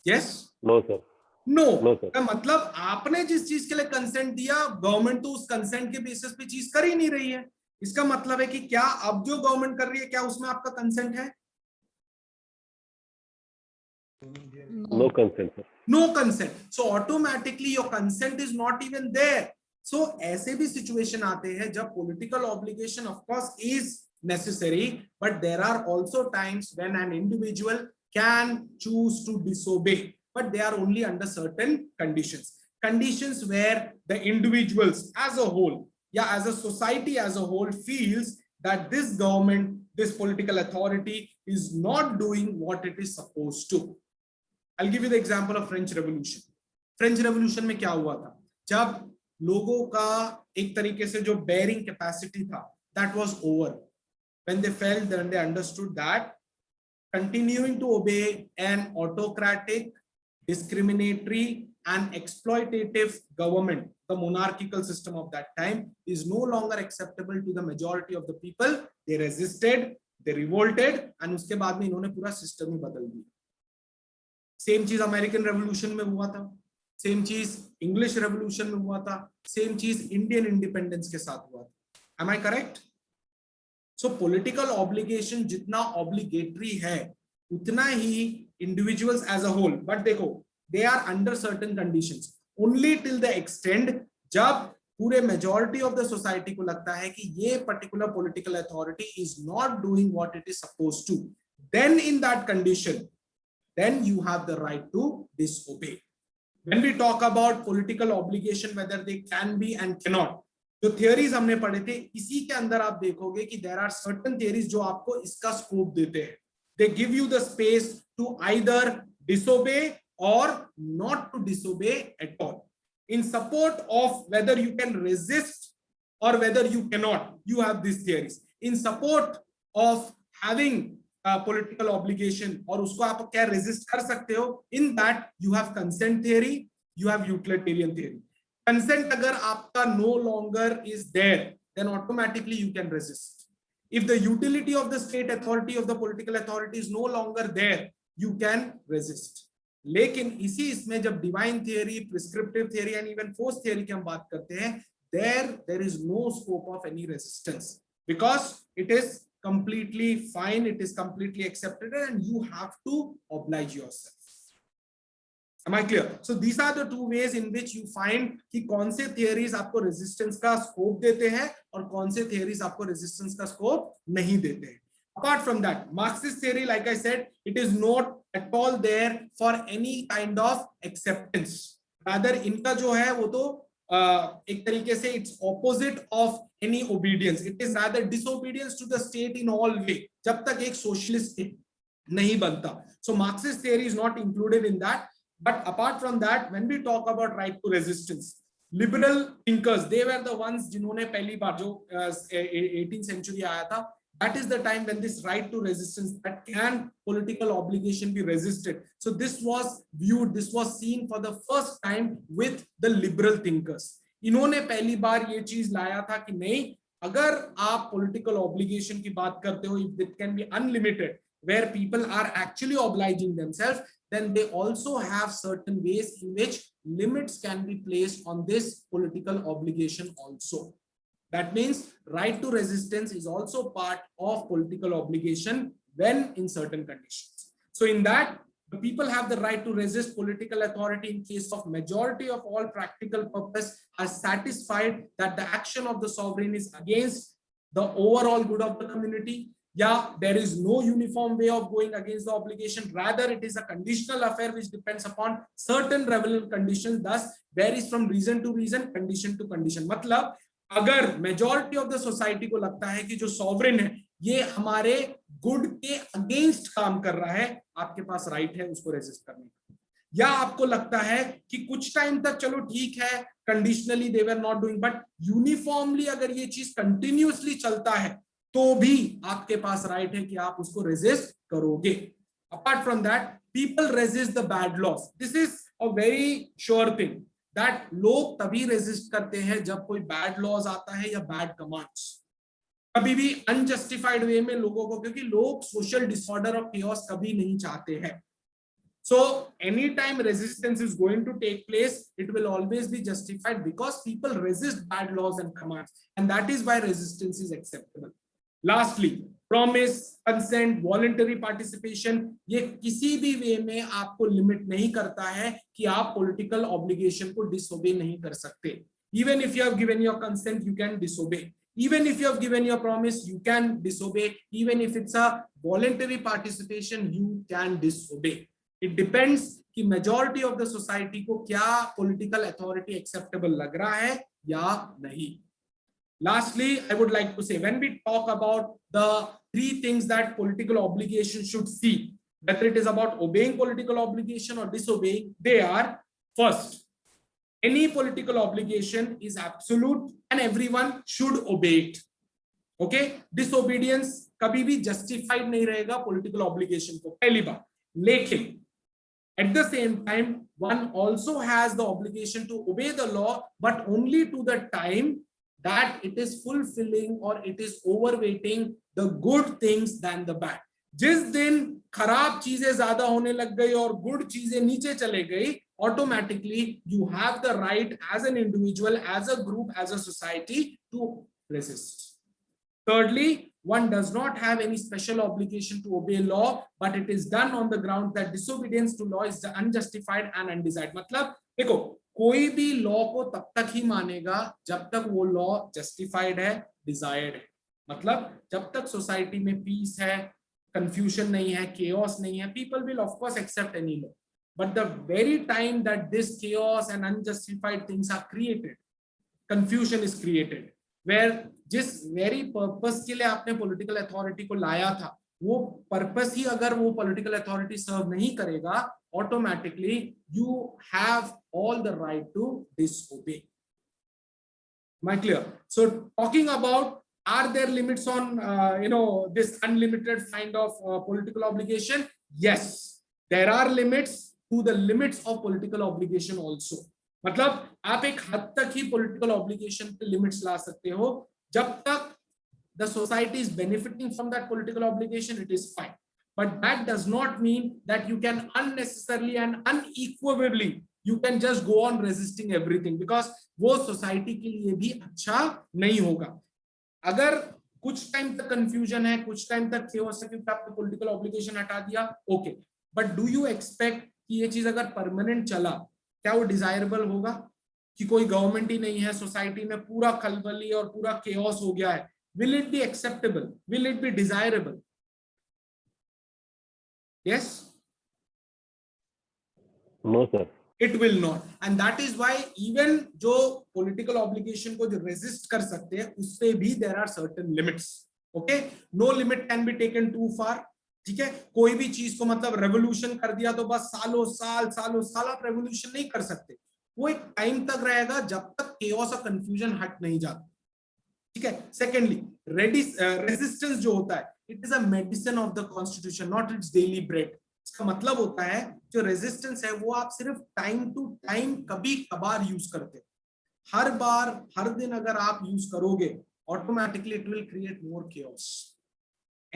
Yes? No sir. No. sir. मतलब आपने जिस चीज के लिए कंसेंट दिया, गवर्नमेंट तो उस कंसेंट के बेसिस पे चीज कर ही नहीं रही है. इसका मतलब है कि क्या अब जो गवर्नमेंट कर रही है, क्या उसमें आपका कंसेंट है? No consent, sir. No consent. So automatically your consent is not even there. So ऐसे भी सिचुएशन आते हैं जब political obligation of course is necessary, but there are also times when an individual can choose to disobey, but they are only under certain conditions. Conditions where the individuals as a whole, yeah, as a society as a whole feels that this government, this political authority is not doing what it is supposed to. I'll give you the example of French Revolution. French Revolution में क्या हुआ था? जब लोगों का एक तरीके से जो बेयरिंग कैपेसिटी था, that was over. when they felt, then they understood that continuing to obey an autocratic, discriminatory, and exploitative government, the monarchical system of that time, is no longer acceptable to the majority of the people. They resisted, they revolted, and उसके बाद में इन्होंने पूरा system ही बदल दिया. Same चीज American revolution में हुआ था, सेम चीज इंग्लिश रेवोल्यूशन में हुआ था, सेम चीज इंडियन इंडिपेंडेंस के साथ हुआ था. Am I correct? So political obligation जितना obligatory है उतना ही individuals as a whole, but देखो they are under certain conditions only till the extent जब पूरे majority of the society को लगता है कि ये particular political authority is not doing what it is supposed to, then in that condition then you have the right to disobey. When we talk about political obligation, whether they can be and cannot, जो theories हमने पढ़े थे इसी के अंदर आप देखोगे कि there are certain theories जो आपको इसका scope देते हैं. They give you the space to either disobey or not to disobey at all. In support of whether you can resist or whether you cannot, you have these theories. In support of having political obligation और उसको आप क्या resist कर सकते हो, in that you have consent theory, you have utilitarian theory. Consent अगर आपका no longer is there, then automatically you can resist. If the utility of the state authority, of the political authority is no longer there, you can resist. लेकिन इसी इसमें जब divine theory, prescriptive theory and even force theory की हम बात करते हैं, there is no scope of any resistance because it is completely fine, it is completely accepted, and you have to oblige yourself. Am I clear? So these are the two ways in which you find कि कौन से theories आपको resistance का scope देते हैं और कौन से theories आपको resistance का scope नहीं देते हैं. Apart from that, Marxist theory, like I said, it is not at all there for any kind of acceptance. Rather, इनका जो है वो तो एक तरीके से it's opposite of any obedience. It is rather disobedience to the state in all way. जब तक एक socialist नहीं बनता. So Marxist theory is not included in that. But apart from that, when we talk about right to resistance, liberal thinkers, they were the ones जिन्होंने पहली बार जो 18th century आया था, that is the time when this right to resistance, that can political obligation be resisted. So this was viewed, this was seen for the first time with the liberal thinkers. इन्होंने पहली बार ये चीज लाया था कि नहीं, अगर आप political obligation की बात करते हो, if it can be unlimited, where people are actually obliging themselves, then they also have certain ways in which limits can be placed on this political obligation also. That means right to resistance is also part of political obligation when in certain conditions. So in that, the people have the right to resist political authority in case of majority of all practical purpose are satisfied that the action of the sovereign is against the overall good of the community. Yeah, there is no uniform way of going against the obligation. Rather, it is a conditional affair which depends upon certain relevant conditions, thus varies from reason to reason, condition to condition. मतलब अगर majority of the society को लगता है कि जो sovereign है ये हमारे good के against काम कर रहा है, आपके पास right है उसको resist करने का. या आपको लगता है कि कुछ टाइम तक चलो ठीक है, conditionally they were not doing, but uniformly अगर ये चीज continuously चलता है तो भी आपके पास राइट है कि आप उसको रेजिस्ट करोगे. Apart from that, people resist the bad laws. This is a very sure thing that लोग तभी रेजिस्ट करते हैं जब कोई बैड लॉज आता है या बैड कमांड्स. कभी भी अनजस्टिफाइड वे में लोगों को, क्योंकि लोग सोशल डिसऑर्डर और chaos कभी नहीं चाहते हैं. So anytime resistance is going to take place, it will always be justified because people resist bad laws and commands, and that is why resistance is acceptable. Lastly, promise, consent, voluntary participation, ये किसी भी वे में आपको limit नहीं करता है कि आप political obligation को disobey नहीं कर सकते. Even if you have given your consent, you can disobey. Even if you have given your promise, you can disobey. Even if it's a voluntary participation, you can disobey. It depends कि majority of the society को क्या political authority acceptable लग रहा है या नहीं. Lastly, I would like to say, when we talk about the three things that political obligation should see, whether it is about obeying political obligation or disobeying, they are: first, any political obligation is absolute and everyone should obey it. Okay, disobedience कभी भी justified नहीं रहेगा political obligation को, पहली बात। लेकिन at the same time one also has the obligation to obey the law, but only to the time that it is fulfilling or it is overweighting the good things than the bad. जिस दिन खराब चीजें ज्यादा होने लग गई और good चीजें नीचे चले गई, automatically you have the right as an individual, as a group, as a society to resist. Thirdly, one does not have any special obligation to obey law, but it is done on the ground that disobedience to law is unjustified and undesired. मतलब देखो, कोई भी law को तब तक ही मानेगा जब तक वो लॉ जस्टिफाइड है, डिजायर्ड है। मतलब जब तक सोसाइटी में पीस है, कंफ्यूजन नहीं है, chaos नहीं है, people will of course accept any law. But the very time that this chaos and unjustified things are created, confusion is created, where जिस वेरी पर्पस के लिए आपने पॉलिटिकल अथॉरिटी को लाया था, वो पर्पस ही अगर वो पॉलिटिकल अथॉरिटी सर्व नहीं करेगा, automatically you have all the right to disobey. Am I clear? So talking about, are there limits on this unlimited kind of political obligation? Yes, there are limits to the limits of political obligation also. मतलब आप एक हद तक ही political obligation पे limits ला सकते हो, जब तक the society is benefiting from that political obligation, it is fine. But that does not mean that you can unnecessarily and unequivocally you can just go on resisting everything, because वो society के लिए भी अच्छा नहीं होगा। अगर कुछ time तक कंफ्यूजन है, कुछ टाइम तक chaos है क्योंकि आपने पॉलिटिकल ऑब्लिगेशन हटा दिया, okay, but do you expect कि ये चीज अगर परमानेंट चला, क्या वो डिजायरेबल होगा? कि कोई गवर्नमेंट ही नहीं है, सोसाइटी में पूरा खलबली और पूरा केओस हो गया है, will it be acceptable? Will it be desirable? Yes? No, sir. It will not. And that is why even जो political obligation को जो resist कर सकते हैं, उससे भी there are certain limits. Okay? No limit can be taken too far. ठीक है? कोई भी चीज को मतलब रेवोल्यूशन कर दिया तो बस सालों साल आप रेवोल्यूशन नहीं कर सकते। वो एक टाइम तक रहेगा जब तक केओस और कंफ्यूजन हट नहीं जाता। ठीक है? सेकेंडली, रेजिस्टेंस जो होता है, it is a medicine of the constitution, not it's daily bread. इसका मतलब होता है जो रेजिस्टेंस है वो आप सिर्फ टाइम टू टाइम कभी कभार यूज करते हो। हर बार हर दिन अगर आप यूज करोगे, automatically it will create more chaos.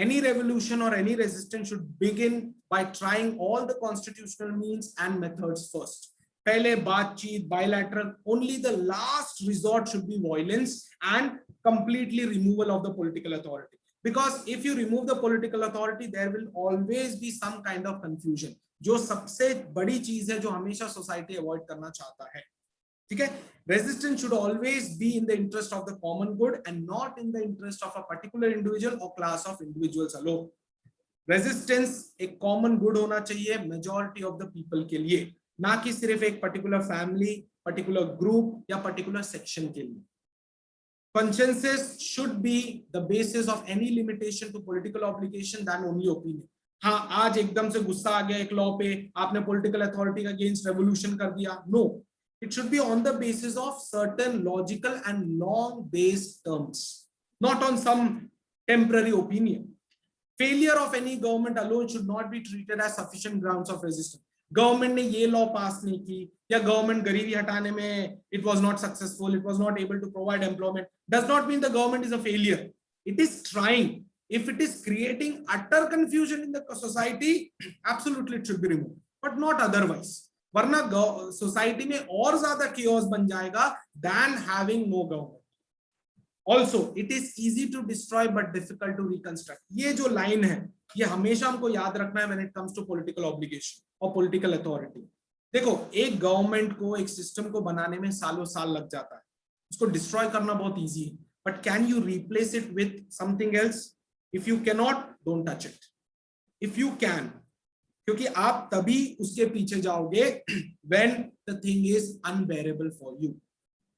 Any revolution or any resistance should begin by trying all the constitutional means and methods first. पहले बातचीत, bilateral, only the last resort should be violence and completely removal of the political authority. Because if you remove the political authority, there will always be some kind of confusion. जो सबसे बड़ी चीज है जो हमेशा society avoid करना चाहता है। ठीक है? Resistance should always be in the interest of the common good and not in the interest of a particular individual or class of individuals alone. Resistance एक common good होना चाहिए majority of the people के लिए, ना कि सिर्फ एक particular family, particular group या particular section के लिए। Consensus should be the basis of any limitation to political obligation than only opinion. हाँ, आज एकदम से गुस्सा आ गया एक लॉ पे, आपने political authority के against revolution कर दिया, no. It should be on the basis of certain logical and long-based terms, not on some temporary opinion. Failure of any government alone should not be treated as sufficient grounds of resistance. Government ने ये law pass नहीं की, या government गरीबी हटाने में it was not successful, it was not able to provide employment, does not mean the government is a failure. It is trying. If it is creating utter confusion in the society, absolutely it should be removed, but not otherwise. वरना society में और ज्यादा chaos बन जाएगा than having no government. Also, it is easy to destroy but difficult to reconstruct. ये जो line है, ये हमेशा हमको याद रखना है when it comes to political obligation और political authority. देखो, एक गवर्नमेंट को, एक सिस्टम को बनाने में सालों साल लग जाता है, उसको डिस्ट्रॉय करना बहुत इजी है, but can you replace it with something else? If you cannot, don't touch it. If you can, क्योंकि आप तभी उसके पीछे जाओगे when the thing is unbearable for you,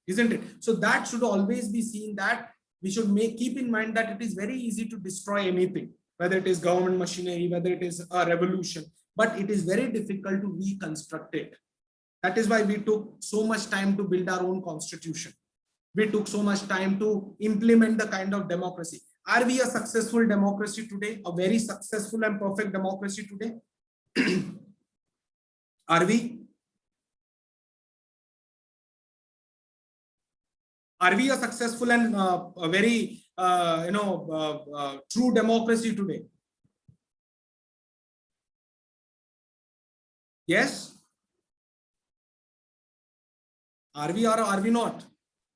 isn't it? So that should always be seen, that we should keep in mind that it is very easy to destroy anything, whether it is government machinery, whether it is a revolution, but it is very difficult to reconstruct it. That is why we took so much time to build our own constitution. We took so much time to implement the kind of democracy. Are we a successful democracy today? A very successful and perfect democracy today? Are we? Are we a successful and a very true democracy today? Yes. Are we or are we not?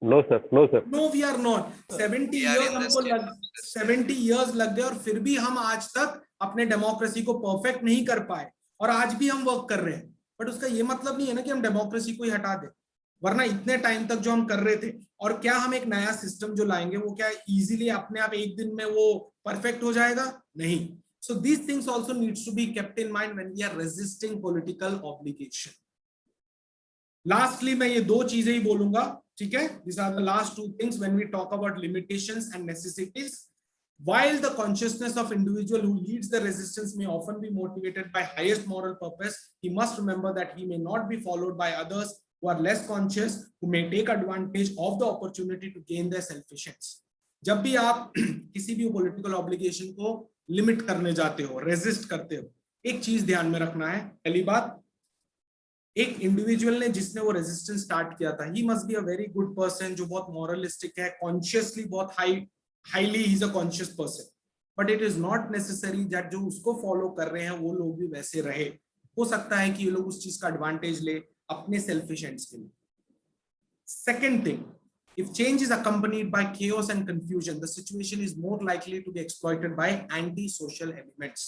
No, sir. No, sir. No, we are not. 70 years हमको 70 years लग गए और फिर भी हम आज तक अपने डेमोक्रेसी को परफेक्ट नहीं कर पाए और आज भी हम वर्क कर रहे हैं. बट उसका ये मतलब नहीं है ना कि हम डेमोक्रेसी को ही हटा दें, वरना इतने टाइम तक जो हम कर रहे थे, और क्या हम एक नया सिस्टम जो लाएंगे वो क्या इजीली अपने आप एक दिन में वो परफेक्ट हो जाएगा? नहीं. So these things also needs to be kept in mind when we are resisting political obligation. Lastly, मैं ये दो चीजें ही बोलूंगा, ठीक है? These are the last two things when we talk about limitations and necessities. While the consciousness of individual who leads the resistance may often be motivated by highest moral purpose, he must remember that he may not be followed by others who are less conscious, who may take advantage of the opportunity to gain their selfish ends. जब भी आप किसी भी political obligation को limit करने जाते हो, resist करते हो, एक चीज ध्यान में रखना है. पहली बात, एक इंडिविजुअल ने जिसने वो रेजिस्टेंस स्टार्ट किया था, he must be a very good person, जो बहुत मॉरलिस्टिक है, कॉन्शियसली बहुत highly he is a conscious person. But it is not necessary that जो उसको फॉलो कर रहे हैं वो लोग भी वैसे रहे. हो सकता है कि ये लोग उस चीज का एडवांटेज ले अपने सेल्फिश एंड्स के लिए. Second thing, if change is accompanied by chaos and confusion, the situation is more likely to be exploited by anti-social elements.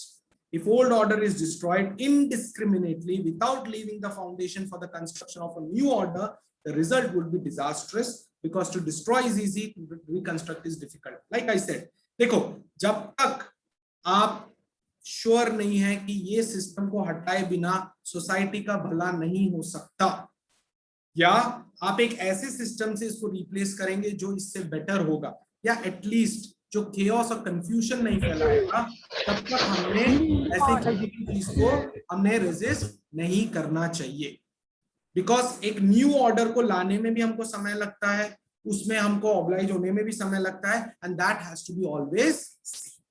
If old order is destroyed indiscriminately without leaving the foundation for the construction of a new order, the result would be disastrous, because to destroy is easy, to reconstruct is difficult. Like I said, देखो, जब तक आप sure नहीं है कि ये system को हटाए बिना सोसाइटी का भला नहीं हो सकता, या आप एक ऐसे सिस्टम से इसको रिप्लेस करेंगे जो इससे बेटर होगा, या एटलीस्ट जो केओस और कंफ्यूजन नहीं फैलाएगा, तब तक हमने ऐसे किसी भी चीज को हमने रेजिस्ट नहीं करना चाहिए. बिकॉज एक न्यू ऑर्डर को लाने में भी हमको समय लगता है, उसमें हमको ऑब्लाइज होने में भी समय लगता है, and that has to be always seen.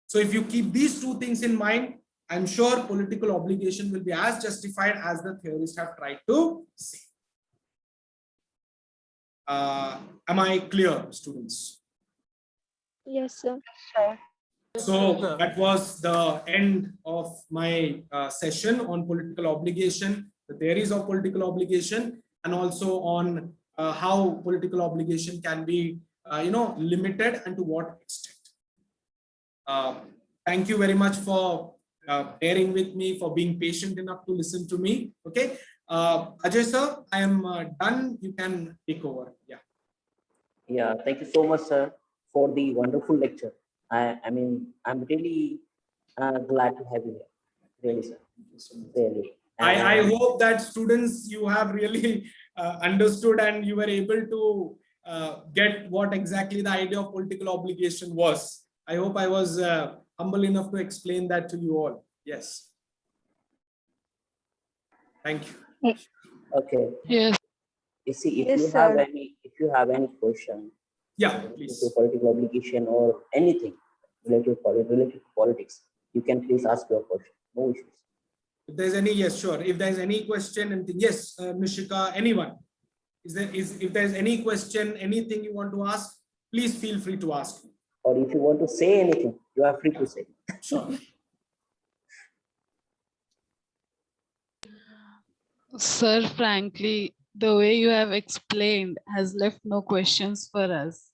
So if you keep these two things in mind, I'm sure political obligation will be as justified as the theorists have tried to say. Am I clear, students? Yes, sir. So that was the end of my session on political obligation, the theories of political obligation, and also on how political obligation can be, limited and to what extent. Thank you very much for bearing with me, for being patient enough to listen to me. Okay, Ajay sir, I am done. You can take over. Yeah, thank you so much, sir, for the wonderful lecture. I mean, I'm really glad to have you here. Really, sir. Really. I hope that students, you have really understood and you were able to get what exactly the idea of political obligation was. I hope I was humble enough to explain that to you all. Yes. Thank you. Okay. Yes. You see, if Yes, you have any question, Yeah, please. to political obligation or anything related to politics, you can please ask your question. No issues. If there's any, yes, sure. If there's any question, anything, yes, Nishika, anyone. If there's any question, anything you want to ask, please feel free to ask. Or if you want to say anything, you are free to say. Sure. Sir, frankly, the way you have explained has left no questions for us.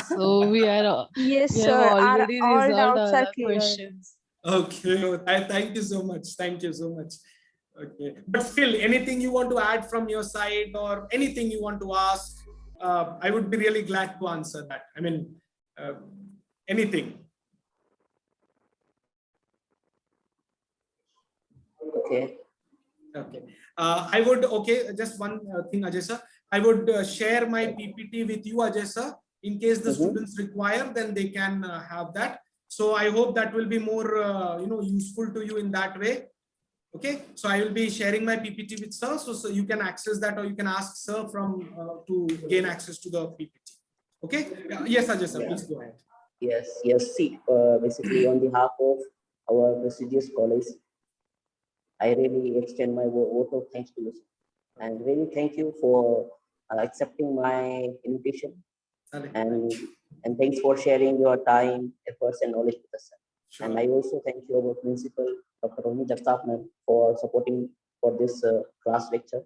So we Yes, have sir. already All resolved doubts all are our clear. questions. Okay. Thank you so much. Thank you so much. Okay. But still, anything you want to add from your side or anything you want to ask, I would be really glad to answer that. I mean, anything. Okay. Okay. I would, okay, just one thing, Ajay sir. I would share my PPT with you, Ajay sir. In case the students require, then they can have that. So I hope that will be more, useful to you in that way. Okay. So I will be sharing my PPT with sir. So you can access that, or you can ask sir from to gain access to the PPT. Okay. Yes, Ajay sir, please go ahead. Yes. See, basically on behalf of our prestigious college, I really extend my vote of thanks to you, sir. And really thank you for accepting my invitation, Correct. and thanks for sharing your time, efforts, and knowledge with us, sir. Sure. And I also thank you, our principal, Dr. Romi Jagtap ma'am, for supporting for this class lecture.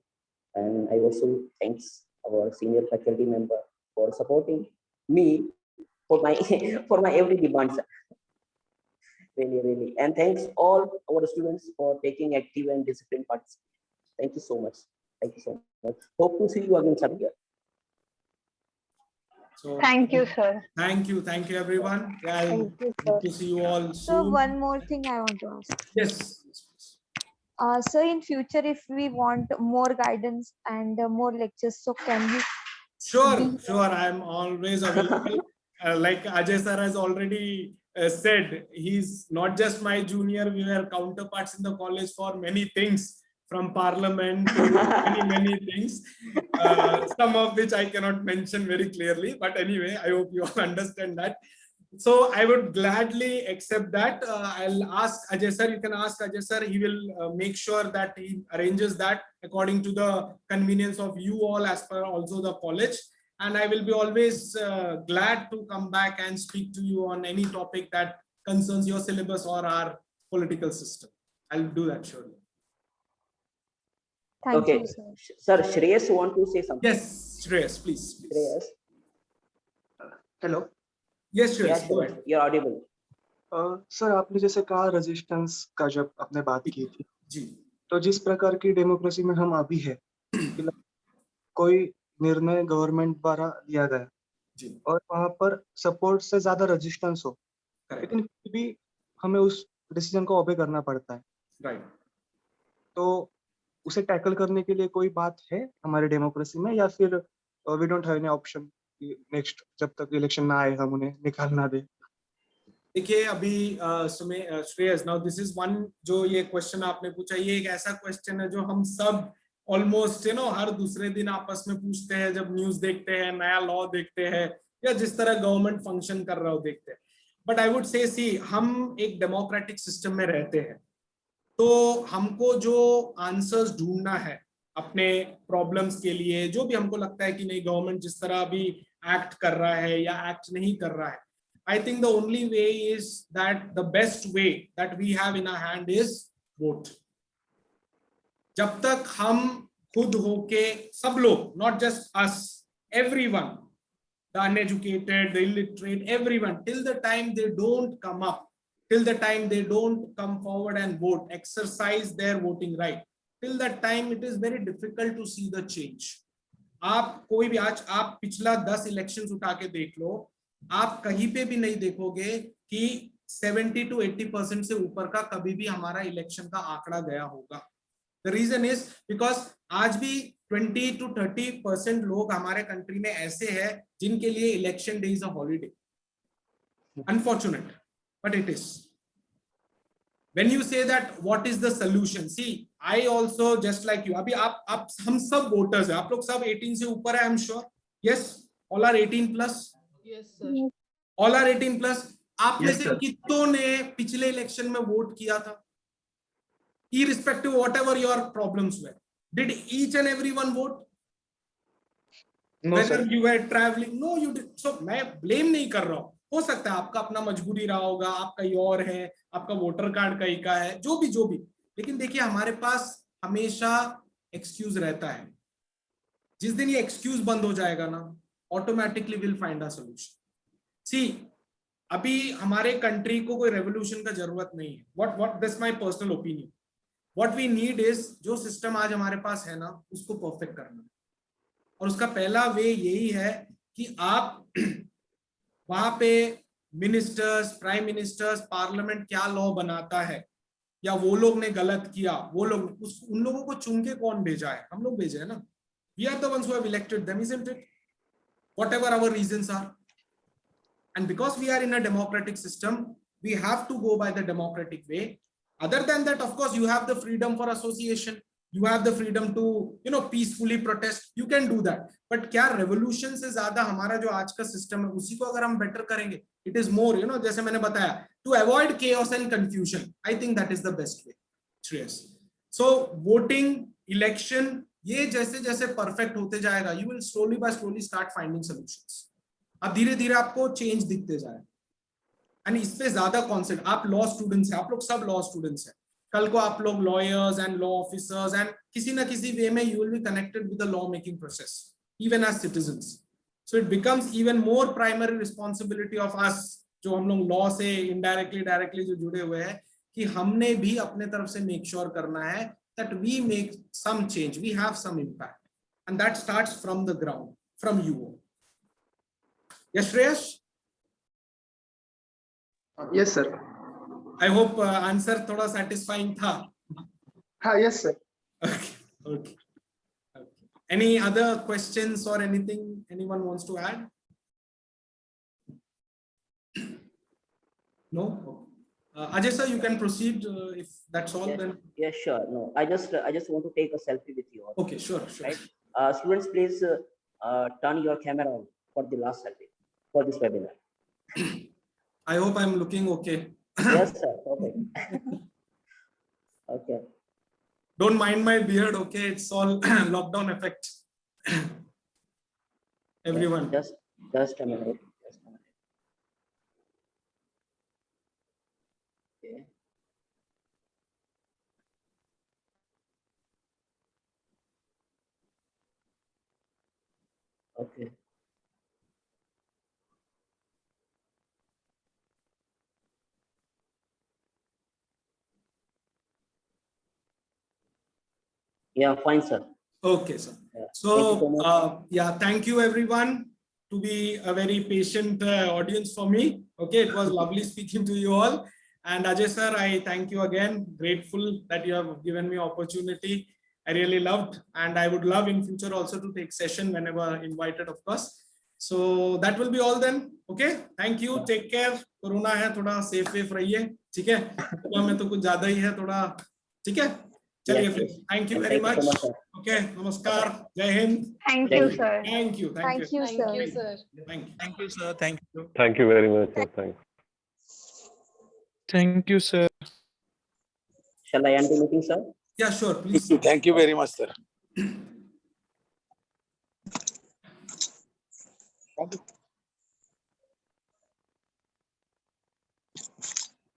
And I also thanks our senior faculty member for supporting me for my for my every demand, sir. Really. And thanks all our students for taking active and disciplined participation. Thank you so much. Thank you so much. Hope to see you again, sir. Here. So Thank you, sir. thank you everyone. I'll Thank you, hope sir. to see you all So soon. one more thing I want to ask. Yes. So in future, if we want more guidance and more lectures, so can you? Sure. I'm always available. Like Ajay sir has already said, he's not just my junior. We were counterparts in the college for many things, from parliament to many things. Some of which I cannot mention very clearly. But anyway, I hope you all understand that. So I would gladly accept that. I'll ask Ajay sir. You can ask Ajay sir. He will make sure that he arranges that according to the convenience of you all, as per also the college. And I will be always glad to come back and speak to you on any topic that concerns your syllabus or our political system. I'll do that surely. Thank you, sir. Sir, Shreyas want to say something. Yes, Shreyas, please. Shreyas. Hello Yes, Shreyas, go ahead. You're audible. Sir आपने जैसे कहा resistance का जब आपने बात की थी जी, तो जिस प्रकार की डेमोक्रेसी में हम अभी है कोई निर्णय गवर्नमेंट द्वारा लिया गया जी, और वहां पर सपोर्ट से ज्यादा रेजिस्टेंस हो लेकिन फिर भी हमें उस डिसीजन को ओबे करना पड़ता है राइट. तो उसे टैकल करने के लिए कोई बात है हमारे डेमोक्रेसी में या फिर we don't have any option next जब तक इलेक्शन ना आए हम उन्हें निकाल ना दे. देखिए अभी Shreyas, now this is one, जो ये क्वेश्चन आपने पूछा, ये एक ऐसा क्वेश्चन है जो हम सब ऑलमोस्ट हर दूसरे दिन आपस में पूछते हैं जब न्यूज देखते हैं, नया लॉ देखते हैं या जिस तरह गवर्नमेंट फंक्शन कर रहा हो देखते हैं. बट आई वुड से सी, हम एक डेमोक्रेटिक सिस्टम में रहते हैं तो हमको जो आंसर्स ढूंढना है अपने प्रॉब्लम्स के लिए, जो भी हमको लगता है कि नहीं गवर्नमेंट जिस तरह अभी एक्ट कर रहा है या एक्ट नहीं कर रहा है, I think the only way is that the best way that we have in our hand is vote. जब तक हम खुद होके सब लोग, not just us, everyone, the uneducated, the illiterate, everyone, till the time they don't come up, till the time they don't come forward and vote, exercise their voting right, till that time it is very difficult to see the change. आप कोई भी आज आप पिछला 10 elections उठा के देख लो, आप कहीं पे भी नहीं देखोगे कि 70 to 80% से ऊपर का कभी भी हमारा इलेक्शन का आंकड़ा गया होगा. The reason is because आज भी 20 to 30% लोग हमारे कंट्री में ऐसे हैं जिनके लिए election day is a holiday. Unfortunate, but it is. When you say that what is the solution, see, I also just like you, अभी आप हम सब वोटर्स हैं, आप लोग सब 18 से ऊपर है, I'm sure. Yes, all are 18 plus. Yes, sir. All are 18 plus. आप में Yes, से sir. कितनों ने पिछले इलेक्शन में वोट किया था? Irrespective of whatever your problems were, did each and everyone vote? No, Whether sir. you were traveling, no, you did. So मैं blame नहीं कर रहा हूँ. हो सकता है आपका अपना मजबूरी रहा होगा, आपका ही और है, आपका वोटर कार्ड कहीं का है, जो भी. लेकिन देखिए हमारे पास हमेशा एक्सक्यूज रहता है. जिस दिन ये एक्सक्यूज बंद हो जाएगा ना, automatically will find a solution. See, अभी हमारे कंट्री को कोई रेवोल्यूशन का जरूरत नहीं है. What this my personal opinion. What we need is, जो सिस्टम आज हमारे पास है ना, उसको परफेक्ट करना. और उसका पहला वे यही है कि आप वहां पे मिनिस्टर्स, प्राइम मिनिस्टर्स, पार्लियामेंट क्या लॉ बनाता है या वो लोग ने गलत किया, वो लोग उन लोगों को चुन के कौन भेजा है? हम लोग भेजे है ना. We are the ones who have elected them, isn't it? Whatever our reasons are. And because we are in a democratic system, we have to go by the democratic way. Other than that, of course, you have the freedom for association. You have the freedom to, peacefully protest. You can do that. But क्या revolution से ज़्यादा हमारा जो आज का system है, उसी को अगर हम better करेंगे, it is more, जैसे मैंने बताया, to avoid chaos and confusion. I think that is the best way. Shreyas. So voting, election, ये जैसे जैसे perfect होते जाएगा, you will slowly by slowly start finding solutions. अब धीरे धीरे आपको change दिखते जाए. And इस पे ज़्यादा concept. आप law students हैं, आप लोग सब law students हैं. कल को आप लोग lawyers and law officers and किसी ना किसी way में you will be connected with the law making process, even as citizens. So it becomes even more primary responsibility of us, जो हम लोग law से indirectly, directly जो जुड़े हुए हैं, कि हमने भी अपने तरफ से make sure करना है that we make some change, we have some impact, and that starts from the ground, from you. Yes, Shreyash? Yes, sir. I hope answer थोड़ा satisfying था. Yes, sir. Okay. Any other questions or anything anyone wants to add? No. Ajay sir, you can proceed if that's all. Yes. Then. Yeah, sure. No, I just want to take a selfie with you all. Okay, sure. Right? Students, please turn your camera on for the last selfie for this webinar. I hope I'm looking okay. Yes, sir. Perfect. Okay. Don't mind my beard, okay? It's all lockdown effect. Everyone. Just a minute. Okay. Okay. Yeah, fine, sir. Okay, sir. Yeah. So, thank you everyone to be a very patient audience for me. Okay, it was lovely speaking to you all. And Ajay sir, I thank you again. Grateful that you have given me opportunity. I really loved, and I would love in future also to take session whenever invited, of course. So that will be all then. Okay, thank you. Take care. Corona है, थोड़ा safe रहिए. ठीक है? Corona में तो कुछ ज़्यादा ही है, थोड़ा. ठीक है? चलिए फिर. Thank you very much. Okay, नमस्कार. जय Hind. Thank you, sir. Thank you. Thank you, sir. Thank you, sir. Thank you. Thank you, sir. Thank you. Thank you very much, sir. Thanks. Thank you, sir. Shall I end the meeting, sir? Yeah, sure. Please. Thank you very much, sir.